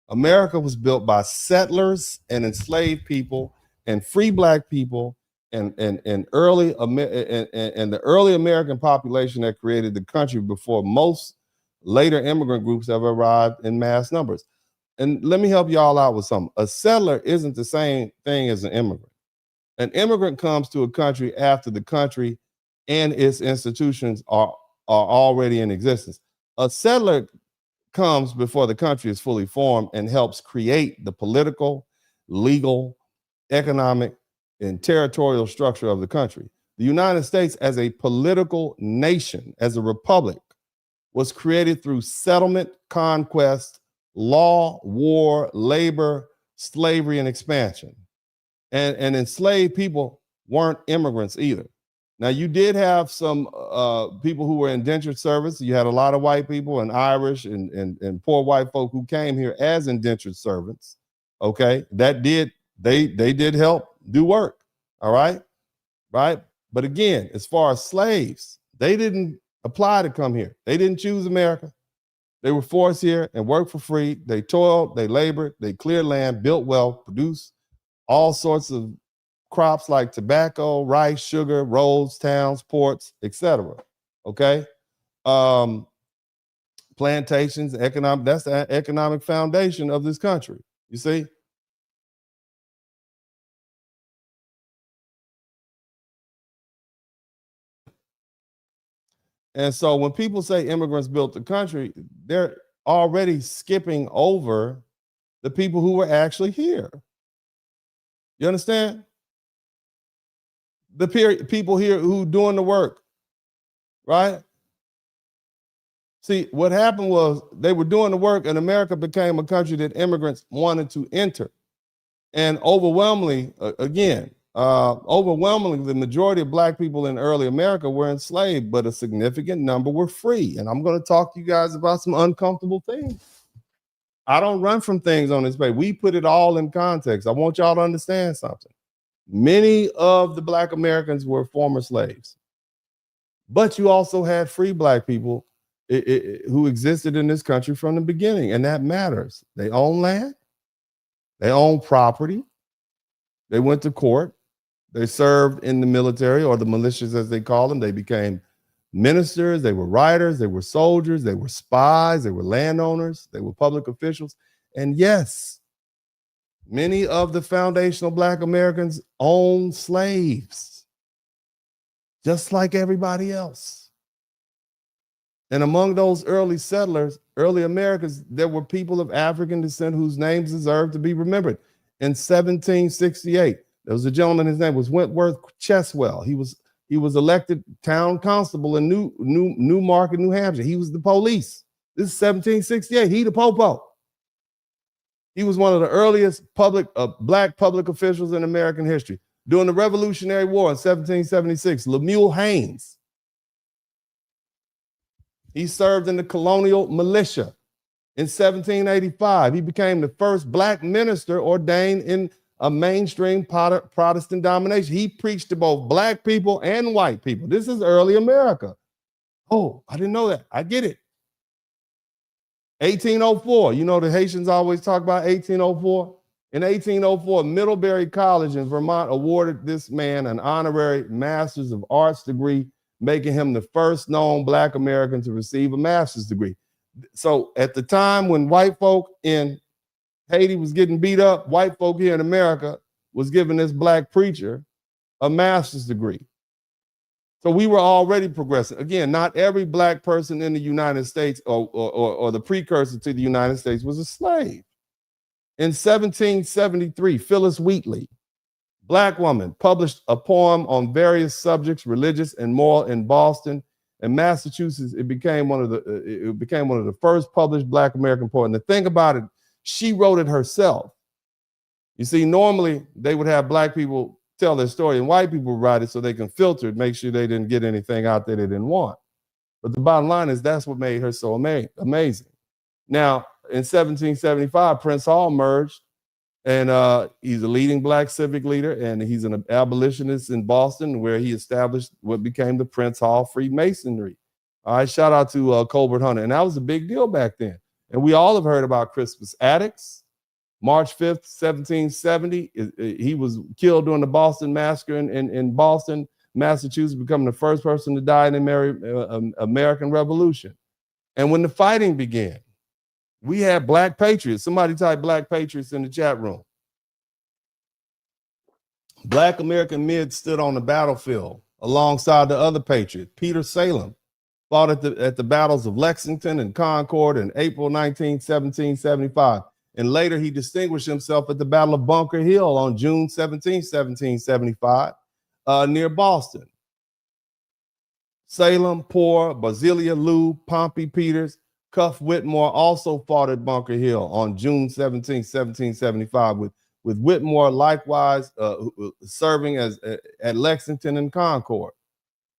America was built by settlers and enslaved people and free black people and the early American population that created the country before most later immigrant groups have arrived in mass numbers. And let me help y'all out with something. A settler isn't the same thing as an immigrant. An immigrant comes to a country after the country and its institutions are already in existence. A settler comes before the country is fully formed and helps create the political, legal, economic, and territorial structure of the country. The United States as a political nation, as a republic, was created through settlement, conquest, law, war, labor, slavery, and expansion. And enslaved people weren't immigrants either. Now, you did have some people who were indentured servants. You had a lot of white people and Irish and poor white folk who came here as indentured servants. Okay, they did help do work. All right, right. But again, as far as slaves, they didn't apply to come here. They didn't choose America. They were forced here and worked for free. They toiled, they labored, they cleared land, built wealth, produced all sorts of crops like tobacco, rice, sugar, roads, towns, ports, etc. Okay, plantations, economic. That's the economic foundation of this country. You see. And so when people say immigrants built the country, they're already skipping over the people who were actually here. You understand? The people here who doing the work, right? See, what happened was they were doing the work and America became a country that immigrants wanted to enter. And overwhelmingly, overwhelmingly, the majority of black people in early America were enslaved, but a significant number were free. And I'm going to talk to you guys about some uncomfortable things. I don't run from things on this page. We put it all in context. I want y'all to understand something. Many of the black Americans were former slaves, but you also had free black people who existed in this country from the beginning, and that matters. They own land, they own property, they went to court, they served in the military or the militias as they call them. They became ministers, they were writers, they were soldiers, they were spies, they were landowners, they were public officials. And yes, many of the foundational black Americans owned slaves, just like everybody else. And among those early settlers, early Americans, there were people of African descent whose names deserve to be remembered. In 1768, there was a gentleman, his name was Wentworth Cheswell. He was elected town constable in Newmarket, New Hampshire. He was the police. This is 1768. He the popo. He was one of the earliest black public officials in American history. During the Revolutionary War in 1776, Lemuel Haynes, he served in the colonial militia. In 1785, he became the first black minister ordained in a mainstream Protestant domination. He preached to both black people and white people. This is early America. Oh, I didn't know that. I get it. 1804, you know, the Haitians always talk about 1804. In 1804, Middlebury College in Vermont awarded this man an honorary Master's of Arts degree, making him the first known black American to receive a master's degree. So at the time when white folk in Haiti was getting beat up, white folk here in America was giving this black preacher a master's degree. So we were already progressing. Again, not every black person in the United States or the precursor to the United States was a slave. In 1773, Phyllis Wheatley, black woman, published a poem on various subjects, religious and moral, in Boston. In Massachusetts, it became one of the first published Black American poets. And the thing about it, she wrote it herself. You see, normally they would have Black people tell their story and white people write it so they can filter it, make sure they didn't get anything out there they didn't want. But the bottom line is that's what made her so amazing. Now, in 1775, Prince Hall emerged, and he's a leading Black civic leader, and he's an abolitionist in Boston, where he established what became the Prince Hall Freemasonry. All right, shout out to Colbert Hunter. And that was a big deal back then. And we all have heard about Crispus Attucks. March 5th, 1770, he was killed during the Boston Massacre in Boston, Massachusetts, becoming the first person to die in the American Revolution. And when the fighting began, we had Black patriots. Somebody type Black patriots in the chat room. Black American men stood on the battlefield alongside the other patriots. Peter Salem fought at the battles of Lexington and Concord in April 19, 1775. And later he distinguished himself at the Battle of Bunker Hill on June 17, 1775, near Boston. Salem, Poor, Basilia Lew, Pompey Peters, Cuff Whitmore also fought at Bunker Hill on June 17, 1775, with Whitmore likewise serving as at Lexington and Concord.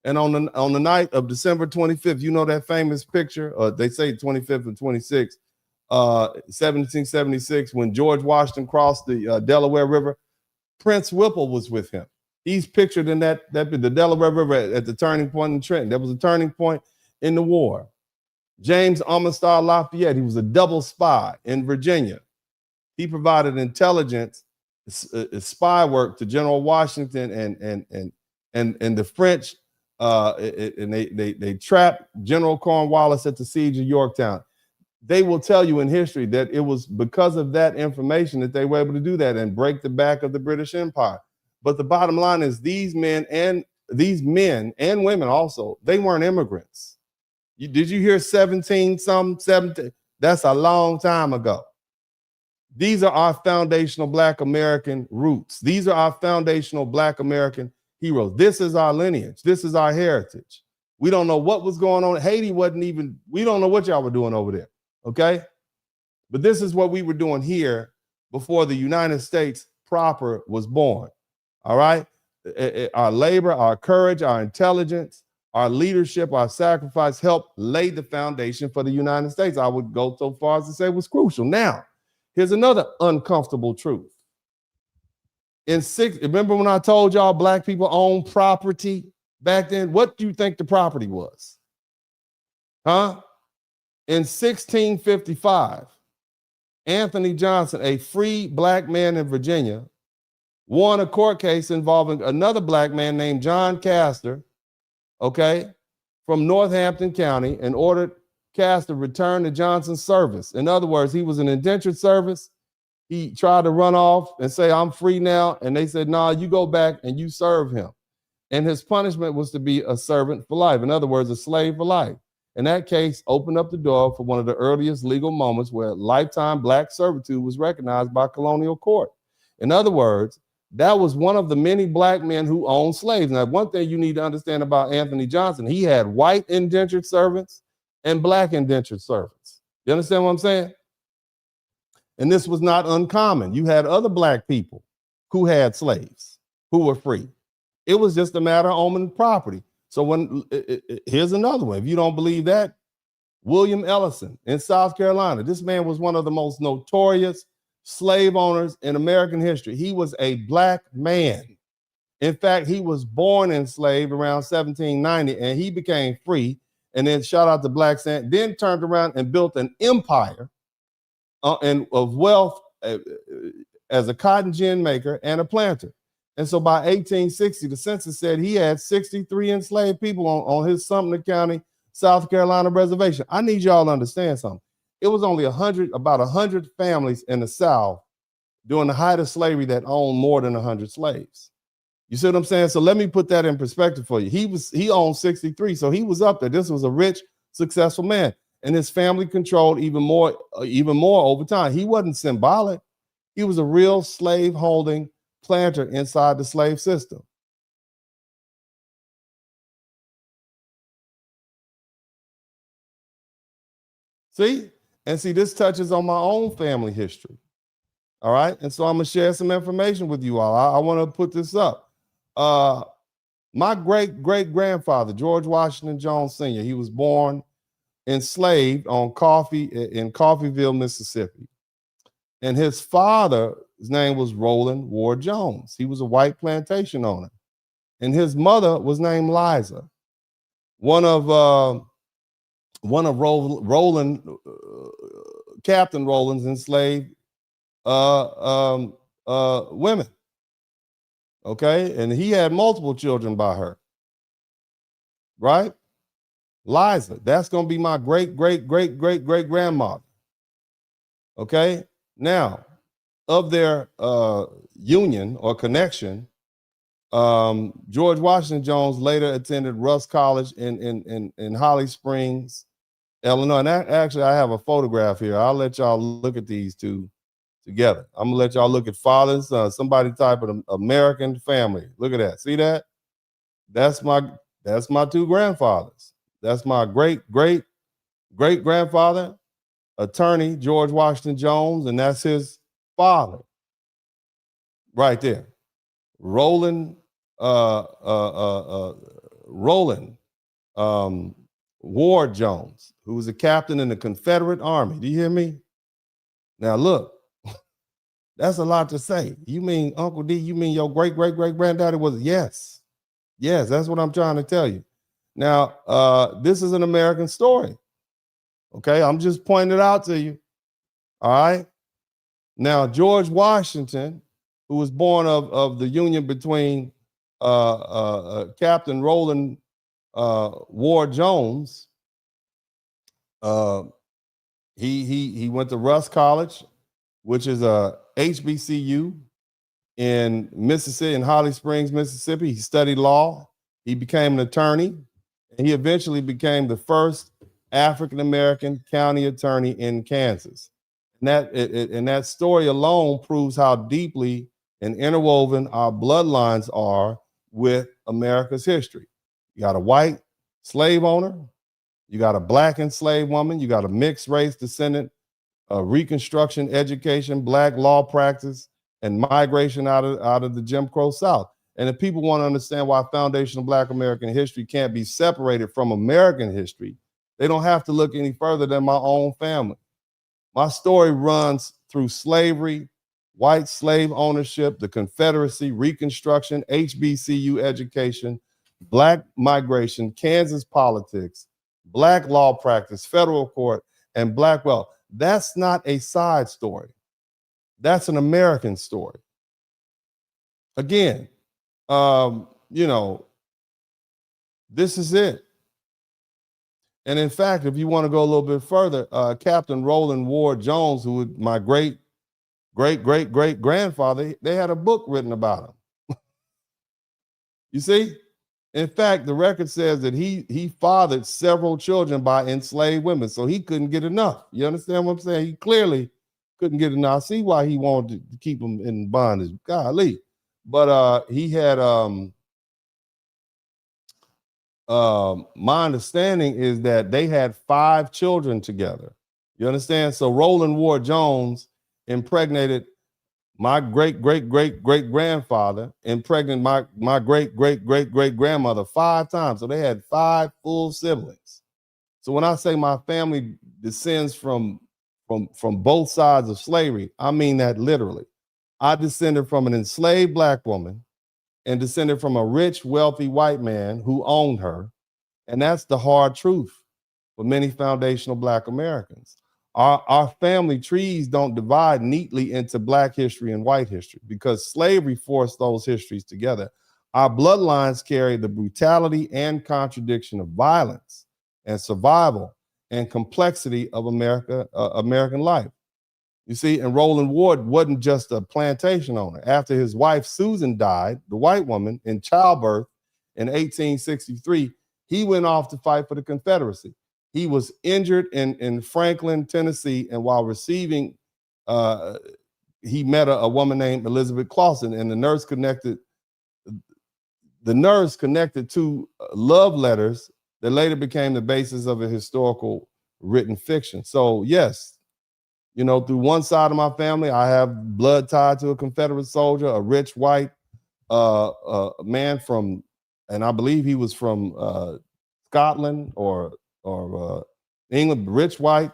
And on the night of December 25th, you know that famous picture, they say 25th and 26th, 1776, when George Washington crossed the Delaware River, Prince Whipple was with him. He's pictured in the Delaware River at the turning point in Trenton. That was a turning point in the war. James Armistead Lafayette, he was a double spy in Virginia. He provided intelligence, spy work to General Washington and the French, and they trapped General Cornwallis at the siege of Yorktown. They will tell you in history that it was because of that information that they were able to do that and break the back of the British Empire. But the bottom line is these men and women also, they weren't immigrants. Did you hear 17? That's a long time ago. These are our foundational Black American roots. These are our foundational Black American heroes. This is our lineage. This is our heritage. We don't know what was going on. Haiti wasn't even, we don't know what y'all were doing over there. Okay? But this is what we were doing here before the United States proper was born. All right? Our labor, our courage, our intelligence, our leadership, our sacrifice helped lay the foundation for the United States. I would go so far as to say it was crucial. Now, here's another uncomfortable truth. Remember when I told y'all Black people own property back then? What do you think the property was? Huh? In 1655, Anthony Johnson, a free Black man in Virginia, won a court case involving another Black man named John Castor, okay, from Northampton County, and ordered Castor return to Johnson's service. In other words, he was an indentured service. He tried to run off and say, I'm free now. And they said, nah, you go back and you serve him. And his punishment was to be a servant for life. In other words, a slave for life. And that case opened up the door for one of the earliest legal moments where lifetime Black servitude was recognized by colonial court. In other words, that was one of the many Black men who owned slaves. Now, one thing you need to understand about Anthony Johnson, he had white indentured servants and Black indentured servants. You understand what I'm saying? And this was not uncommon. You had other Black people who had slaves, who were free. It was just a matter of owning property. So here's another one. If you don't believe that, William Ellison in South Carolina. This man was one of the most notorious slave owners in American history. He was a Black man. In fact, he was born enslaved around 1790, and he became free. And then shout out to Black Sand, then turned around and built an empire and of wealth as a cotton gin maker and a planter. And so by 1860, the census said he had 63 enslaved people on his Sumter County, South Carolina reservation. I need y'all to understand something. It was only about 100 families in the South during the height of slavery that owned more than 100 slaves. You see what I'm saying? So let me put that in perspective for you. He owned 63, so he was up there. This was a rich, successful man, and his family controlled even more over time. He wasn't symbolic. He was a real slave-holding planter inside the slave system. See? And see, this touches on my own family history. All right. And so I'm going to share some information with you all. I want to put this up. My great-great-grandfather, George Washington Jones Sr., he was born enslaved in Coffeyville, Mississippi. And his father, his name was Roland Ward Jones. He was a white plantation owner. And his mother was named Liza. One of Roland, Captain Roland's enslaved women. Okay, and he had multiple children by her. Right? Liza, that's going to be my great-great-great-great-great-grandmother. Okay? Now, of their union or connection, George Washington Jones later attended Russ College in Holly Springs, Illinois. And actually, I have a photograph here. I'll let y'all look at these two together. I'm gonna let y'all look at father and son. Somebody type of American family. Look at that. See that? That's my two grandfathers. That's my great-great-great-grandfather, attorney George Washington Jones, and that's his father. Right there. Roland Ward Jones, who was a captain in the Confederate Army. Do you hear me? Now look, that's a lot to say. You mean Uncle D, you mean your great-great-great-granddaddy was? Yes, that's what I'm trying to tell you. Now, this is an American story. Okay, I'm just pointing it out to you. All right. Now, George Washington, who was born of the union between Captain Roland Ward Jones, he went to Russ College, which is a HBCU in Mississippi, in Holly Springs, Mississippi. He studied law. He became an attorney. And he eventually became the first African-American county attorney in Kansas. And that story alone proves how deeply and interwoven our bloodlines are with America's history. You got a white slave owner, you got a black enslaved woman, you got a mixed race descendant, Reconstruction education, black law practice, and migration out of the Jim Crow South. And if people want to understand why foundational Black American history can't be separated from American history, they don't have to look any further than my own family. My story runs through slavery, white slave ownership, the Confederacy, Reconstruction, HBCU education, Black migration, Kansas politics, Black law practice, federal court, and Black wealth. That's not a side story. That's an American story. Again, this is it. And in fact, if you want to go a little bit further, Captain Roland Ward Jones, who was my great-great-great-great-grandfather, they had a book written about him. You see? In fact, the record says that he fathered several children by enslaved women, so he couldn't get enough. You understand what I'm saying? He clearly couldn't get enough. I see why he wanted to keep them in bondage. Golly. But he had my understanding is that they had 5 children together. You understand? So Roland Ward Jones impregnated my great-great-great-great-grandfather, impregnated my great-great-great-great-grandmother 5 times. So they had 5 full siblings. So when I say my family descends from both sides of slavery, I mean that literally. I descended from an enslaved Black woman and descended from a rich, wealthy white man who owned her. And that's the hard truth for many foundational Black Americans. Our family trees don't divide neatly into Black history and white history because slavery forced those histories together. Our bloodlines carry the brutality and contradiction of violence and survival and complexity of American life. You see, and Roland Ward wasn't just a plantation owner. After his wife Susan died, the white woman, in childbirth in 1863, he went off to fight for the Confederacy. He was injured in Franklin, Tennessee, and while receiving, he met a woman named Elizabeth Clausen, and the nurse connected 2 love letters that later became the basis of a historical written fiction. So yes, you know, through one side of my family, I have blood tied to a Confederate soldier, a rich white man from, and I believe he was from Scotland or England, rich white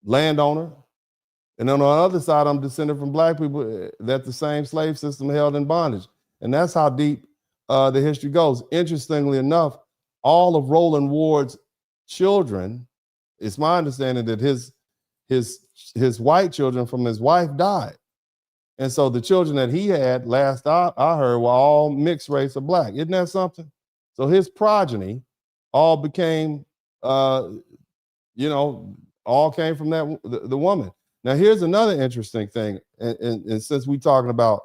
landowner. And then on the other side, I'm descended from black people that the same slave system held in bondage. And that's how deep the history goes. Interestingly enough, all of Roland Ward's children, it's my understanding that his white children from his wife died. And so the children that he had, last I heard, were all mixed race or black. Isn't that something? So his progeny all became, you know, all came from the woman. Now, here's another interesting thing. And since we're talking about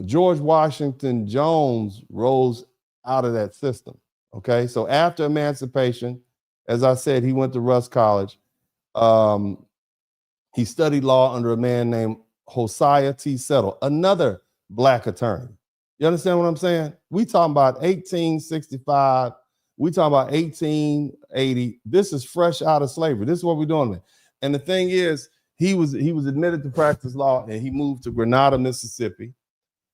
George Washington Jones rose out of that system. Okay, so after emancipation, as I said, he went to Rusk College. He studied law under a man named Josiah T. Settle, another black attorney. You understand what I'm saying? We talking about 1865. We talking about 1880. This is fresh out of slavery. This is what we're doing. And the thing is, he was admitted to practice law, and he moved to Grenada, Mississippi,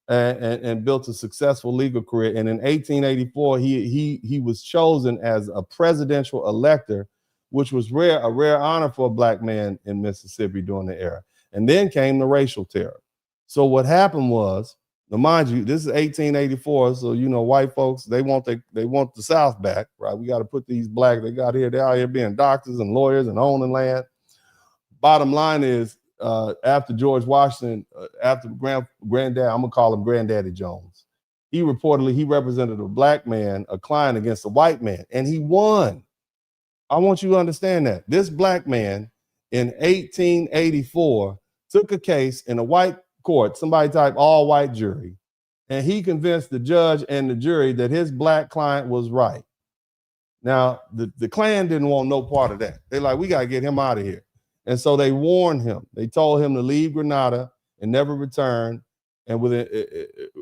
and built a successful legal career. And in 1884, he was chosen as a presidential elector, which was a rare honor for a black man in Mississippi during the era. And then came the racial terror. So what happened was, now mind you, this is 1884, so you know, white folks, they want the South back, right? We got to put these black, they're out here being doctors and lawyers and owning land. Bottom line is, after George Washington, after granddad, I'm gonna call him Granddaddy Jones, he represented a black man, a client against a white man, and he won. I want you to understand that. This black man in 1884 took a case in a white court, somebody type all white jury, and he convinced the judge and the jury that his black client was right. Now, the Klan didn't want no part of that. They're like, we got to get him out of here. And so they warned him. They told him to leave Grenada and never return, and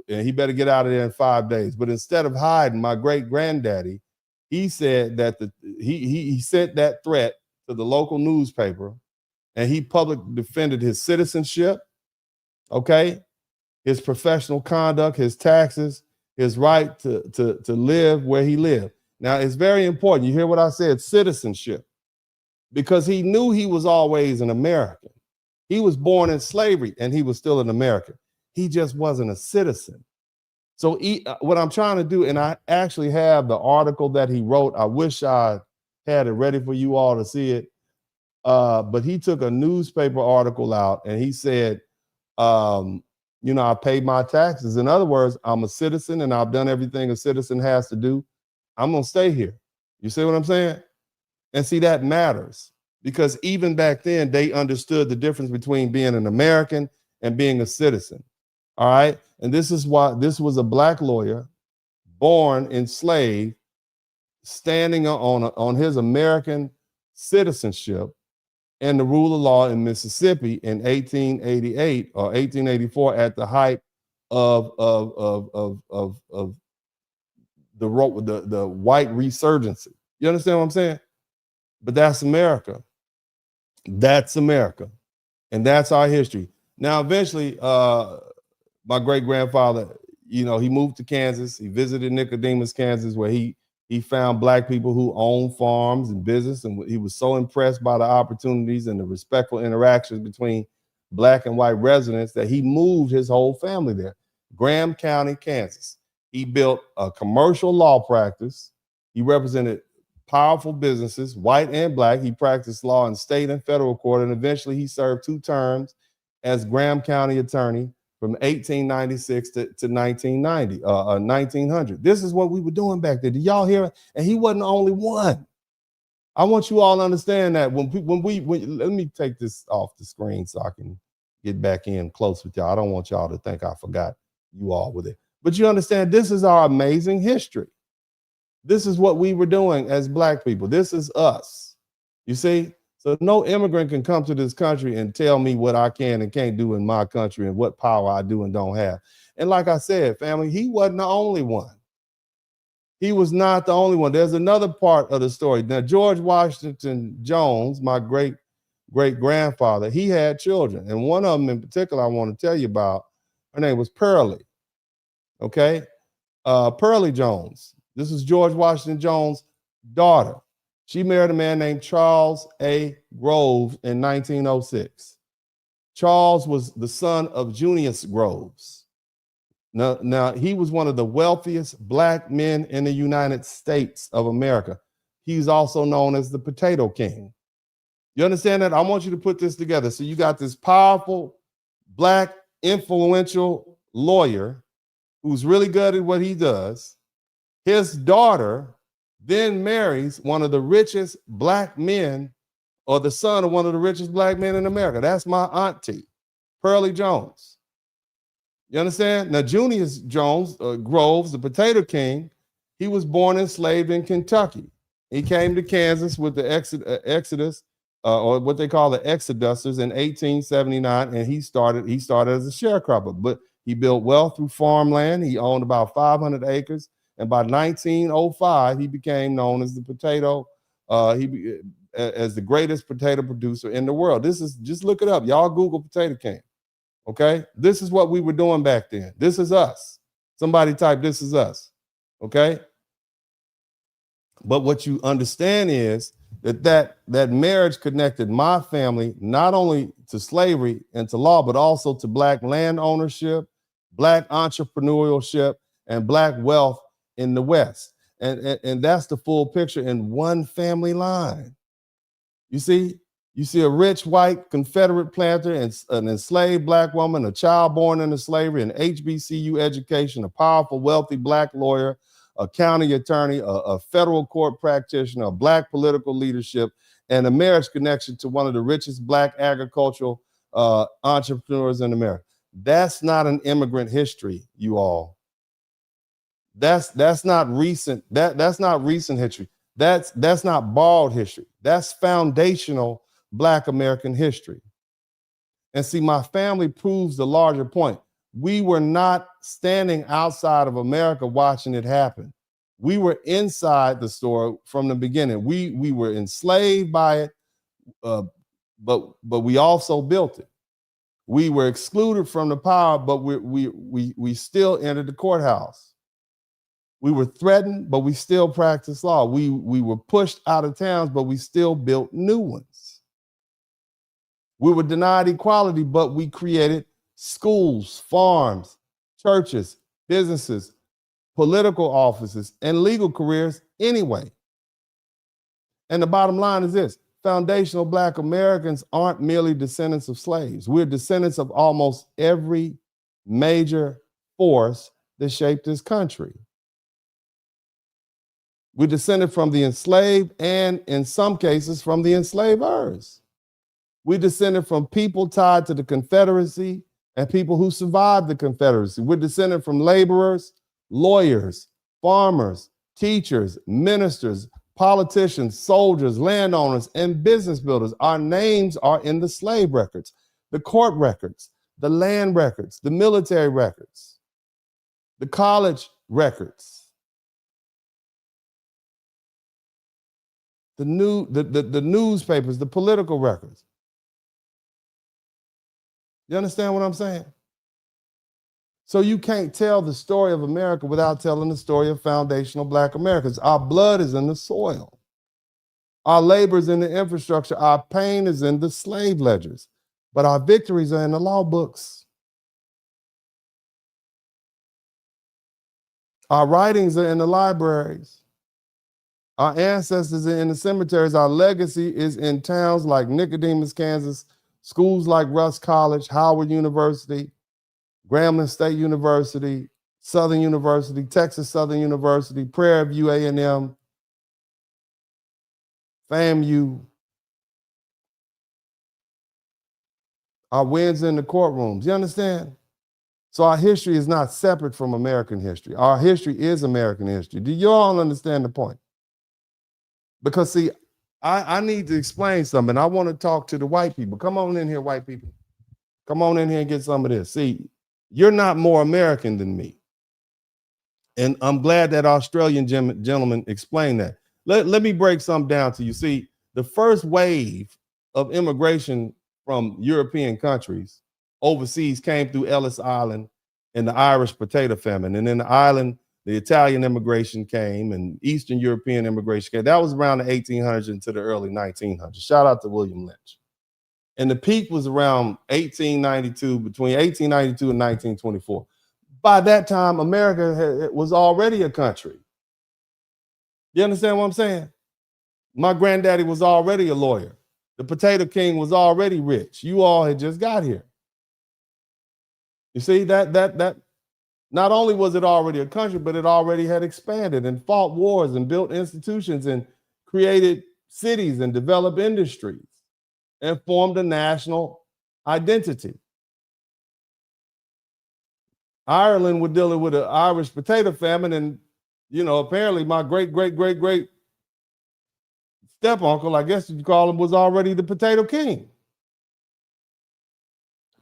he better get out of there in 5 days. But instead of hiding, my great granddaddy, he said that he sent that threat to the local newspaper, and he publicly defended his citizenship, okay, his professional conduct, his taxes, his right to live where he lived. Now, it's very important. You hear what I said, citizenship, because he knew he was always an American. He was born in slavery, and he was still an American. He just wasn't a citizen. So what I'm trying to do, and I actually have the article that he wrote. I wish I had it ready for you all to see it. But he took a newspaper article out, and he said, you know, I paid my taxes. In other words, I'm a citizen, and I've done everything a citizen has to do. I'm going to stay here. You see what I'm saying? And see, that matters, because even back then, they understood the difference between being an American and being a citizen. All right. And this is why this was a black lawyer born enslaved, standing on his American citizenship and the rule of law in Mississippi in 1888 or 1884 at the height of the white resurgency. You understand what I'm saying? But that's America. That's America. And that's our history. Now, eventually, my great-grandfather, you know, he moved to Kansas. He visited Nicodemus, Kansas, where he found black people who owned farms and business. And he was so impressed by the opportunities and the respectful interactions between black and white residents that he moved his whole family there. Graham County, Kansas. He built a commercial law practice. He represented powerful businesses, white and black. He practiced law in state and federal court, and eventually he served 2 terms as Graham County attorney from 1896 to 1900. This is what we were doing back then. Did y'all hear it? And he wasn't the only one. I want you all to understand that when let me take this off the screen so I can get back in close with y'all. I don't want y'all to think I forgot you all with it. But you understand, this is our amazing history. This is what we were doing as black people. This is us. You see? So no immigrant can come to this country and tell me what I can and can't do in my country and what power I do and don't have. And like I said, family, he wasn't the only one. He was not the only one. There's another part of the story. Now, George Washington Jones, my great-great-grandfather, he had children. And one of them in particular I want to tell you about, her name was Pearlie, okay? Pearlie Jones. This is George Washington Jones' daughter. She married a man named Charles A. Groves in 1906. Charles was the son of Junius Groves. Now, he was one of the wealthiest black men in the United States of America. He's also known as the Potato King. You understand that? I want you to put this together. So you got this powerful, black, influential lawyer who's really good at what he does. His daughter then marries one of the richest black men, or the son of one of the richest black men in America. That's my auntie, Pearlie Jones. You understand? Now, Junius Jones, Groves, the Potato King, he was born enslaved in Kentucky. He came to Kansas with the Exodus, or what they call the Exodusters, in 1879, and he started as a sharecropper. But he built wealth through farmland. He owned about 500 acres, and by 1905, he became known as the potato. As the greatest potato producer in the world. This is, just look it up. Y'all Google Potato King. Okay, this is what we were doing back then. This is us. Somebody type, "This is us." Okay, but what you understand is that marriage connected my family not only to slavery and to law, but also to black land ownership, black entrepreneurship, and black wealth in the West. And that's the full picture in one family line. You see a rich white Confederate planter and an enslaved black woman, a child born into slavery, an HBCU education, a powerful, wealthy black lawyer, a county attorney, a federal court practitioner, a black political leadership, and a marriage connection to one of the richest black agricultural entrepreneurs in America. That's not an immigrant history, you all. That's not recent. That's not recent history. That's not bald history. That's foundational Black American history. And see, my family proves the larger point. We were not standing outside of America watching it happen. We were inside the story from the beginning. We were enslaved by it, but we also built it. We were excluded from the power, but we still entered the courthouse. We were threatened, but we still practiced law. We were pushed out of towns, but we still built new ones. We were denied equality, but we created schools, farms, churches, businesses, political offices, and legal careers anyway. And the bottom line is this: foundational Black Americans aren't merely descendants of slaves. We're descendants of almost every major force that shaped this country. We descended from the enslaved and, in some cases, from the enslavers. We descended from people tied to the Confederacy and people who survived the Confederacy. We're descended from laborers, lawyers, farmers, teachers, ministers, politicians, soldiers, landowners, and business builders. Our names are in the slave records, the court records, the land records, the military records, the college records. The newspapers, the political records. You understand what I'm saying? So you can't tell the story of America without telling the story of foundational Black Americans. Our blood is in the soil. Our labor is in the infrastructure. Our pain is in the slave ledgers. But our victories are in the law books. Our writings are in the libraries. Our ancestors are in the cemeteries. Our legacy is in towns like Nicodemus, Kansas, schools like Russ College, Howard University, Grambling State University, Southern University, Texas Southern University, Prairie View A&M, FAMU. Our wins in the courtrooms. You understand? So our history is not separate from American history. Our history is American history. Do you all understand the point? Because see, I need to explain something. I want to talk to the white people. Come on in here, white people. Come on in here and get some of this. See, you're not more American than me. And I'm glad that Australian gentleman explained that. Let me break something down to you. See, the first wave of immigration from European countries overseas came through Ellis Island and the Irish potato famine. And then the island, the Italian immigration came and Eastern European immigration came. That was around the 1800s into the early 1900s. Shout out to William Lynch. And the peak was around 1892, between 1892 and 1924. By that time, America was already a country. You understand what I'm saying? My granddaddy was already a lawyer. The Potato King was already rich. You all had just got here. You see, that not only was it already a country, but it already had expanded and fought wars and built institutions and created cities and developed industries and formed a national identity. Ireland was dealing with an Irish potato famine, and apparently my great step uncle, I guess you'd call him, was already the Potato King.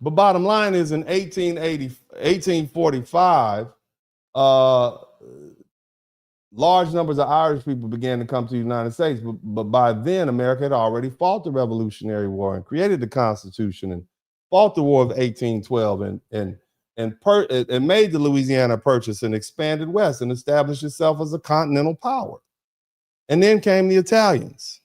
But bottom line is, in 1845, large numbers of Irish people began to come to the United States. But by then, America had already fought the Revolutionary War and created the Constitution and fought the War of 1812 and made the Louisiana Purchase and expanded west and established itself as a continental power. And then came the Italians.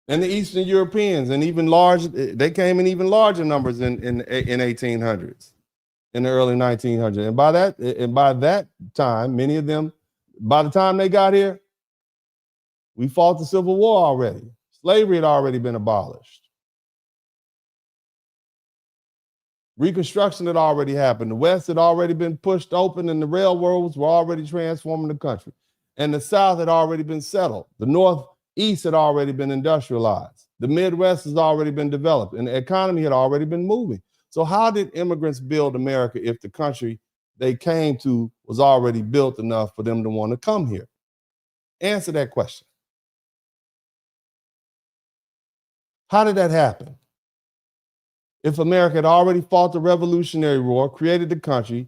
And the Eastern Europeans, and they came in even larger numbers in 1800s, in the early 1900s. And by that time, many of them, by the time they got here, we fought the Civil War already. Slavery had already been abolished. Reconstruction had already happened. The West had already been pushed open, and the railroads were already transforming the country. And the South had already been settled. The Northeast had already been industrialized. The Midwest has already been developed, and the economy had already been moving. So how did immigrants build America if the country they came to was already built enough for them to want to come here? Answer that question. How did that happen? If America had already fought the Revolutionary War, created the country,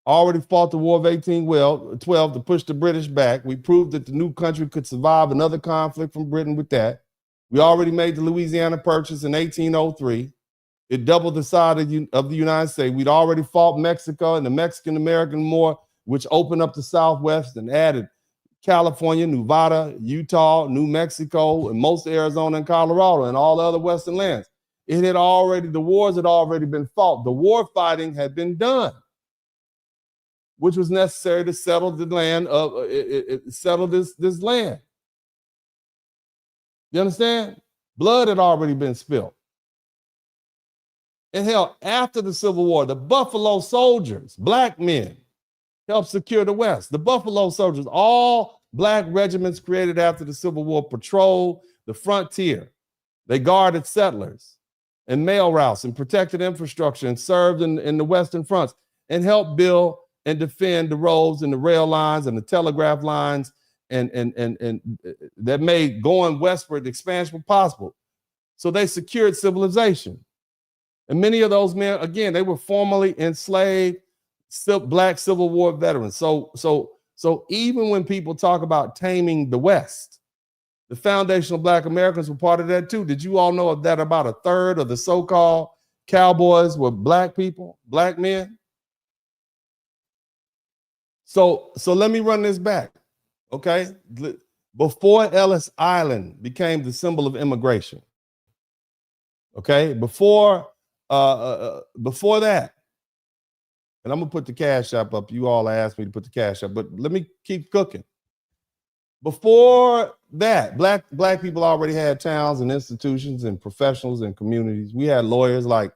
already fought the War of 1812 to push the British back, we proved that the new country could survive another conflict from Britain with that. We already made the Louisiana Purchase in 1803. It doubled the size of the United States. We'd already fought Mexico and the Mexican-American War, which opened up the Southwest and added California, Nevada, Utah, New Mexico, and most Arizona and Colorado and all the other Western lands. The wars had already been fought. The war fighting had been done, which was necessary to settle the land settle this land. You understand? Blood had already been spilled. And hell, after the Civil War, the Buffalo Soldiers, black men, helped secure the West. The Buffalo Soldiers, all black regiments created after the Civil War, patrolled the frontier. They guarded settlers and mail routes and protected infrastructure and served in the Western fronts and helped build and defend the roads and the rail lines and the telegraph lines and that made going westward expansion possible. So they secured civilization. And many of those men, again, they were formerly enslaved black Civil War veterans. So even when people talk about taming the West, the foundational black Americans were part of that too. Did you all know that about a third of the so-called cowboys were black people, black men? So let me run this back, okay? Before Ellis Island became the symbol of immigration, okay? Before that, and I'm gonna put the Cash App up. You all asked me to put the Cash App, but let me keep cooking. Before that, black people already had towns and institutions and professionals and communities. We had lawyers like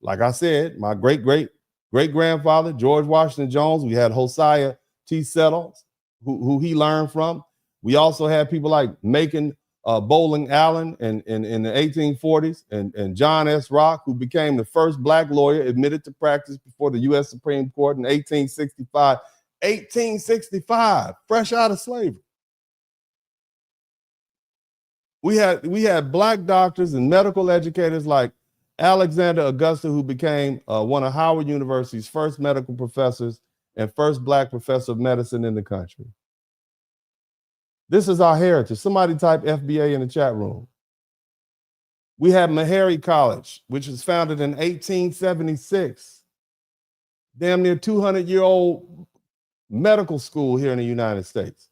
I said, my great-grandfather, George Washington Jones. We had Hosea T. Settles, who he learned from. We also had people like Macon Bowling Allen in the 1840s and John S. Rock, who became the first black lawyer admitted to practice before the U.S. Supreme Court in 1865. 1865, fresh out of slavery. We had black doctors and medical educators like Alexander Augusta, who became one of Howard University's first medical professors and first black professor of medicine in the country. This is our heritage. Somebody type FBA in the chat room. We have Meharry College, which was founded in 1876. Damn near 200-year-old medical school here in the United States.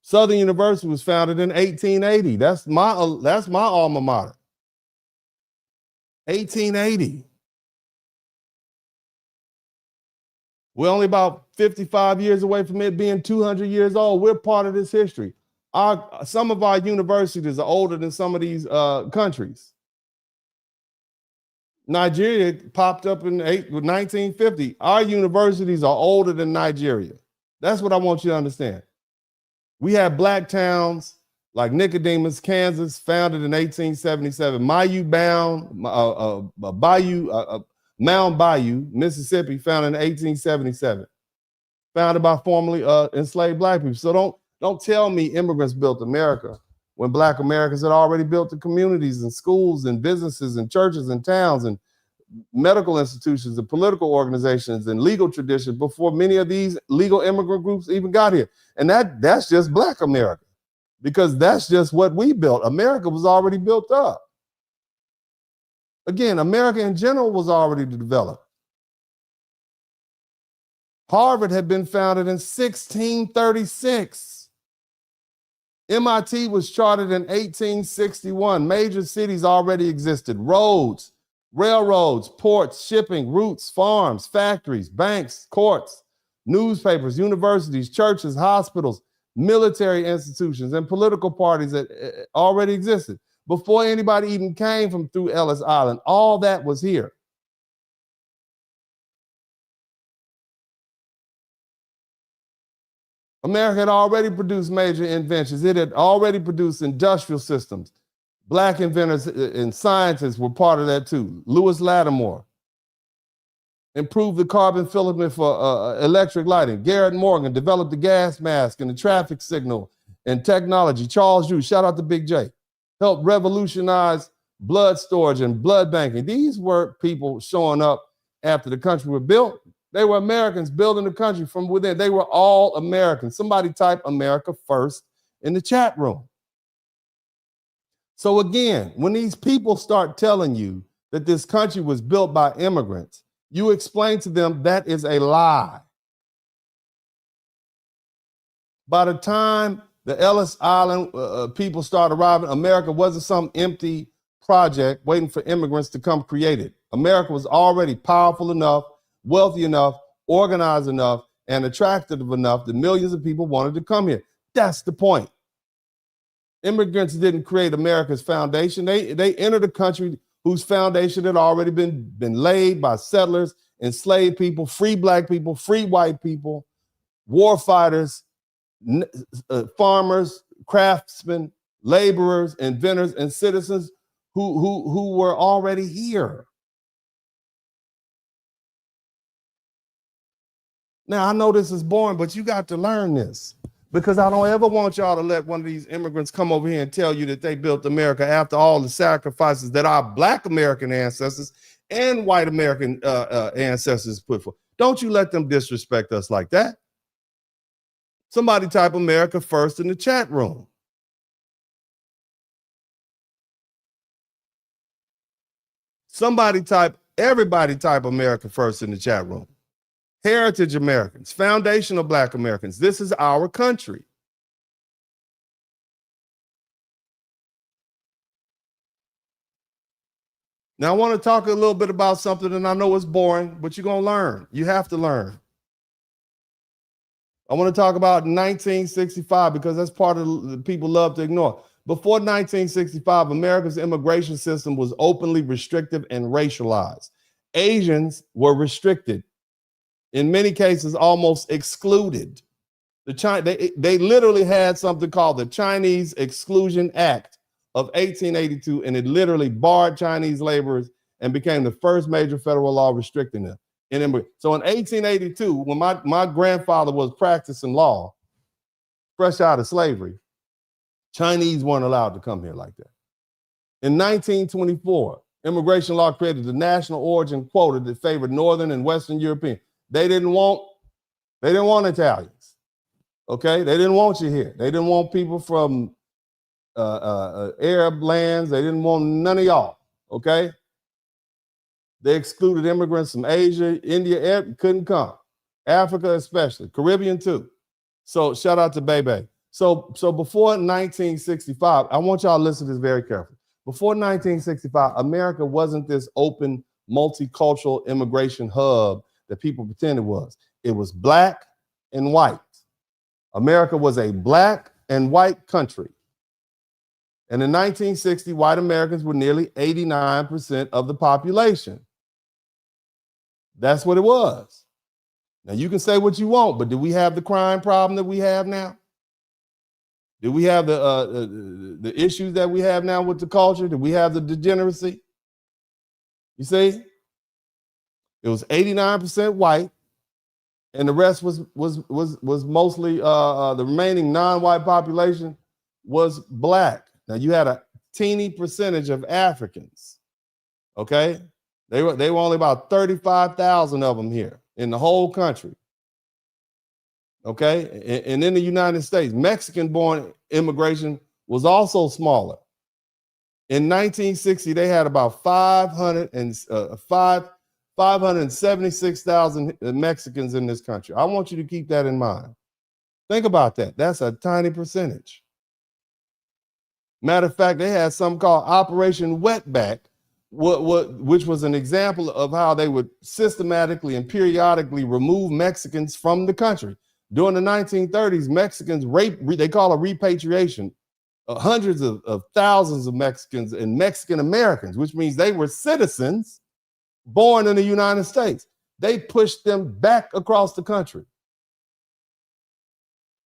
Southern University was founded in 1880. That's my alma mater. 1880. We're only about 55 years away from it being 200 years old. We're part of this history. Some of our universities are older than some of these countries. Nigeria popped up in 1950. Our universities are older than Nigeria. That's what I want you to understand. We have black towns like Nicodemus, Kansas, founded in 1877. Mound Bayou, Mississippi, founded in 1877. Founded by formerly enslaved black people. So don't tell me immigrants built America when black Americans had already built the communities and schools and businesses and churches and towns and medical institutions and political organizations and legal traditions before many of these legal immigrant groups even got here. And that's just black America, because that's just what we built. America was already built up. Again, America in general was already developed. Harvard had been founded in 1636. MIT was chartered in 1861. Major cities already existed. Roads, railroads, ports, shipping, routes, farms, factories, banks, courts, newspapers, universities, churches, hospitals, military institutions, and political parties that already existed. Before anybody even came from through Ellis Island, all that was here. America had already produced major inventions. It had already produced industrial systems. Black inventors and scientists were part of that too. Lewis Lattimore improved the carbon filament for electric lighting. Garrett Morgan developed the gas mask and the traffic signal and technology. Charles Drew, shout out to Big J, helped revolutionize blood storage and blood banking. These were people showing up after the country was built. They were Americans building the country from within. They were all Americans. Somebody type America first in the chat room. So again, when these people start telling you that this country was built by immigrants, you explain to them that is a lie. By the time the Ellis Island people started arriving, America wasn't some empty project waiting for immigrants to come create it. America was already powerful enough, wealthy enough, organized enough, and attractive enough that millions of people wanted to come here. That's the point. Immigrants didn't create America's foundation. They entered a country whose foundation had already been laid by settlers, enslaved people, free black people, free white people, war fighters, farmers, craftsmen, laborers, inventors, and citizens who were already here. Now, I know this is boring, but you got to learn this, because I don't ever want y'all to let one of these immigrants come over here and tell you that they built America after all the sacrifices that our black American ancestors and white American ancestors put forth. Don't you let them disrespect us like that. Somebody type America first in the chat room. Everybody type America first in the chat room. Heritage Americans, foundational black Americans. This is our country. Now, I want to talk a little bit about something, and I know it's boring, but you're going to learn. You have to learn. I want to talk about 1965 because that's part of the people love to ignore. Before 1965, America's immigration system was openly restrictive and racialized. Asians were restricted. In many cases, almost excluded. They literally had something called the Chinese Exclusion Act of 1882, and it literally barred Chinese laborers and became the first major federal law restricting them. So in 1882, when my grandfather was practicing law, fresh out of slavery, Chinese weren't allowed to come here like that. In 1924, Immigration law created the national origin quota that favored Northern and Western European. They didn't want Italians. Okay, they didn't want you here. They didn't want people from Arab lands. They didn't want none of y'all. Okay, they excluded immigrants from Asia, India, couldn't come. Africa especially, Caribbean too. So shout out to Bebe. So before 1965, I want y'all to listen to this very carefully. Before 1965, America wasn't this open, multicultural immigration hub that people pretend it was. It was black and white. America was a black and white country. And in 1960, white Americans were nearly 89% of the population. That's what it was. Now, you can say what you want, but do we have the crime problem that we have now? Do we have the issues that we have now with the culture? Do we have the degeneracy? You see? It was 89% white, and the rest was mostly the remaining non-white population was black. Now, you had a teeny percentage of Africans, okay? They were only about 35,000 of them here in the whole country. Okay, and in the United States, Mexican-born immigration was also smaller. In 1960, they had about 576,000 Mexicans in this country. I want you to keep that in mind. Think about that. That's a tiny percentage. Matter of fact, they had something called Operation Wetback, which was an example of how they would systematically and periodically remove Mexicans from the country. During the 1930s, Mexicans they call it repatriation. Hundreds of thousands of Mexicans and Mexican Americans, which means they were citizens born in the United States. They pushed them back across the country.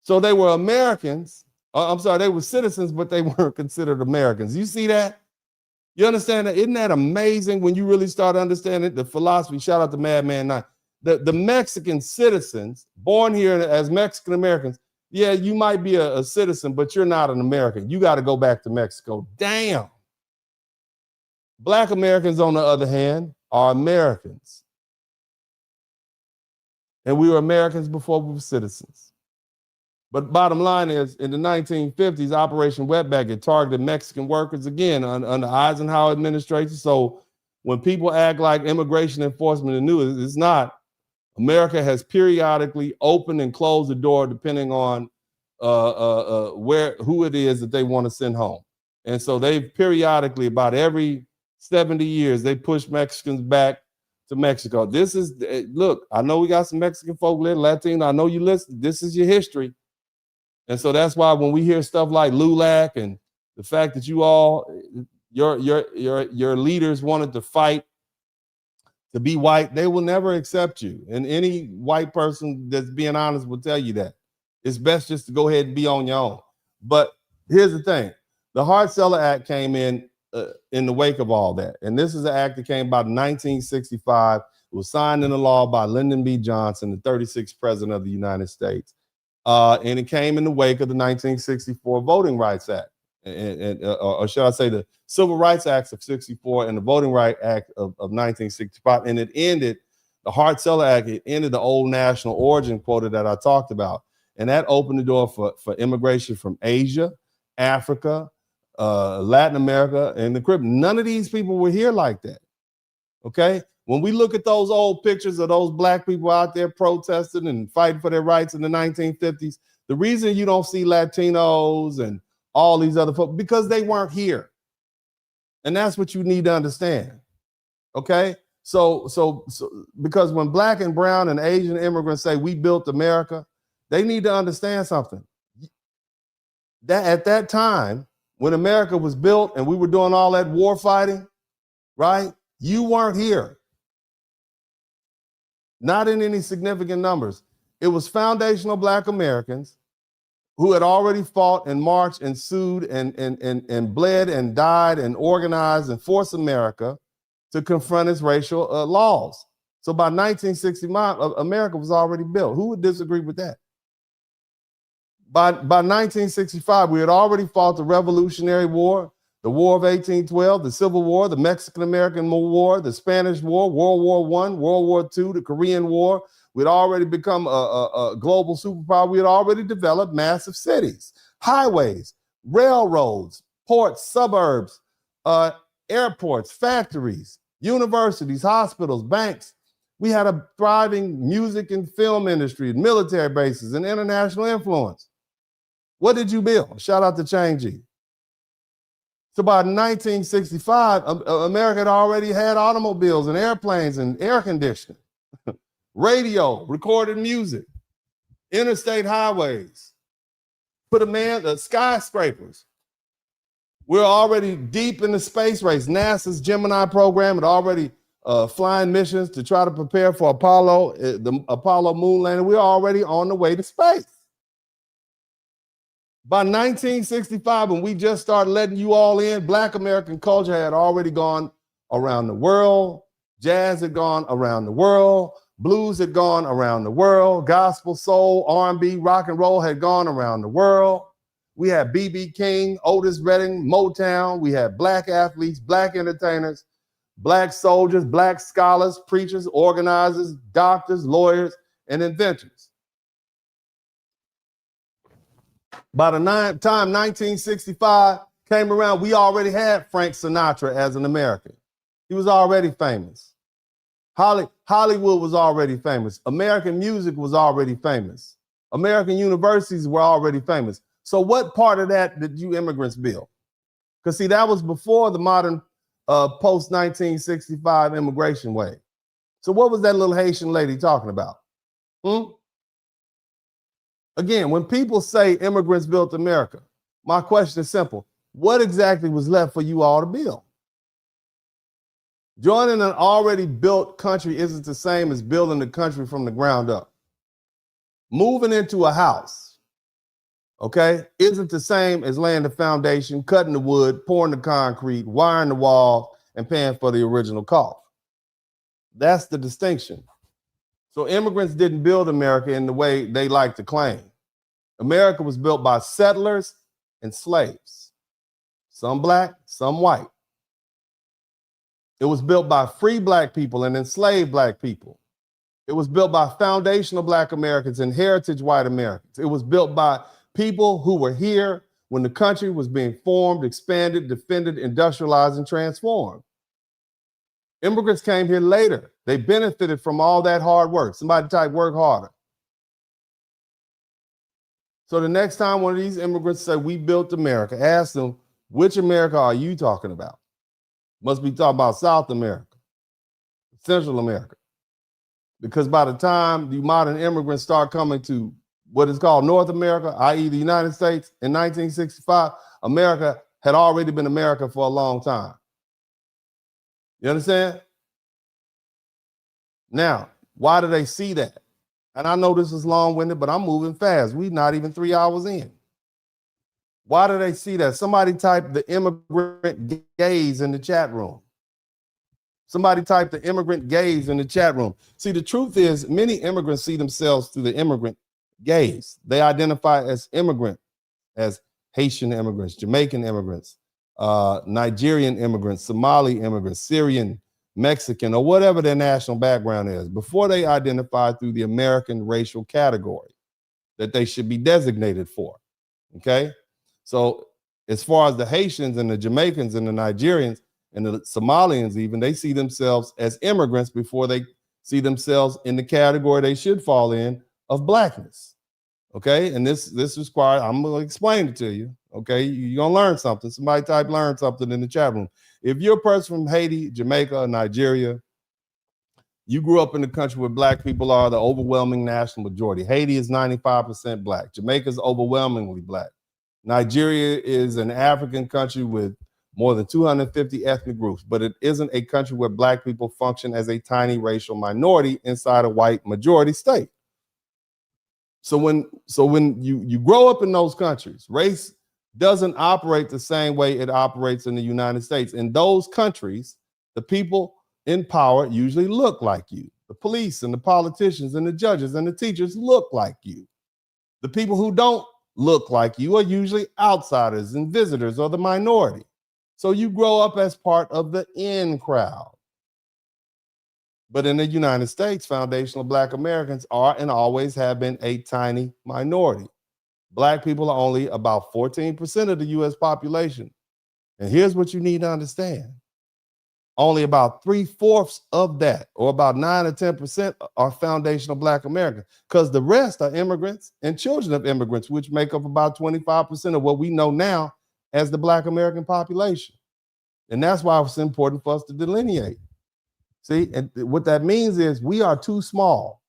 So they were Americans. They were citizens, but they weren't considered Americans. You see that? You understand that? Isn't that amazing when you really start understanding the philosophy? Shout out to Madman 9. The Mexican citizens born here as Mexican Americans, yeah, you might be a citizen, but you're not an American. You got to go back to Mexico. Damn. Black Americans, on the other hand, are Americans. And we were Americans before we were citizens. But bottom line is, in the 1950s, Operation Wetback, it targeted Mexican workers again under Eisenhower administration. So when people act like immigration enforcement is new, it's not. America has periodically opened and closed the door depending on who it is that they want to send home. And so they've periodically, about every 70 years, they push Mexicans back to Mexico. This is, look, I know we got some Mexican folk, Latino, I know you listen, this is your history. And so that's why when we hear stuff like LULAC and the fact that you all, your leaders wanted to fight to be white, they will never accept you. And any white person that's being honest will tell you that. It's best just to go ahead and be on your own. But here's the thing. The Hart-Celler Act came in the wake of all that. And this is an act that came about in 1965. It was signed into law by Lyndon B. Johnson, the 36th president of the United States. And it came in the wake of the 1964 Voting Rights Act. Or should I say the Civil Rights Acts of 64 and the Voting Rights Act of 1965. And it ended, the Hart-Celler Act, it ended the old national origin quota that I talked about. And that opened the door for immigration from Asia, Africa, Latin America, and the Caribbean. None of these people were here like that, okay? When we look at those old pictures of those black people out there protesting and fighting for their rights in the 1950s, the reason you don't see Latinos and all these other folks, because they weren't here. And that's what you need to understand, okay? So because when black and brown and Asian immigrants say we built America, they need to understand something. That at that time, when America was built and we were doing all that war fighting, right? You weren't here. Not in any significant numbers. It was foundational black Americans who had already fought and marched and sued and bled and died and organized and forced America to confront its racial laws. So by 1969, America was already built. Who would disagree with that? By 1965, we had already fought the Revolutionary War. The War of 1812, the Civil War, the Mexican-American War, the Spanish War, World War I, World War II, the Korean War. We'd already become a global superpower. We had already developed massive cities, highways, railroads, ports, suburbs, airports, factories, universities, hospitals, banks. We had a thriving music and film industry, military bases, and international influence. What did you build? Shout out to Chang G. So by 1965, America had already had automobiles and airplanes and air conditioning, radio, recorded music, interstate highways, skyscrapers. We're already deep in the space race. NASA's Gemini program had already flying missions to try to prepare for Apollo, the Apollo moon landing. We're already on the way to space. By 1965, when we just started letting you all in, Black American culture had already gone around the world. Jazz had gone around the world. Blues had gone around the world. Gospel, soul, R&B, rock and roll had gone around the world. We had B.B. King, Otis Redding, Motown. We had Black athletes, Black entertainers, Black soldiers, Black scholars, preachers, organizers, doctors, lawyers, and inventors. By the time 1965 came around, we already had Frank Sinatra as an American. He was already famous. Hollywood was already famous. American music was already famous. American universities were already famous. So what part of that did you immigrants build? Because see, that was before the modern post-1965 immigration wave. So what was that little Haitian lady talking about? Again, when people say immigrants built America, my question is simple. What exactly was left for you all to build? Joining an already built country isn't the same as building the country from the ground up. Moving into a house, okay, isn't the same as laying the foundation, cutting the wood, pouring the concrete, wiring the wall, and paying for the original cost. That's the distinction. So immigrants didn't build America in the way they like to claim. America was built by settlers and slaves, some Black, some white. It was built by free Black people and enslaved Black people. It was built by foundational Black Americans and heritage white Americans. It was built by people who were here when the country was being formed, expanded, defended, industrialized, and transformed. Immigrants came here later. They benefited from all that hard work. Somebody type work harder. So the next time one of these immigrants say, we built America, ask them, which America are you talking about? Must be talking about South America, Central America. Because by the time the modern immigrants start coming to what is called North America, i.e. the United States, in 1965, America had already been America for a long time. You understand? Now, why do they see that? And I know this is long-winded, but I'm moving fast. We're not even 3 hours in. Why do they see that? Somebody type the immigrant gaze in the chat room. Somebody type the immigrant gaze in the chat room. See, the truth is many immigrants see themselves through the immigrant gaze. They identify as immigrant, as Haitian immigrants, Jamaican immigrants, Nigerian immigrants, Somali immigrants, Syrian, Mexican, or whatever their national background is, before they identify through the American racial category that they should be designated for, okay? So as far as the Haitians and the Jamaicans and the Nigerians and the Somalians even, they see themselves as immigrants before they see themselves in the category they should fall in of Blackness, okay? And this requires, I'm gonna explain it to you, okay? You're gonna learn something. Somebody type learn something in the chat room. If you're a person from Haiti, Jamaica, Nigeria, you grew up in the country where Black people are the overwhelming national majority. Haiti is 95% Black. Jamaica is overwhelmingly Black. Nigeria is an African country with more than 250 ethnic groups, but it isn't a country where Black people function as a tiny racial minority inside a white majority state. So when you grow up in those countries, race doesn't operate the same way it operates in the United States. In those countries, the people in power usually look like you. The police and the politicians and the judges and the teachers look like you. The people who don't look like you are usually outsiders and visitors or the minority. So you grow up as part of the in crowd. But in the United States, foundational Black Americans are and always have been a tiny minority. Black people are only about 14% of the US population. And here's what you need to understand. Only about 3/4 of that, or about 9 or 10%, are foundational Black Americans, because the rest are immigrants and children of immigrants, which make up about 25% of what we know now as the Black American population. And that's why it's important for us to delineate. See, and what that means is we are too small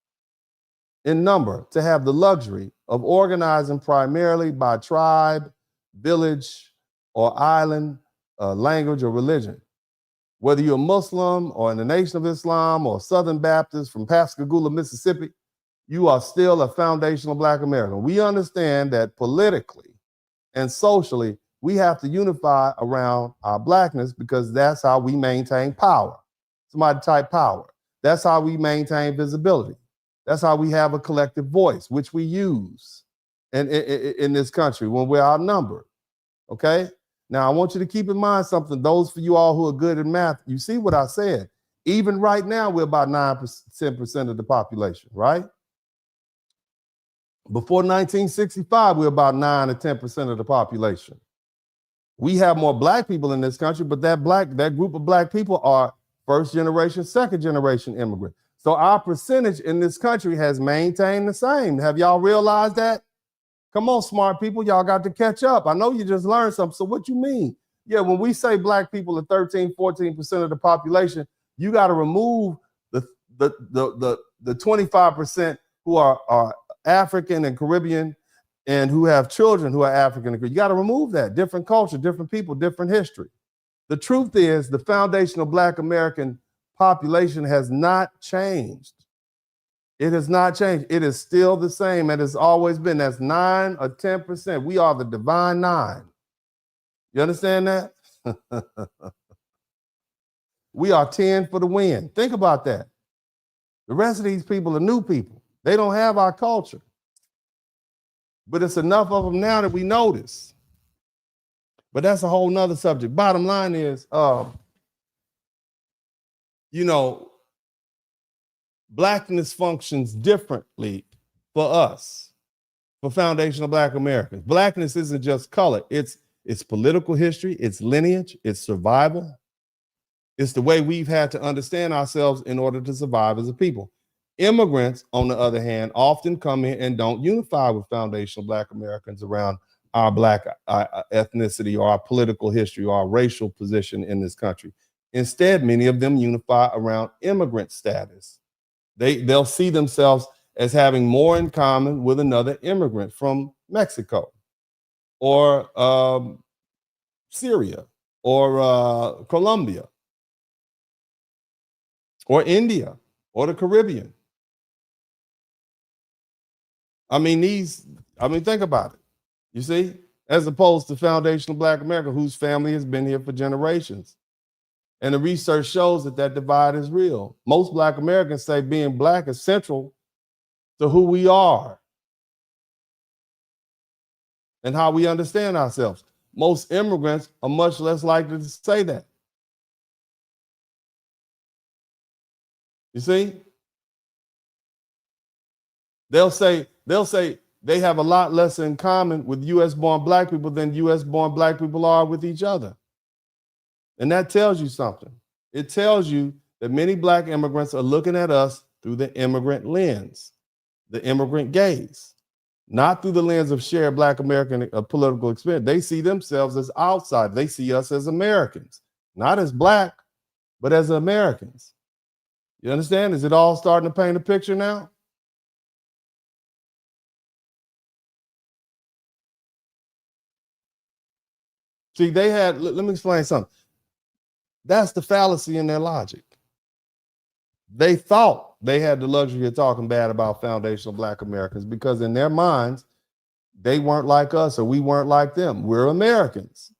in number to have the luxury of organizing primarily by tribe, village, or island, language, or religion. Whether you're a Muslim or in the Nation of Islam or Southern Baptist from Pascagoula, Mississippi, you are still a foundational Black American. We understand that politically and socially, we have to unify around our Blackness, because that's how we maintain power. Somebody type power. That's how we maintain visibility. That's how we have a collective voice, which we use in this country when we're outnumbered, okay? Now, I want you to keep in mind something. Those for you all who are good at math, you see what I said. Even right now, we're about 9% of the population, right? Before 1965, we're about 9 or 10% of the population. We have more Black people in this country, but that group of Black people are first generation, second generation immigrant. So our percentage in this country has maintained the same. Have y'all realized that? Come on, smart people, y'all got to catch up. I know you just learned something. So what you mean? Yeah, when we say Black people are 13, 14% of the population, you got to remove the 25% who are African and Caribbean and who have children who are African and Caribbean. You got to remove that. Different culture, different people, different history. The truth is the foundational Black American population has not changed. It has not changed. It is still the same. It has always been. That's 9 or 10%. We are the divine 9. You understand that? We are 10 for the win. Think about that. The rest of these people are new people. They don't have our culture. But it's enough of them now that we notice. But that's a whole nother subject. Bottom line is, Blackness functions differently for us, for foundational Black Americans. Blackness isn't just color. It's political history, it's lineage, it's survival. It's the way we've had to understand ourselves in order to survive as a people. Immigrants, on the other hand, often come in and don't unify with foundational Black Americans around our Black ethnicity or our political history or our racial position in this country. Instead, many of them unify around immigrant status. They'll see themselves as having more in common with another immigrant from Mexico or Syria or Colombia or India or the Caribbean. Think about it. You see, as opposed to foundational Black America, whose family has been here for generations. And the research shows that divide is real. Most Black Americans say being Black is central to who we are and how we understand ourselves. Most immigrants are much less likely to say that. You see? They'll say they have a lot less in common with US-born Black people than US-born Black people are with each other. And that tells you something. It tells you that many Black immigrants are looking at us through the immigrant lens, the immigrant gaze, not through the lens of shared Black American political experience. They see themselves as outsiders. They see us as Americans, not as Black, but as Americans. You understand? Is it all starting to paint a picture now? See, let me explain something. That's the fallacy in their logic. They thought they had the luxury of talking bad about foundational Black Americans because in their minds, they weren't like us or we weren't like them. We're Americans.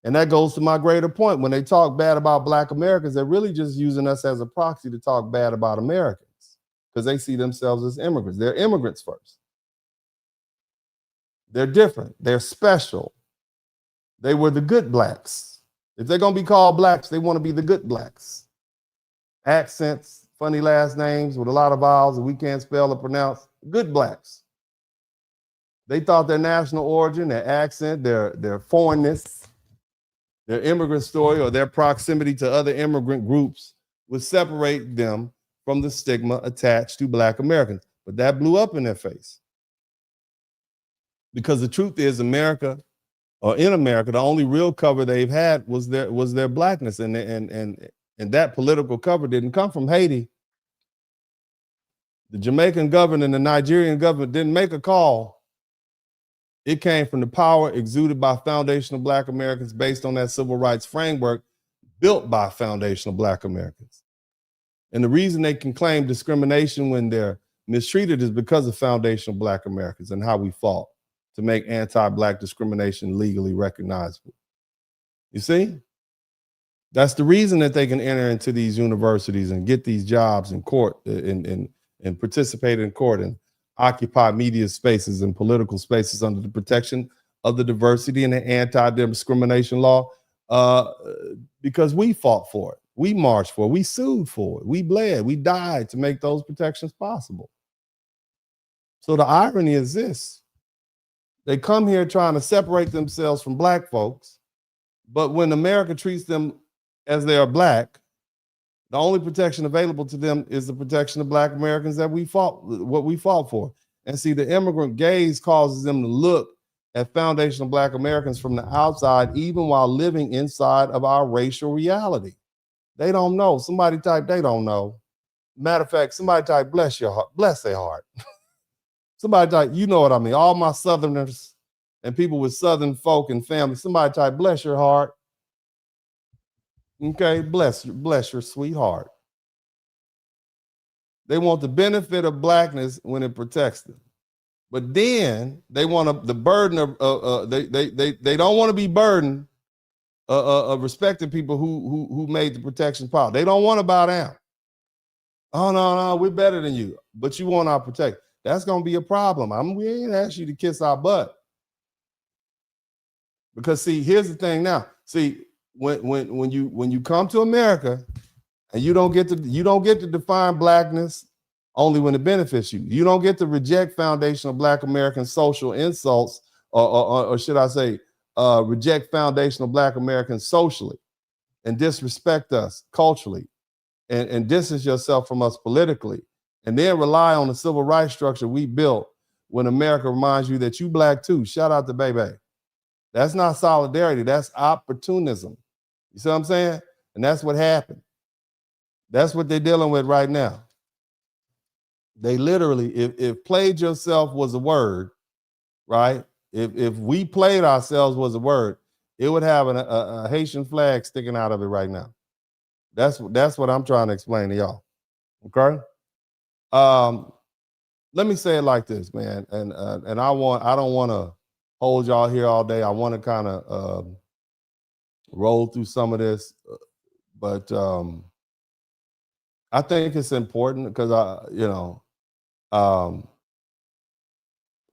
And that goes to my greater point. When they talk bad about Black Americans, they're really just using us as a proxy to talk bad about Americans because they see themselves as immigrants. They're immigrants first. They're different. They're special. They were the good Blacks. If they're going to be called blacks, they want to be the good blacks. Accents, funny last names with a lot of vowels that we can't spell or pronounce. Good blacks. They thought their national origin, their accent, their foreignness, their immigrant story, or their proximity to other immigrant groups would separate them from the stigma attached to Black Americans. But that blew up in their face. Because the truth is, America, or in America, the only real cover they've had was their blackness, and that political cover didn't come from Haiti. The Jamaican government and the Nigerian government didn't make a call. It came from the power exuded by foundational Black Americans based on that civil rights framework built by foundational Black Americans. And the reason they can claim discrimination when they're mistreated is because of foundational Black Americans and how we fought to make anti-Black discrimination legally recognizable. You see? That's the reason that they can enter into these universities and get these jobs in court and participate in court and occupy media spaces and political spaces under the protection of the diversity and the anti-discrimination law because we fought for it. We marched for it. We sued for it. We bled. We died to make those protections possible. So the irony is this. They come here trying to separate themselves from Black folks, but when America treats them as they are Black, the only protection available to them is the protection of Black Americans that we fought for. And see, the immigrant gaze causes them to look at foundational Black Americans from the outside, even while living inside of our racial reality. They don't know. Somebody type, they don't know. Matter of fact, somebody type, bless your heart, bless their heart. Somebody type, you know what I mean. All my Southerners and people with Southern folk and family, somebody type, bless your heart. Okay, bless your sweetheart. They want the benefit of Blackness when it protects them. But then they want the burden of they don't want to be burdened of respecting people who made the protection possible. They don't want to bow down. Oh no, we're better than you, but you want our protection. That's gonna be a problem. We ain't asked you to kiss our butt. Because see, here's the thing now. See, when you come to America and you don't get to define Blackness only when it benefits you. You don't get to reject foundational Black American social insults, or should I say, reject foundational Black Americans socially and disrespect us culturally and distance yourself from us politically, and then rely on the civil rights structure we built when America reminds you that you Black too. Shout out to Bebe. That's not solidarity. That's opportunism. You see what I'm saying? And that's what happened. That's what they're dealing with right now. They literally, if played yourself was a word, right? If we played ourselves was a word, it would have a Haitian flag sticking out of it right now. That's what I'm trying to explain to y'all. Okay? Let me say it like this, man. And I don't want to hold y'all here all day. I want to kind of roll through some of this, but I think it's important because I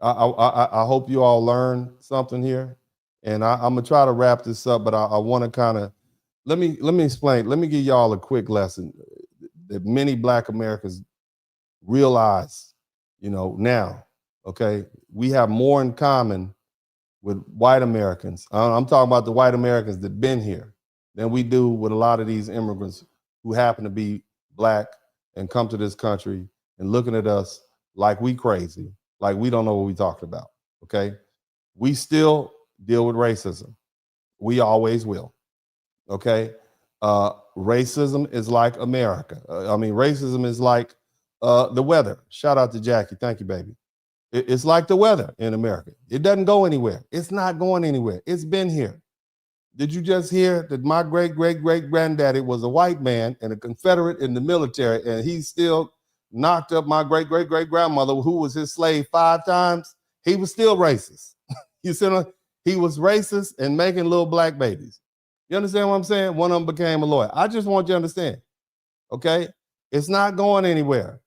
hope you all learn something here, and I'm gonna try to wrap this up. But I want to kind of let me explain. Let me give y'all a quick lesson that many Black Americans realize, now. Okay, we have more in common with white Americans. I'm talking about the white Americans that been here than we do with a lot of these immigrants who happen to be Black and come to this country and looking at us like we crazy, like we don't know what we talking about, okay? We still deal with racism. We always will, okay? Racism is like America. Racism is like the weather. Shout out to Jackie. Thank you, baby. It's like the weather in America. It doesn't go anywhere. It's not going anywhere. It's been here. Did you just hear that my great-great-great-granddaddy was a white man and a Confederate in the military, and he still knocked up my great-great-great-grandmother, who was his slave 5 times? He was still racist. You see, he was racist and making little Black babies. You understand what I'm saying? One of them became a lawyer. I just want you to understand, okay? It's not going anywhere.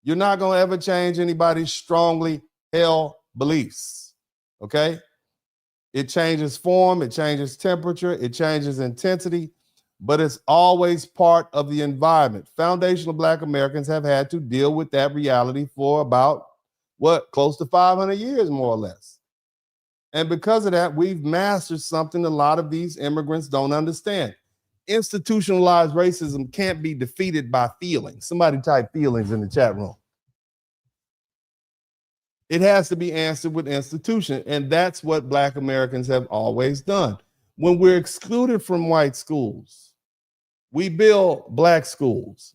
You're not going to ever change anybody's strongly held beliefs, okay? It changes form, it changes temperature, it changes intensity, but it's always part of the environment. Foundational Black Americans have had to deal with that reality for about, close to 500 years, more or less. And because of that, we've mastered something a lot of these immigrants don't understand. Institutionalized racism can't be defeated by feelings. Somebody type feelings in the chat room. It has to be answered with institution, and that's what Black Americans have always done. When we're excluded from white schools, we build Black schools.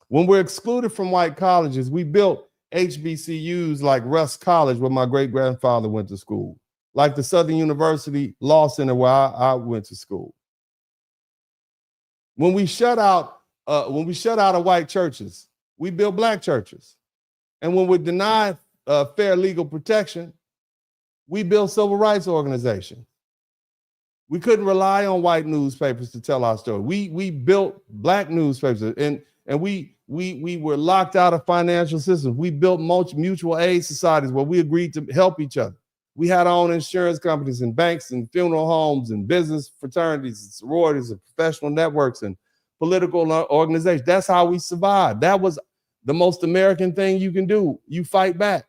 When we're excluded from white colleges, we built HBCUs like Russ College, where my great-grandfather went to school, like the Southern University Law Center, where I went to school. When we shut out of white churches, we build Black churches. And when we're denied fair legal protection, we build civil rights organizations. We couldn't rely on white newspapers to tell our story. We built Black newspapers, and we were locked out of financial systems. We built mutual aid societies where we agreed to help each other. We had our own insurance companies and banks and funeral homes and business fraternities and sororities and professional networks and political organizations. That's how we survived. That was the most American thing you can do. You fight back.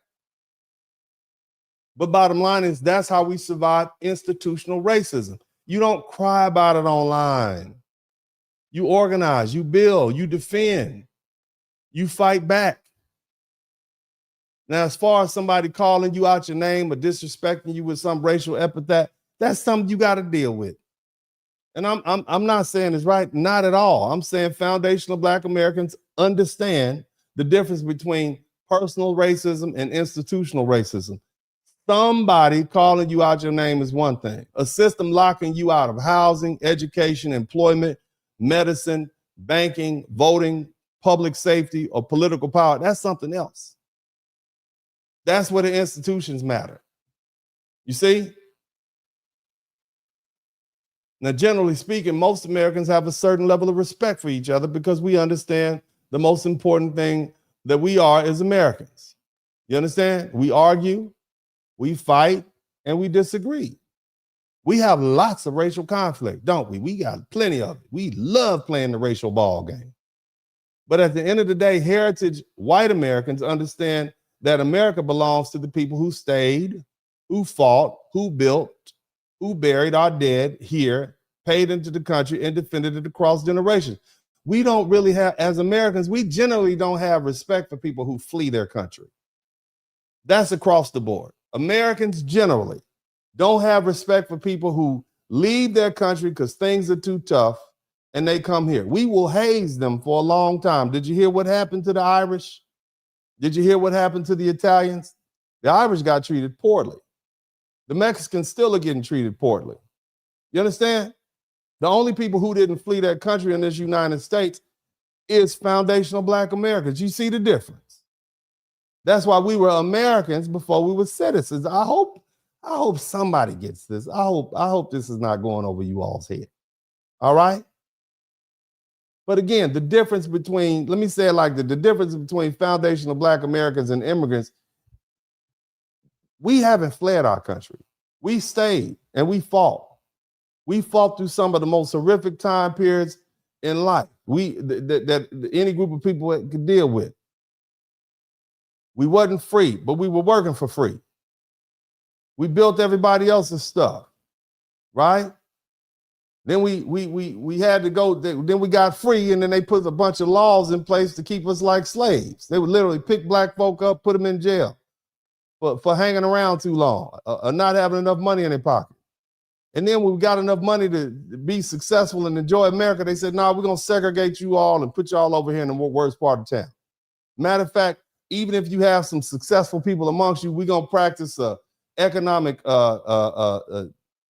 But bottom line is, that's how we survive institutional racism. You don't cry about it online. You organize, you build, you defend, you fight back. Now, as far as somebody calling you out your name or disrespecting you with some racial epithet, that's something you got to deal with. And I'm not saying it's right, not at all. I'm saying foundational Black Americans understand the difference between personal racism and institutional racism. Somebody calling you out your name is one thing. A system locking you out of housing, education, employment, medicine, banking, voting, public safety, or political power, that's something else. That's where the institutions matter. You see? Now, generally speaking, most Americans have a certain level of respect for each other because we understand the most important thing that we are as Americans. You understand? We argue, we fight, and we disagree. We have lots of racial conflict, don't we? We got plenty of it. We love playing the racial ball game. But at the end of the day, heritage white Americans understand that America belongs to the people who stayed, who fought, who built, who buried our dead here, paid into the country, and defended it across generations. We don't really have, as Americans, we generally don't have respect for people who flee their country. That's across the board. Americans generally don't have respect for people who leave their country because things are too tough and they come here. We will haze them for a long time. Did you hear what happened to the Irish? Did you hear what happened to the Italians? The Irish got treated poorly. The Mexicans still are getting treated poorly. You understand? The only people who didn't flee their country in this United States is foundational Black Americans. You see the difference? That's why we were Americans before we were citizens. I hope somebody gets this. I hope this is not going over you all's head. All right? But again, the difference between, let me say it like the difference between foundational Black Americans and immigrants, we haven't fled our country. We stayed and we fought. We fought through some of the most horrific time periods in life that any group of people could deal with. We wasn't free, but we were working for free. We built everybody else's stuff, right? Then we had to go, then we got free, and then they put a bunch of laws in place to keep us like slaves. They would literally pick Black folk up, put them in jail for hanging around too long, or not having enough money in their pocket. And then when we got enough money to be successful and enjoy America, they said, no, we're going to segregate you all and put you all over here in the worst part of town. Matter of fact, even if you have some successful people amongst you, we're going to practice economic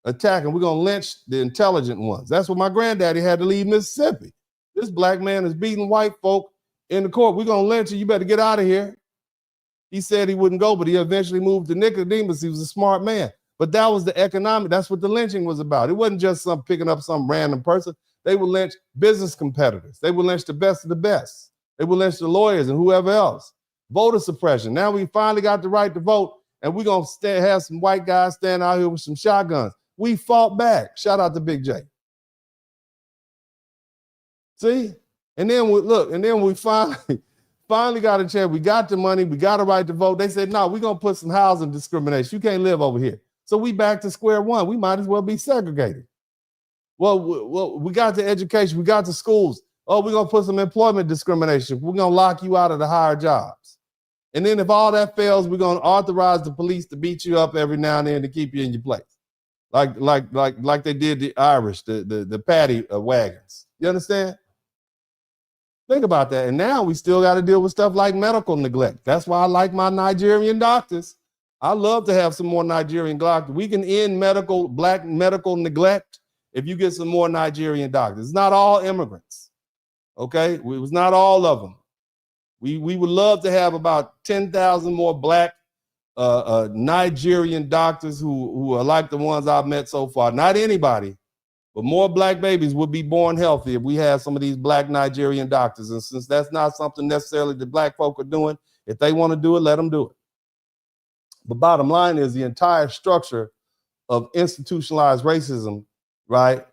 attack, and we're going to lynch the intelligent ones. That's what my granddaddy had to leave Mississippi. This Black man is beating white folk in the court. We're going to lynch you. You better get out of here. He said he wouldn't go, but he eventually moved to Nicodemus. He was a smart man. But that was the economic, that's what the lynching was about. It wasn't just picking up some random person. They would lynch business competitors. They would lynch the best of the best. They would lynch the lawyers and whoever else. Voter suppression. Now we finally got the right to vote, and we're going to have some white guys stand out here with some shotguns. We fought back. Shout out to Big J. See? And then we finally got a chance. We got the money. We got a right to vote. They said, no, we're going to put some housing discrimination. You can't live over here. So we back to square one. We might as well be segregated. Well, we got the education. We got the schools. Oh, we're going to put some employment discrimination. We're going to lock you out of the higher jobs. And then if all that fails, we're going to authorize the police to beat you up every now and then to keep you in your place. Like they did the Irish, the paddy wagons. You understand? Think about that. And now we still got to deal with stuff like medical neglect. That's why I like my Nigerian doctors. I love to have some more Nigerian doctors. We can end black medical neglect if you get some more Nigerian doctors. It's not all immigrants. Okay? It was not all of them. We would love to have about 10,000 more black Nigerian doctors who are like the ones I've met so far. Not anybody, but more black babies would be born healthy if we had some of these black Nigerian doctors. And since that's not something necessarily that black folk are doing, if they want to do it, let them do it. But bottom line is the entire structure of institutionalized racism, right?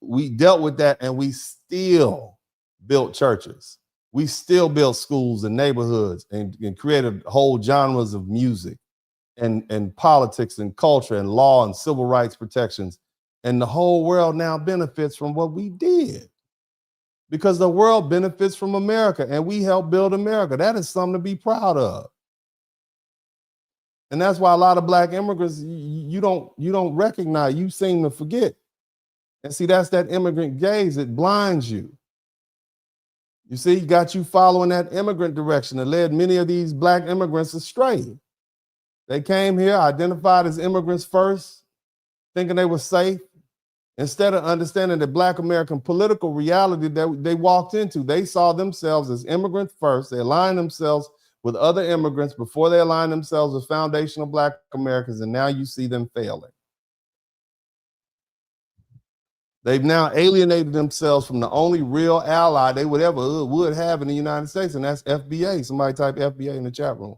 We dealt with that and we still built churches. We still built schools and neighborhoods and created whole genres of music and politics and culture and law and civil rights protections. And the whole world now benefits from what we did because the world benefits from America and we helped build America. That is something to be proud of. And that's why a lot of black immigrants, you don't recognize, you seem to forget. And see, that's that immigrant gaze. It blinds you. You see, got you following that immigrant direction that led many of these black immigrants astray. They came here, identified as immigrants first, thinking they were safe, instead of understanding the black American political reality that they walked into. They saw themselves as immigrants first. They aligned themselves with other immigrants before they aligned themselves with foundational black Americans, and now you see them failing. They've now alienated themselves from the only real ally they would have in the United States, and that's FBA. Somebody type FBA in the chat room.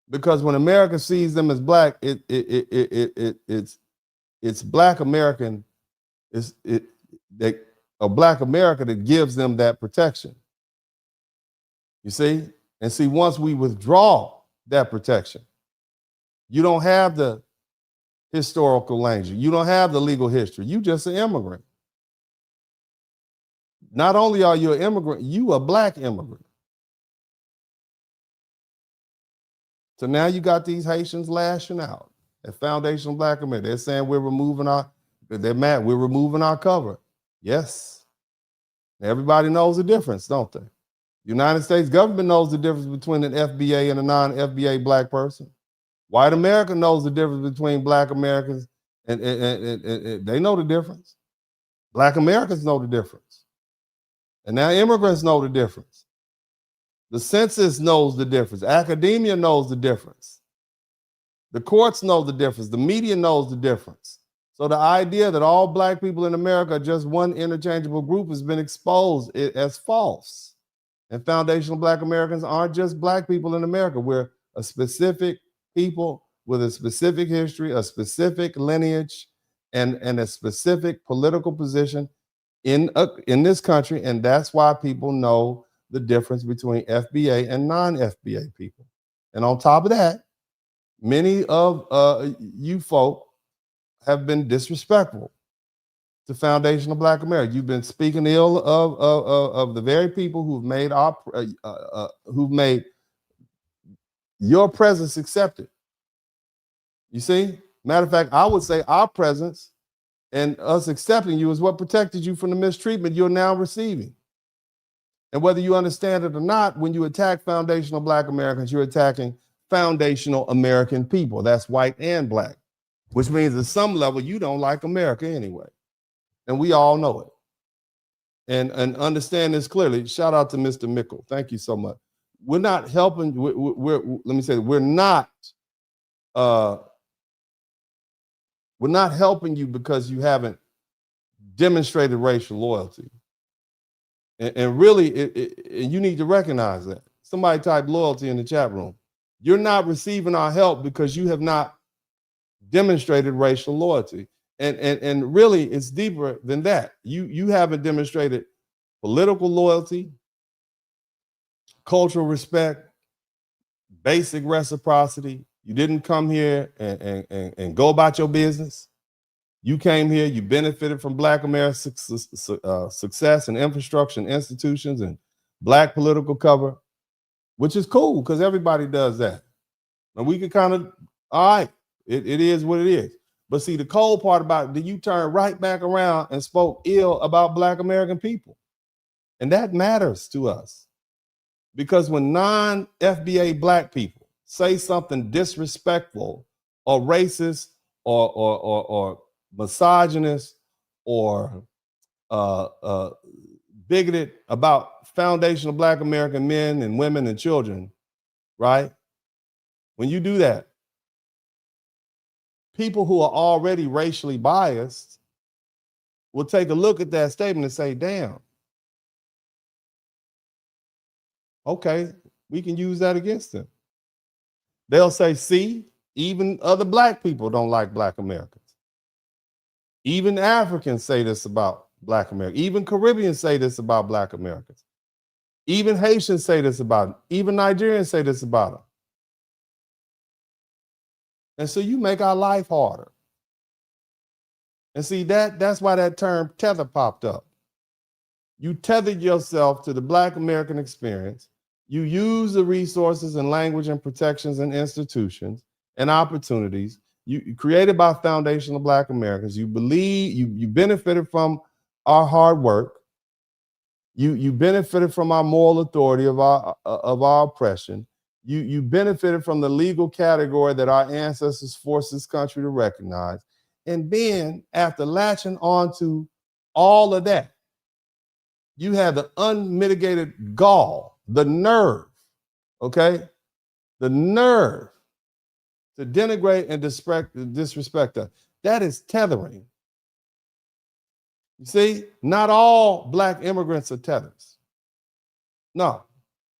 Because when America sees them as black, it's black American, a black America that gives them that protection. You see? And see, once we withdraw that protection, you don't have the historical language. You don't have the legal history. You just an immigrant. Not only are you an immigrant, you a black immigrant. So now you got these Haitians lashing out at Foundational Black America. They're saying we're removing our cover. Yes. Everybody knows the difference, don't they? The United States government knows the difference between an FBA and a non-FBA black person. White America knows the difference between black Americans and they know the difference. Black Americans know the difference. And now immigrants know the difference. The census knows the difference. Academia knows the difference. The courts know the difference. The media knows the difference. So the idea that all black people in America are just one interchangeable group has been exposed as false. And foundational black Americans aren't just black people in America. We're a specific people with a specific history, a specific lineage, and a specific political position in this country. And that's why people know the difference between FBA and non-FBA people. And on top of that, many of you folk have been disrespectful to foundational black America. You've been speaking ill of the very people who've made your presence accepted. You see? Matter of fact, I would say our presence and us accepting you is what protected you from the mistreatment you're now receiving. And whether you understand it or not, when you attack foundational black Americans, you're attacking foundational American people. That's white and black, which means at some level you don't like America anyway. And we all know it. And understand this clearly. Shout out to Mr. Mickle. Thank you so much. We're not helping. We're not helping you because you haven't demonstrated racial loyalty. And really, you need to recognize that. Somebody type loyalty in the chat room. You're not receiving our help because you have not demonstrated racial loyalty. And really, it's deeper than that. You haven't demonstrated political loyalty, cultural respect, basic reciprocity. You didn't come here and go about your business. You came here, you benefited from Black America's success and infrastructure and institutions and Black political cover, which is cool because everybody does that. And we can kind of, all right, it is what it is. But see, the cold part about it, then you turn right back around and spoke ill about Black American people. And that matters to us. Because when non-FBA Black people say something disrespectful or racist or misogynist or bigoted about foundational Black American men and women and children, right? When you do that, people who are already racially biased will take a look at that statement and say, damn, okay, we can use that against them. They'll say, see, even other Black people don't like Black Americans. Even Africans say this about Black Americans. Even Caribbeans say this about Black Americans. Even Haitians say this about them. Even Nigerians say this about them. And so you make our life harder. And see, that's why that term tether popped up. You tethered yourself to the Black American experience. You use the resources and language and protections and institutions and opportunities you created by foundational Black Americans. You believe, you benefited from our hard work. You benefited from our moral authority of our oppression. You benefited from the legal category that our ancestors forced this country to recognize. And then after latching onto all of that, you had the unmitigated gall, the nerve, okay? The nerve to denigrate and disrespect us. That is tethering. You see, not all Black immigrants are tethers. No,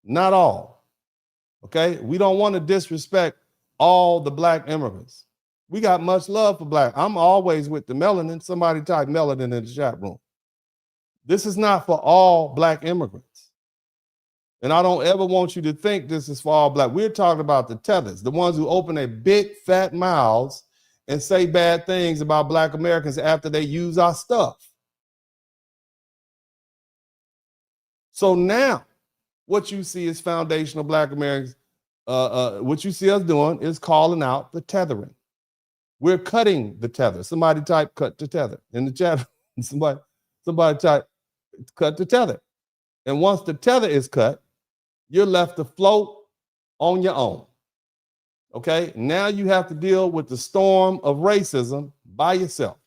not all. Okay? We don't want to disrespect all the Black immigrants. We got much love for Black. I'm always with the melanin. Somebody type melanin in the chat room. This is not for all Black immigrants. And I don't ever want you to think this is for all Black. We're talking about the tethers, the ones who open their big fat mouths and say bad things about Black Americans after they use our stuff. So now what you see is foundational Black Americans, what you see us doing is calling out the tethering. We're cutting the tether. Somebody type cut the tether in the chat. Somebody type cut the tether. And once the tether is cut, you're left to float on your own. Okay? Now you have to deal with the storm of racism by yourself.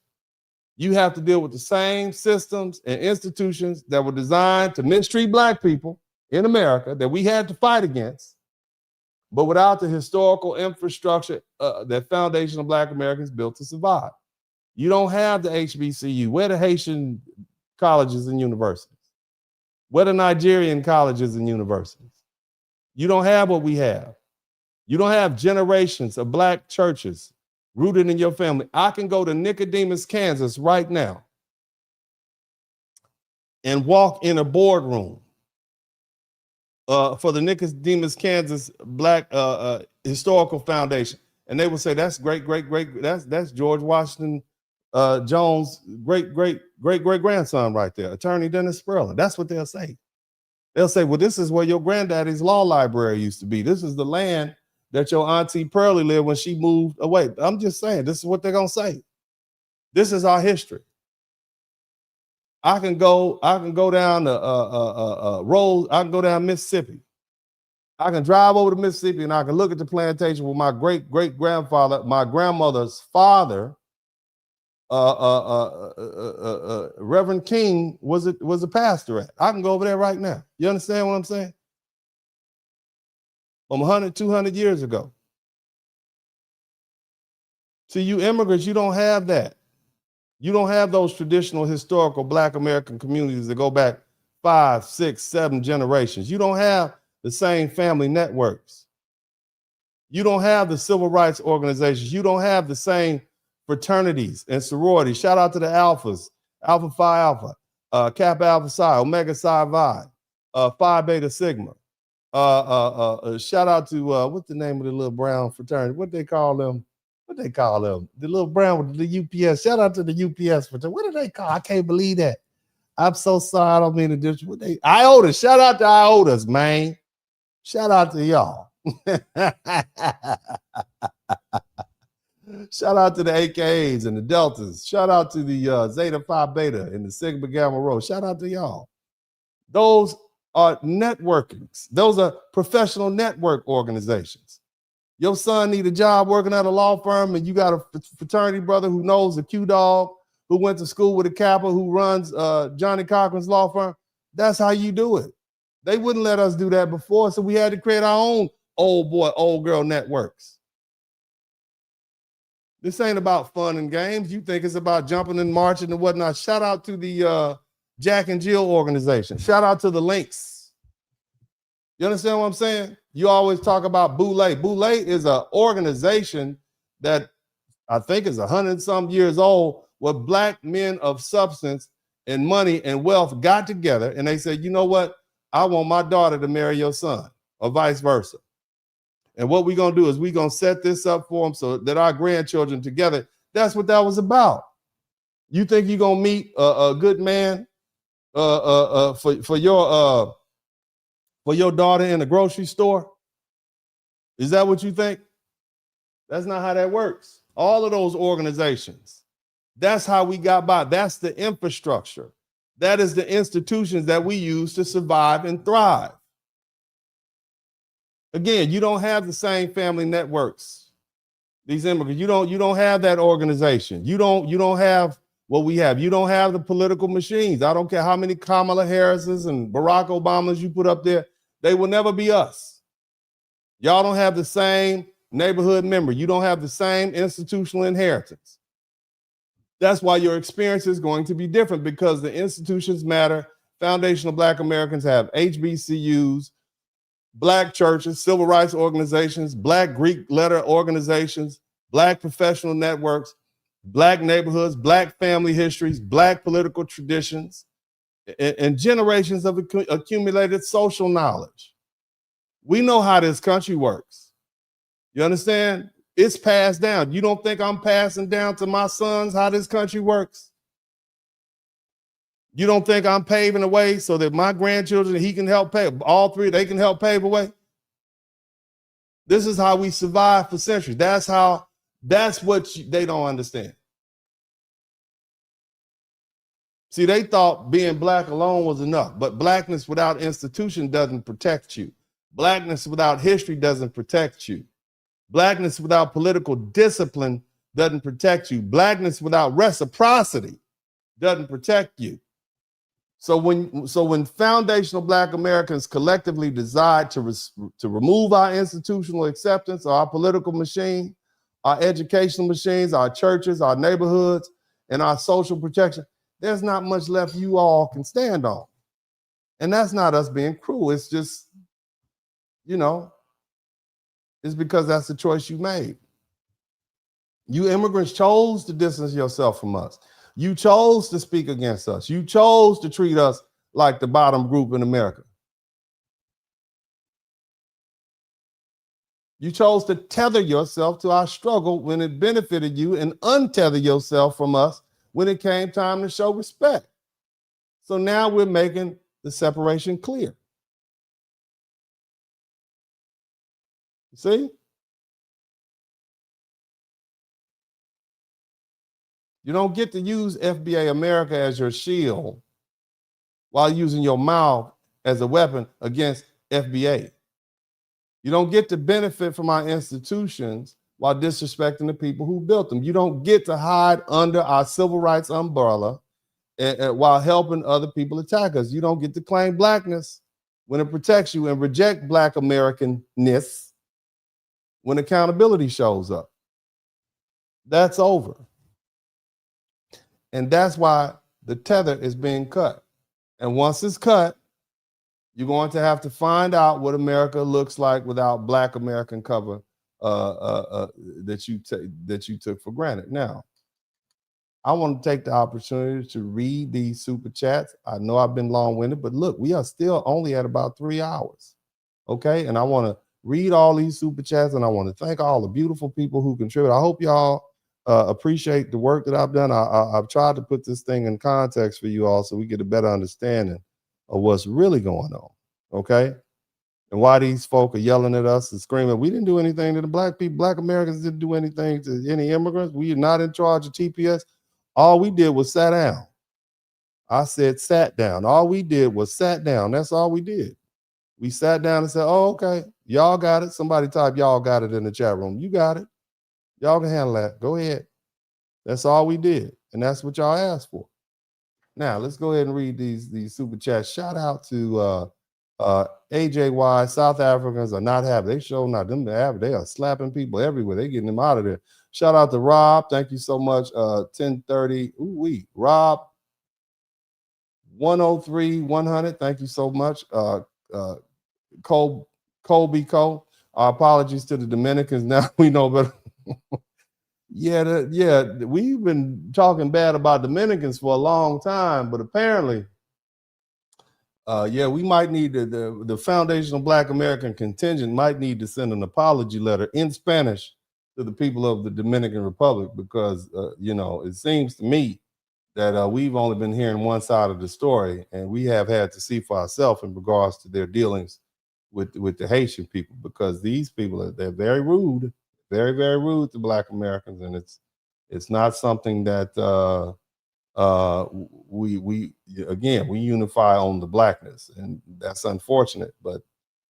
You have to deal with the same systems and institutions that were designed to mistreat Black people in America that we had to fight against, but without the historical infrastructure that foundational Black Americans built to survive. You don't have the HBCU. Where the Haitian colleges and universities? Where the Nigerian colleges and universities? You don't have what we have. You don't have generations of Black churches rooted in your family. I can go to Nicodemus, Kansas right now and walk in a boardroom for the Nicodemus, Kansas Black Historical Foundation. And they will say, that's that's George Washington Jones' great grandson right there, Attorney Dennis Spurling. That's what they'll say. They'll say, well, this is where your granddaddy's law library used to be. This is the land that your Auntie Pearlie lived when she moved away. I'm just saying, this is what they're gonna say. This is our history. I can go down the road. I can go down Mississippi. I can drive over to Mississippi and I can look at the plantation where my great grandfather, my grandmother's father, Reverend King was a pastor at. I can go over there right now. You understand what I'm saying? From 100, 200 years ago. See, you immigrants, you don't have that. You don't have those traditional historical Black American communities that go back 5, 6, 7 generations. You don't have the same family networks. You don't have the civil rights organizations. You don't have the same fraternities and sororities. Shout out to the Alphas, Alpha Phi Alpha, Kappa Alpha Psi, Omega Psi Vi, Phi Beta Sigma. Shout out to what's the name of the little brown fraternity? What they call them? The little brown with the UPS. Shout out to the UPS fraternity. What do they call? I can't believe that. I'm so sorry. I don't mean to dish. What they IOTAs. Shout out to IOTAs, man. Shout out to y'all. Shout out to the AKAs and the Deltas. Shout out to the Zeta Phi Beta and the Sigma Gamma Rho. Shout out to y'all. Those are networkings. Those are professional network organizations. Your son need a job working at a law firm, and you got a fraternity brother who knows a Q-Dog, who went to school with a Kappa, who runs Johnny Cochran's law firm. That's how you do it. They wouldn't let us do that before, so we had to create our own old boy, old girl networks. This ain't about fun and games. You think it's about jumping and marching and whatnot. Shout out to the Jack and Jill organization. Shout out to the Links. You understand what I'm saying? You always talk about Boulay. Boulay is an organization that I think is 100-some years old, where Black men of substance and money and wealth got together and they said, you know what? I want my daughter to marry your son, or vice versa. And what we're going to do is we're going to set this up for them so that our grandchildren together, that's what that was about. You think you're going to meet a good man for your daughter in the grocery store? Is that what you think? That's not how that works. All of those organizations, that's how we got by. That's the infrastructure. That is the institutions that we use to survive and thrive. Again, you don't have the same family networks. These immigrants, you don't have that organization. You don't have what we have. You don't have the political machines. I don't care how many Kamala Harrises and Barack Obamas you put up there. They will never be us. Y'all don't have the same neighborhood member. You don't have the same institutional inheritance. That's why your experience is going to be different, because the institutions matter. Foundational Black Americans have HBCUs, Black churches, civil rights organizations, Black Greek letter organizations, Black professional networks, Black neighborhoods, Black family histories, Black political traditions, and generations of accumulated social knowledge. We know how this country works. You understand? It's passed down. You don't think I'm passing down to my sons how this country works? You don't think I'm paving the way so that my grandchildren, he can help pave, all three, they can help pave the way? This is how we survived for centuries. That's what they don't understand. See, they thought being Black alone was enough, but Blackness without institution doesn't protect you. Blackness without history doesn't protect you. Blackness without political discipline doesn't protect you. Blackness without reciprocity doesn't protect you. So when foundational Black Americans collectively decide to remove our institutional acceptance, our political machine, our educational machines, our churches, our neighborhoods, and our social protection, there's not much left you all can stand on. And that's not us being cruel. It's just, it's because that's the choice you made. You immigrants chose to distance yourself from us. You chose to speak against us. You chose to treat us like the bottom group in America. You chose to tether yourself to our struggle when it benefited you and untether yourself from us when it came time to show respect. So now we're making the separation clear. See? You don't get to use FBA America as your shield while using your mouth as a weapon against FBA. You don't get to benefit from our institutions while disrespecting the people who built them. You don't get to hide under our civil rights umbrella while helping other people attack us. You don't get to claim Blackness when it protects you and reject Black Americanness when accountability shows up. That's over. And that's why the tether is being cut. And once it's cut, you're going to have to find out what America looks like without Black American cover that you took for granted. Now, I want to take the opportunity to read these super chats. I know I've been long-winded, but look, we are still only at about 3 hours. Okay, and I want to read all these super chats, and I want to thank all the beautiful people who contribute. I hope y'all appreciate the work that I've done. I've tried to put this thing in context for you all so we get a better understanding of what's really going on. Okay, and why these folk are yelling at us and screaming. We didn't do anything to the black people. Black Americans didn't do anything to any immigrants. We are not in charge of TPS. All we did was sat down. I said sat down. All we did was sat down. That's all we did. We sat down and said, oh, okay, y'all got it. Somebody type y'all got it in the chat room. You got it. Y'all can handle that. Go ahead. That's all we did. And that's what y'all asked for. Now, let's go ahead and read these super chats. Shout out to AJY. South Africans are not happy. They show not them happy. They are slapping people everywhere. They getting them out of there. Shout out to Rob. Thank you so much. 1030. Ooh-wee. Rob 103 100. Thank you so much. Colby Cole. Our apologies to the Dominicans. Now we know better. Yeah, we've been talking bad about Dominicans for a long time, but apparently, we might need the Foundational Black American contingent might need to send an apology letter in Spanish to the people of the Dominican Republic because it seems to me that we've only been hearing one side of the story, and we have had to see for ourselves in regards to their dealings with the Haitian people, because these people they're very rude, very, very rude to Black Americans, and it's not something that we unify on the blackness, and that's unfortunate. But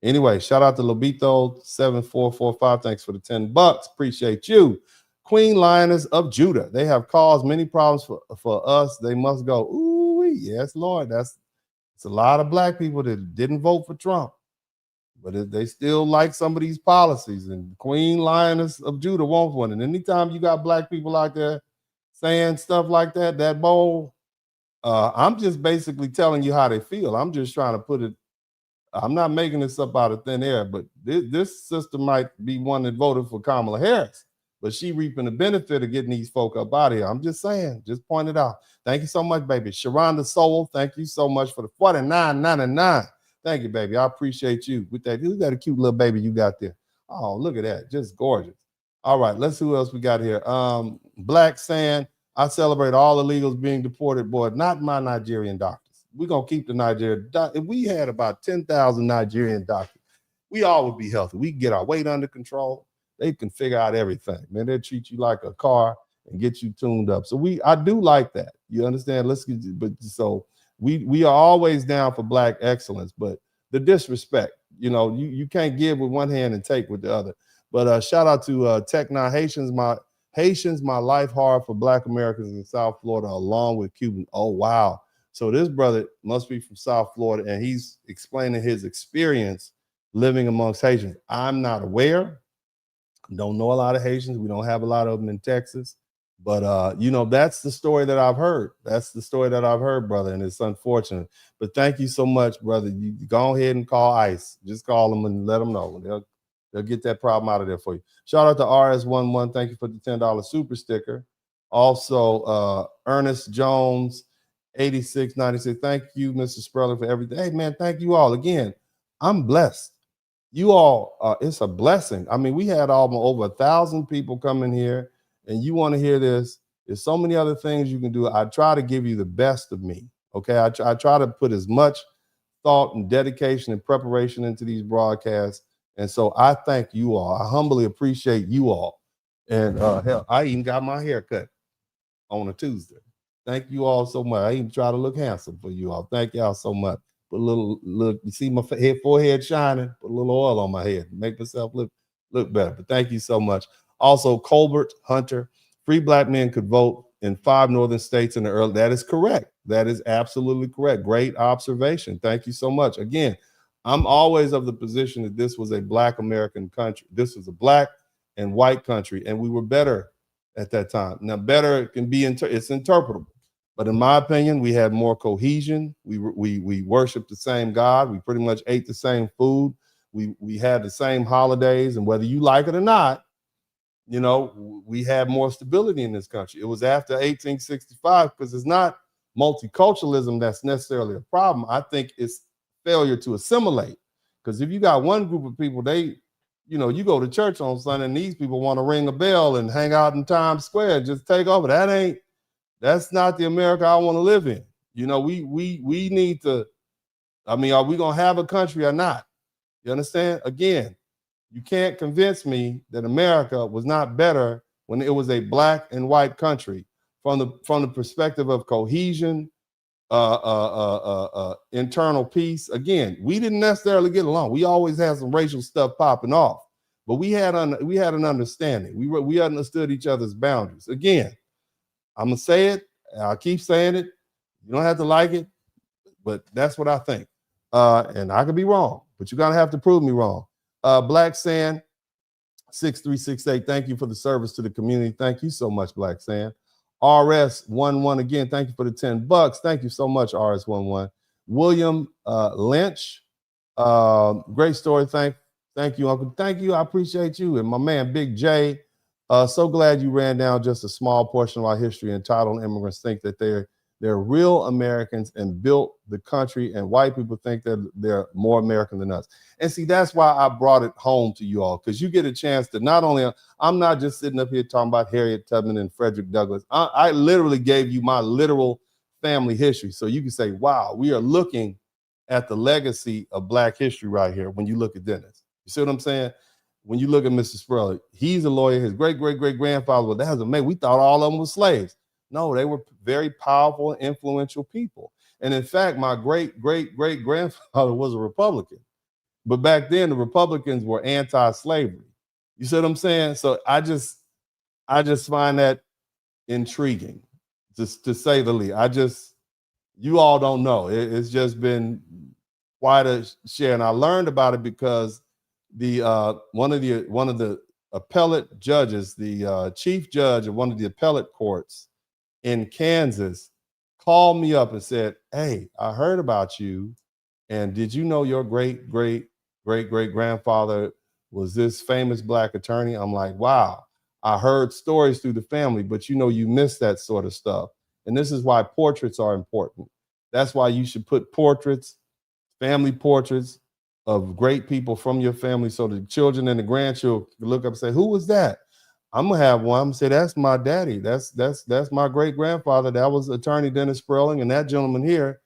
anyway, shout out to Lobito 7445. Thanks for the $10. Appreciate you. Queen Lioness of Judah. They have caused many problems for us. They must go. Ooh, yes, Lord. It's a lot of black people that didn't vote for Trump, but they still like some of these policies. And Queen Lioness of Judah wants one. And anytime you got black people out there saying stuff like that bold, I'm just basically telling you how they feel. I'm just trying to put it. I'm not making this up out of thin air, but this sister might be one that voted for Kamala Harris, but she reaping the benefit of getting these folk up out of here. I'm just saying, just point it out. Thank you so much, baby. Sharonda Soul, thank you so much for the $49.99. Thank you, baby. I appreciate you. With that, who's that a cute little baby you got there? Oh, look at that. Just gorgeous. All right, let's see who else we got here. Black Sand, I celebrate all illegals being deported, boy, not my Nigerian doctors. We're going to keep the Nigerian. If we had about 10,000 Nigerian doctors, we all would be healthy. We can get our weight under control. They can figure out everything. Man, they'll treat you like a car and get you tuned up. So I do like that. You understand? We are always down for black excellence, but the disrespect, you can't give with one hand and take with the other. But shout out to Tech Nine Haitians, my life hard for Black Americans in South Florida, along with Cuban. Oh, wow. So this brother must be from South Florida, and he's explaining his experience living amongst Haitians. I'm not aware. Don't know a lot of Haitians. We don't have a lot of them in Texas. But, that's the story that I've heard. That's the story that I've heard, brother, and it's unfortunate. But thank you so much, brother. You go ahead and call ICE. Just call them and let them know. They'll get that problem out of there for you. Shout out to RS11. Thank you for the $10 super sticker. Also, Ernest Jones, 8696. Thank you, Mr. Spurling, for everything. Hey, man, thank you all. Again, I'm blessed. You all, it's a blessing. I mean, we had almost over 1,000 people coming here, and you want to hear this. There's so many other things you can do. I try to give you the best of me, okay? I try to put as much thought and dedication and preparation into these broadcasts, and so I thank you all. I humbly appreciate you all. And hell, I even got my hair cut on a Tuesday. Thank you all so much. I even try to look handsome for you all. Thank y'all so much. Put a little, you see my forehead shining, put a little oil on my head, make myself look better. But thank you so much. Also, Colbert Hunter, free black men could vote in 5 northern states in the early. That is correct. That is absolutely correct. Great observation. Thank you so much. Again, I'm always of the position that this was a black American country. This was a black and white country, and we were better at that time. Now, better can be, it's interpretable. But in my opinion, we had more cohesion. We worshiped the same God. We pretty much ate the same food. We had the same holidays, and whether you like it or not, you know, we had more stability in this country. It was after 1865, because it's not multiculturalism that's necessarily a problem. I think it's failure to assimilate. Because if you got one group of people, they, you know, you go to church on Sunday and these people want to ring a bell and hang out in Times Square, just take over. That's not the America I want to live in. You know, we need to, I mean, are we going to have a country or not? You understand? Again, you can't convince me that America was not better when it was a black and white country from the perspective of cohesion, internal peace. Again, we didn't necessarily get along. We always had some racial stuff popping off, but we had an understanding. We understood each other's boundaries. Again, I'm gonna say it. I'll keep saying it. You don't have to like it, but that's what I think. And I could be wrong, but you're gonna have to prove me wrong. Black Sand 6368. Thank you for the service to the community. Thank you so much, Black Sand. RS11 again, thank you for the $10. Thank you so much, RS11. William Lynch, great story. Thank you, Uncle. Thank you. I appreciate you. And my man, Big J, so glad you ran down just a small portion of our history entitled Immigrants Think That They're real Americans and built the country, and white people think that they're more American than us. And see, that's why I brought it home to you all, because you get a chance to not only, I'm not just sitting up here talking about Harriet Tubman and Frederick Douglass. I literally gave you my literal family history. So you can say, wow, we are looking at the legacy of Black history right here when you look at Dennis. You see what I'm saying? When you look at Mr. Spurling, he's a lawyer. His great-great-great-grandfather, well, that was amazing. We thought all of them were slaves. No, they were very powerful and influential people. And in fact, my great-great-great-grandfather was a Republican. But back then, the Republicans were anti-slavery. You see what I'm saying? So I just find that intriguing, just to say the least. You all don't know. It's just been quite a share. And I learned about it because one of the appellate judges, the chief judge of one of the appellate courts in Kansas, called me up and said, hey, I heard about you, and did you know your great-great-great-great-grandfather was this famous Black attorney? I'm like, wow, I heard stories through the family, but you know, you miss that sort of stuff. And this is why portraits are important. That's why you should put portraits, family portraits of great people from your family, so the children and the grandchildren can look up and say, who was that? I'm gonna have one. I'm gonna say, that's my daddy. That's my great grandfather. That was Attorney Dennis Spurling, and that gentleman here,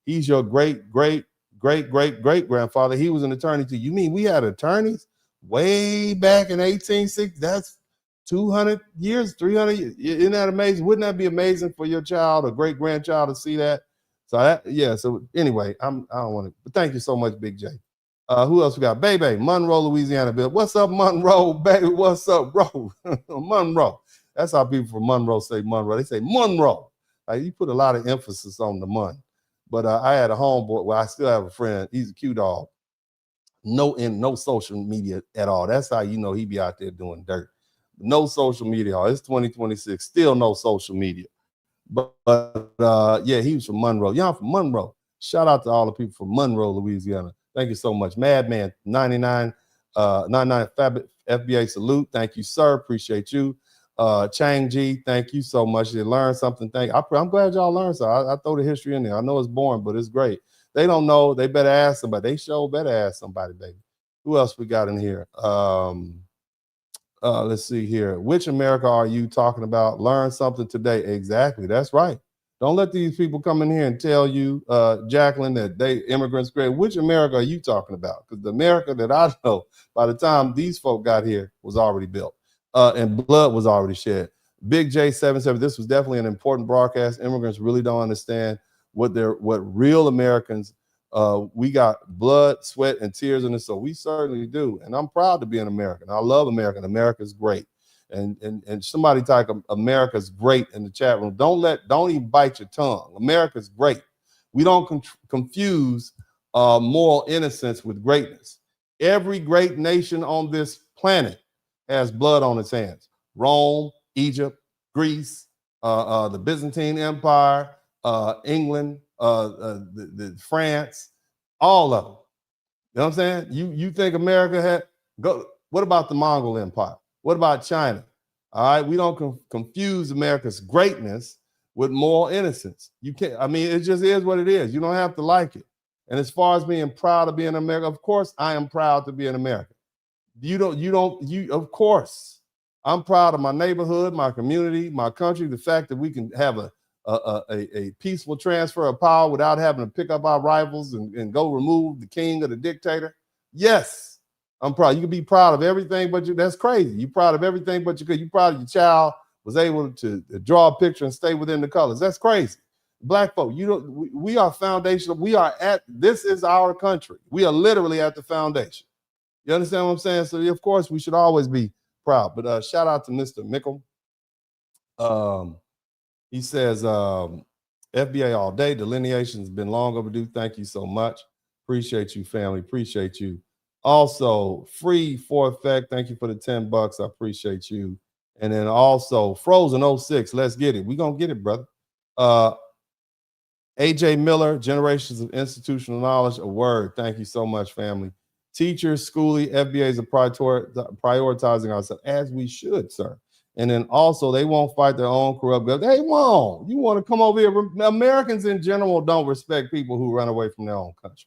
he's your great grandfather. He was an attorney too. You mean we had attorneys way back in 1860? That's 200 years, 300 years. Isn't that amazing? Wouldn't that be amazing for your child or great grandchild to see that? So So anyway, I don't want to. But thank you so much, Big J. Who else we got? Baby, Monroe, Louisiana. Bill, what's up, Monroe? Baby, what's up, bro? Monroe. That's how people from Monroe say Monroe. They say Monroe. Like, you put a lot of emphasis on the Mon. But I had a homeboy. Well, I still have a friend. He's a cute dog. No social media at all. That's how you know he be out there doing dirt. No social media. It's 2026. Still no social media. But yeah, he was from Monroe. Y'all from Monroe. Shout out to all the people from Monroe, Louisiana. Thank you so much. Madman 99 FBA salute. Thank you, sir. Appreciate you. Chang G, thank you so much. You learned something. I'm glad y'all learned something. I throw the history in there. I know it's boring, but it's great. They don't know. They better ask somebody. They sure better ask somebody, baby. Who else we got in here? Let's see here. Which America are you talking about? Learn something today. Exactly. That's right. Don't let these people come in here and tell you, Jacqueline, that they immigrants great. Which America are you talking about? Because the America that I know, by the time these folk got here, was already built, and blood was already shed. Big J77, this was definitely an important broadcast. Immigrants really don't understand what real Americans, we got blood, sweat, and tears in it. So we certainly do. And I'm proud to be an American. I love America. America's great. And somebody type America's great in the chat room. Don't even bite your tongue. America's great. We don't confuse moral innocence with greatness. Every great nation on this planet has blood on its hands. Rome, Egypt, Greece, the Byzantine Empire, England, France, all of them. You know what I'm saying? You think America had go? What about the Mongol Empire? What about China? All right, we don't confuse America's greatness with moral innocence. You can't. I mean, it just is what it is. You don't have to like it. And as far as being proud of being American, of course, I am proud to be an American. Of course, I'm proud of my neighborhood, my community, my country. The fact that we can have a peaceful transfer of power without having to pick up our rifles and go remove the king or the dictator. Yes, I'm proud. You can be proud of everything, but that's crazy. You're proud of everything, but you're proud of your child was able to draw a picture and stay within the colors. That's crazy. Black folk, we are foundational. This is our country. We are literally at the foundation. You understand what I'm saying? So of course we should always be proud. But shout out to Mr. Mickle. He says, FBA all day. Delineation's been long overdue. Thank you so much. Appreciate you, family. Appreciate you. Also, free for effect. Thank you for the $10. I appreciate you. And then also Frozen 06. Let's get it. We're gonna get it, brother. AJ Miller, Generations of Institutional Knowledge, a word. Thank you so much, family. Teachers, schoolie, FBAs are prioritizing ourselves as we should, sir. And then also, they won't fight their own corrupt government. They won't. You want to come over here? Americans in general don't respect people who run away from their own country.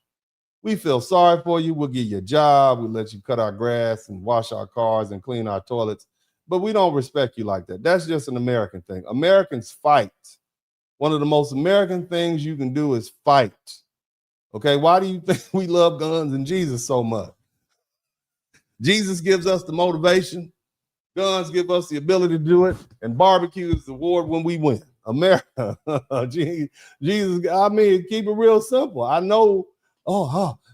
We feel sorry for you. We'll give you a job. We'll let you cut our grass and wash our cars and clean our toilets. But we don't respect you like that. That's just an American thing. Americans fight. One of the most American things you can do is fight. Okay, why do you think we love guns and Jesus so much? Jesus gives us the motivation. Guns give us the ability to do it. And barbecue is the award when we win. America. Jesus, I mean, keep it real simple. I know,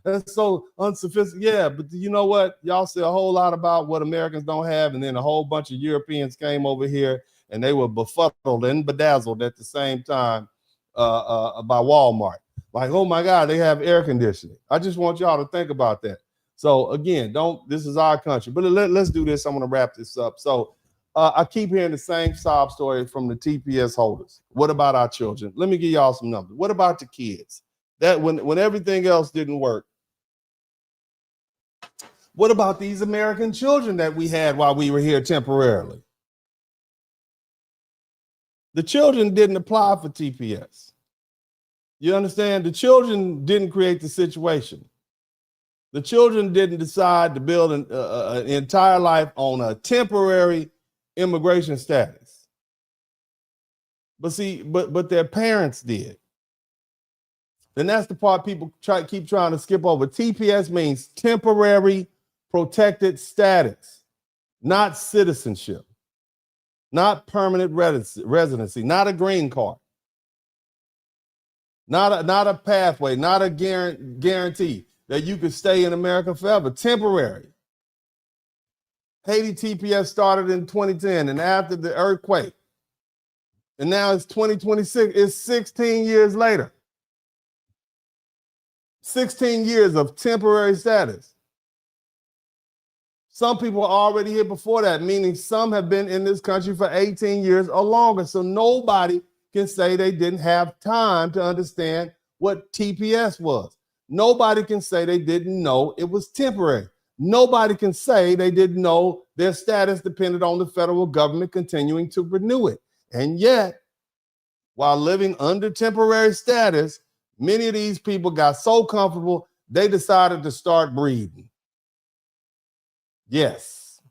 that's so unsophisticated. Yeah, but you know what? Y'all say a whole lot about what Americans don't have, and then a whole bunch of Europeans came over here and they were befuddled and bedazzled at the same time by Walmart. Like, oh my God, they have air conditioning. I just want y'all to think about that. So again, this is our country. But let's do this. I'm going to wrap this up. So I keep hearing the same sob story from the TPS holders. What about our children? Let me give y'all some numbers. What about the kids? That when everything else didn't work, what about these American children that we had while we were here temporarily? The children didn't apply for TPS. You understand? The children didn't create the situation. The children didn't decide to build an entire life on a temporary immigration status. But their parents did. And that's the part people keep trying to skip over. TPS means temporary protected status, not citizenship, not permanent residency, not a green card, not a pathway, not a guarantee that you could stay in America forever. Temporary. Haiti TPS started in 2010 and after the earthquake. And now it's 2026. It's 16 years later. 16 years of temporary status. Some people are already here before that, meaning some have been in this country for 18 years or longer. So nobody can say they didn't have time to understand what TPS was. Nobody can say they didn't know it was temporary. Nobody can say they didn't know their status depended on the federal government continuing to renew it. And yet, while living under temporary status, many of these people got so comfortable, they decided to start breeding. Yes.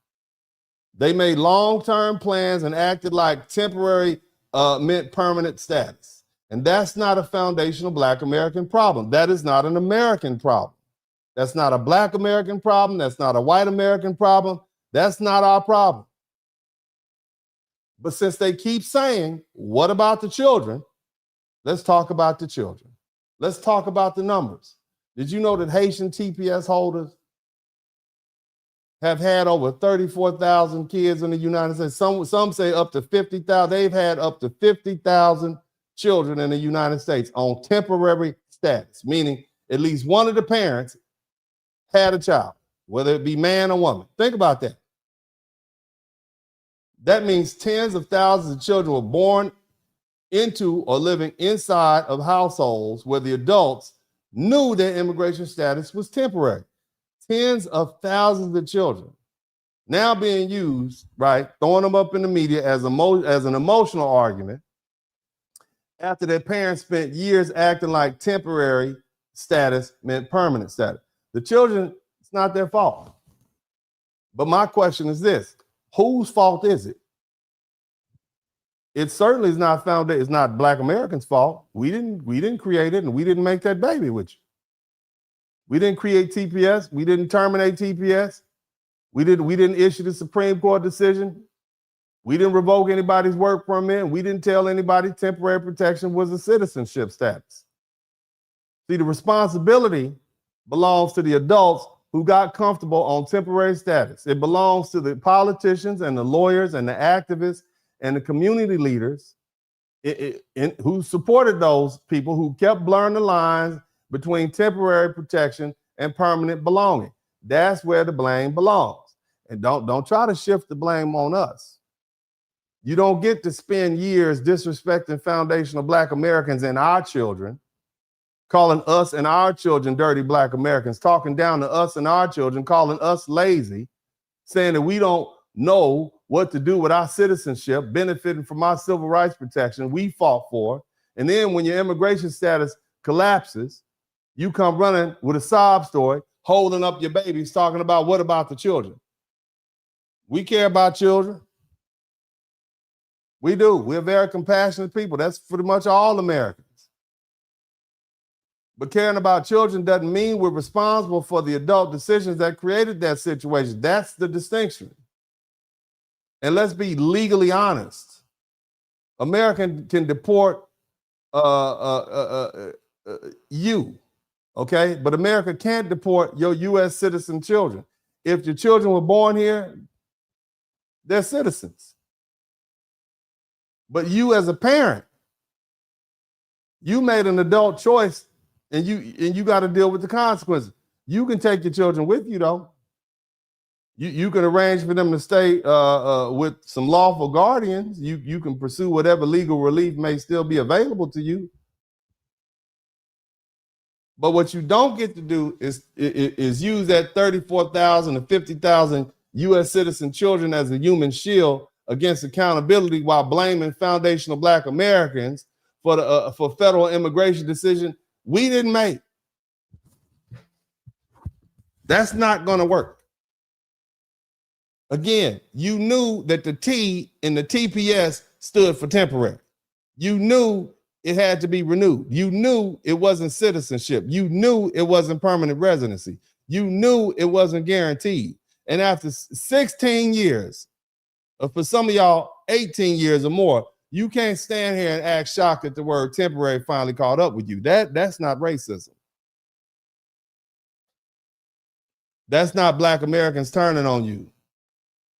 They made long-term plans and acted like temporary meant permanent status. And that's not a foundational Black American problem. That is not an American problem. That's not a Black American problem. That's not a white American problem. That's not our problem. But since they keep saying, what about the children? Let's talk about the children. Let's talk about the numbers. Did you know that Haitian TPS holders have had over 34,000 kids in the United States? Some say up to 50,000. They've had up to 50,000 children in the United States on temporary status, meaning at least one of the parents had a child, whether it be man or woman. Think about that. That means tens of thousands of children were born into or living inside of households where the adults knew their immigration status was temporary. tens of thousands of children now being used, right, throwing them up in the media as an emotional argument after their parents spent years acting like temporary status meant permanent status. The children, it's not their fault. But my question is this: whose fault is it? It certainly is not it's not Black Americans' fault. We didn't create it, and we didn't make that baby with you. We didn't create TPS. We didn't terminate TPS. We didn't issue the Supreme Court decision. We didn't revoke anybody's work permit. We didn't tell anybody temporary protection was a citizenship status. See, the responsibility belongs to the adults who got comfortable on temporary status. It belongs to the politicians and the lawyers and the activists and the community leaders who supported those people who kept blurring the lines between temporary protection and permanent belonging. That's where the blame belongs. And don't try to shift the blame on us. You don't get to spend years disrespecting foundational Black Americans and our children, calling us and our children dirty Black Americans, talking down to us and our children, calling us lazy, saying that we don't know what to do with our citizenship, benefiting from our civil rights protection we fought for. And then when your immigration status collapses, you come running with a sob story, holding up your babies, talking about what about the children? We care about children. We do. We're very compassionate people. That's pretty much all Americans. But caring about children doesn't mean we're responsible for the adult decisions that created that situation. That's the distinction. And let's be legally honest. America can deport you, okay? But America can't deport your U.S. citizen children. If your children were born here, they're citizens. But you as a parent, you made an adult choice and you got to deal with the consequences. You can take your children with you though. You can arrange for them to stay with some lawful guardians. You can pursue whatever legal relief may still be available to you. But what you don't get to do is use that 34,000 to 50,000 U.S. citizen children as a human shield against accountability while blaming foundational Black Americans for federal immigration decision we didn't make. That's not going to work. Again, you knew that the T in the TPS stood for temporary. You knew it had to be renewed. You knew it wasn't citizenship. You knew it wasn't permanent residency. You knew it wasn't guaranteed. And after 16 years, or for some of y'all, 18 years or more, you can't stand here and act shocked that the word temporary finally caught up with you. That's not racism. That's not Black Americans turning on you.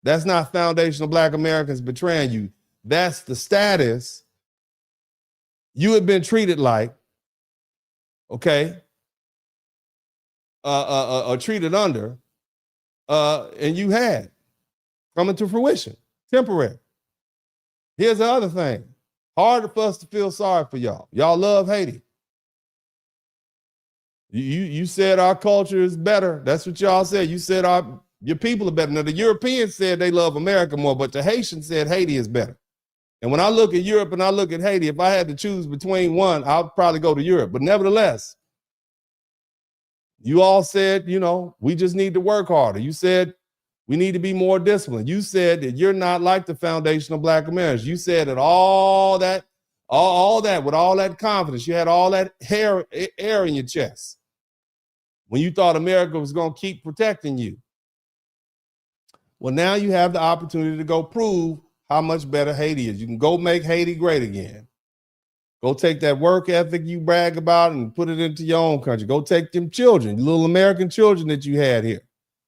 That's not foundational Black Americans betraying you. That's the status you have been treated like, okay, or treated under, and you had coming to fruition, temporary. Here's the other thing. Hard for us to feel sorry for y'all. Y'all love Haiti. You said our culture is better. That's what y'all said. You said your people are better. Now, the Europeans said they love America more, but the Haitians said Haiti is better. And when I look at Europe and I look at Haiti, if I had to choose between one, I'll probably go to Europe. But nevertheless, you all said, we just need to work harder. You said we need to be more disciplined. You said that you're not like the foundational Black Americans. You said that all that with all that confidence, you had all that air in your chest when you thought America was going to keep protecting you. Well, now you have the opportunity to go prove how much better Haiti is. You can go make Haiti great again. Go take that work ethic you brag about and put it into your own country. Go take them children, little American children that you had here.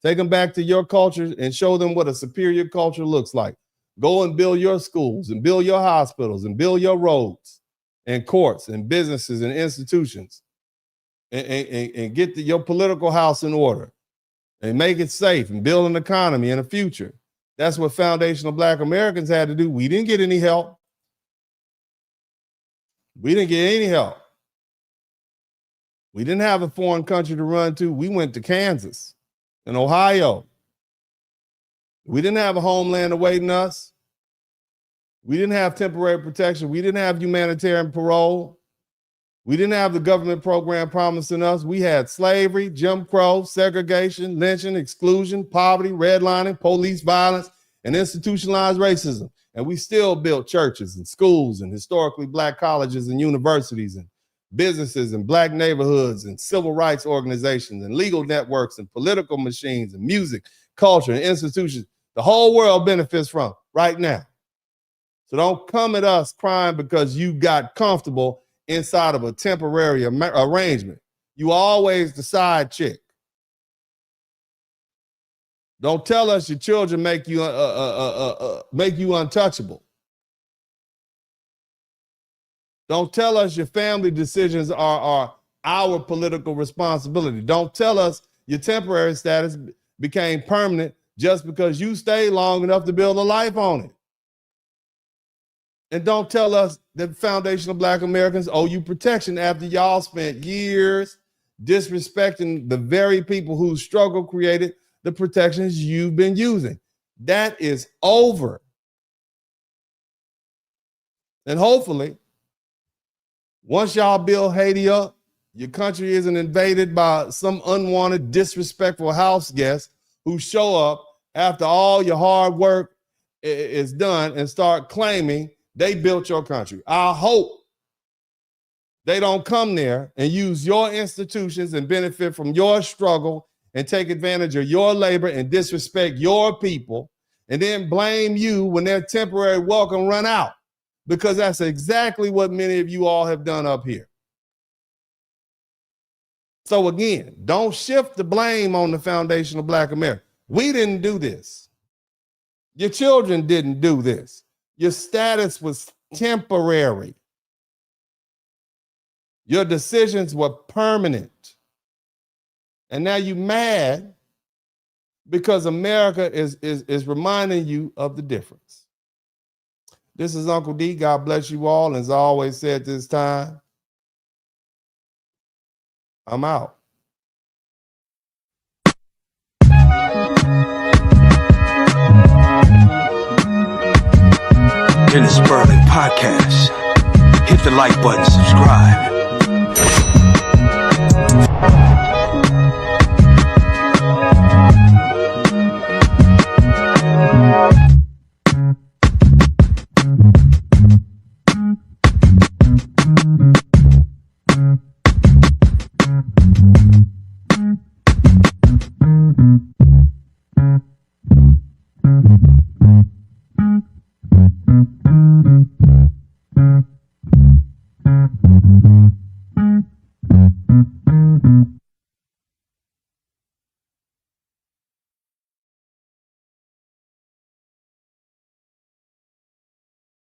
Take them back to your culture and show them what a superior culture looks like. Go and build your schools and build your hospitals and build your roads and courts and businesses and institutions and get your political house in order and make it safe and build an economy and a future. That's what foundational Black Americans had to do. We didn't get any help. We didn't get any help. We didn't have a foreign country to run to. We went to Kansas In Ohio, we didn't have a homeland awaiting us. We didn't have temporary protection. We didn't have humanitarian parole. We didn't have the government program promising us. We had slavery, Jim Crow, segregation, lynching, exclusion, poverty, redlining, police violence, and institutionalized racism. And we still built churches and schools and historically black colleges and universities and businesses and black neighborhoods and civil rights organizations and legal networks and political machines and music, culture, and institutions the whole world benefits from right now. So don't come at us crying because you got comfortable inside of a temporary arrangement. You always the side chick. Don't tell us your children make you untouchable. Don't tell us your family decisions are our political responsibility. Don't tell us your temporary status became permanent just because you stayed long enough to build a life on it. And don't tell us that foundational Black Americans owe you protection after y'all spent years disrespecting the very people whose struggle created the protections you've been using. That is over. And hopefully, once y'all build Haiti up, your country isn't invaded by some unwanted, disrespectful house guests who show up after all your hard work is done and start claiming they built your country. I hope they don't come there and use your institutions and benefit from your struggle and take advantage of your labor and disrespect your people and then blame you when their temporary welcome run out, because that's exactly what many of you all have done up here. So again, don't shift the blame on the foundation of Black America. We didn't do this. Your children didn't do this. Your status was temporary. Your decisions were permanent. And now you're mad because America is reminding you of the difference. This is Uncle D. God bless you all. And as I always say at this time, I'm out. In the Spurling podcast, hit the like button, subscribe.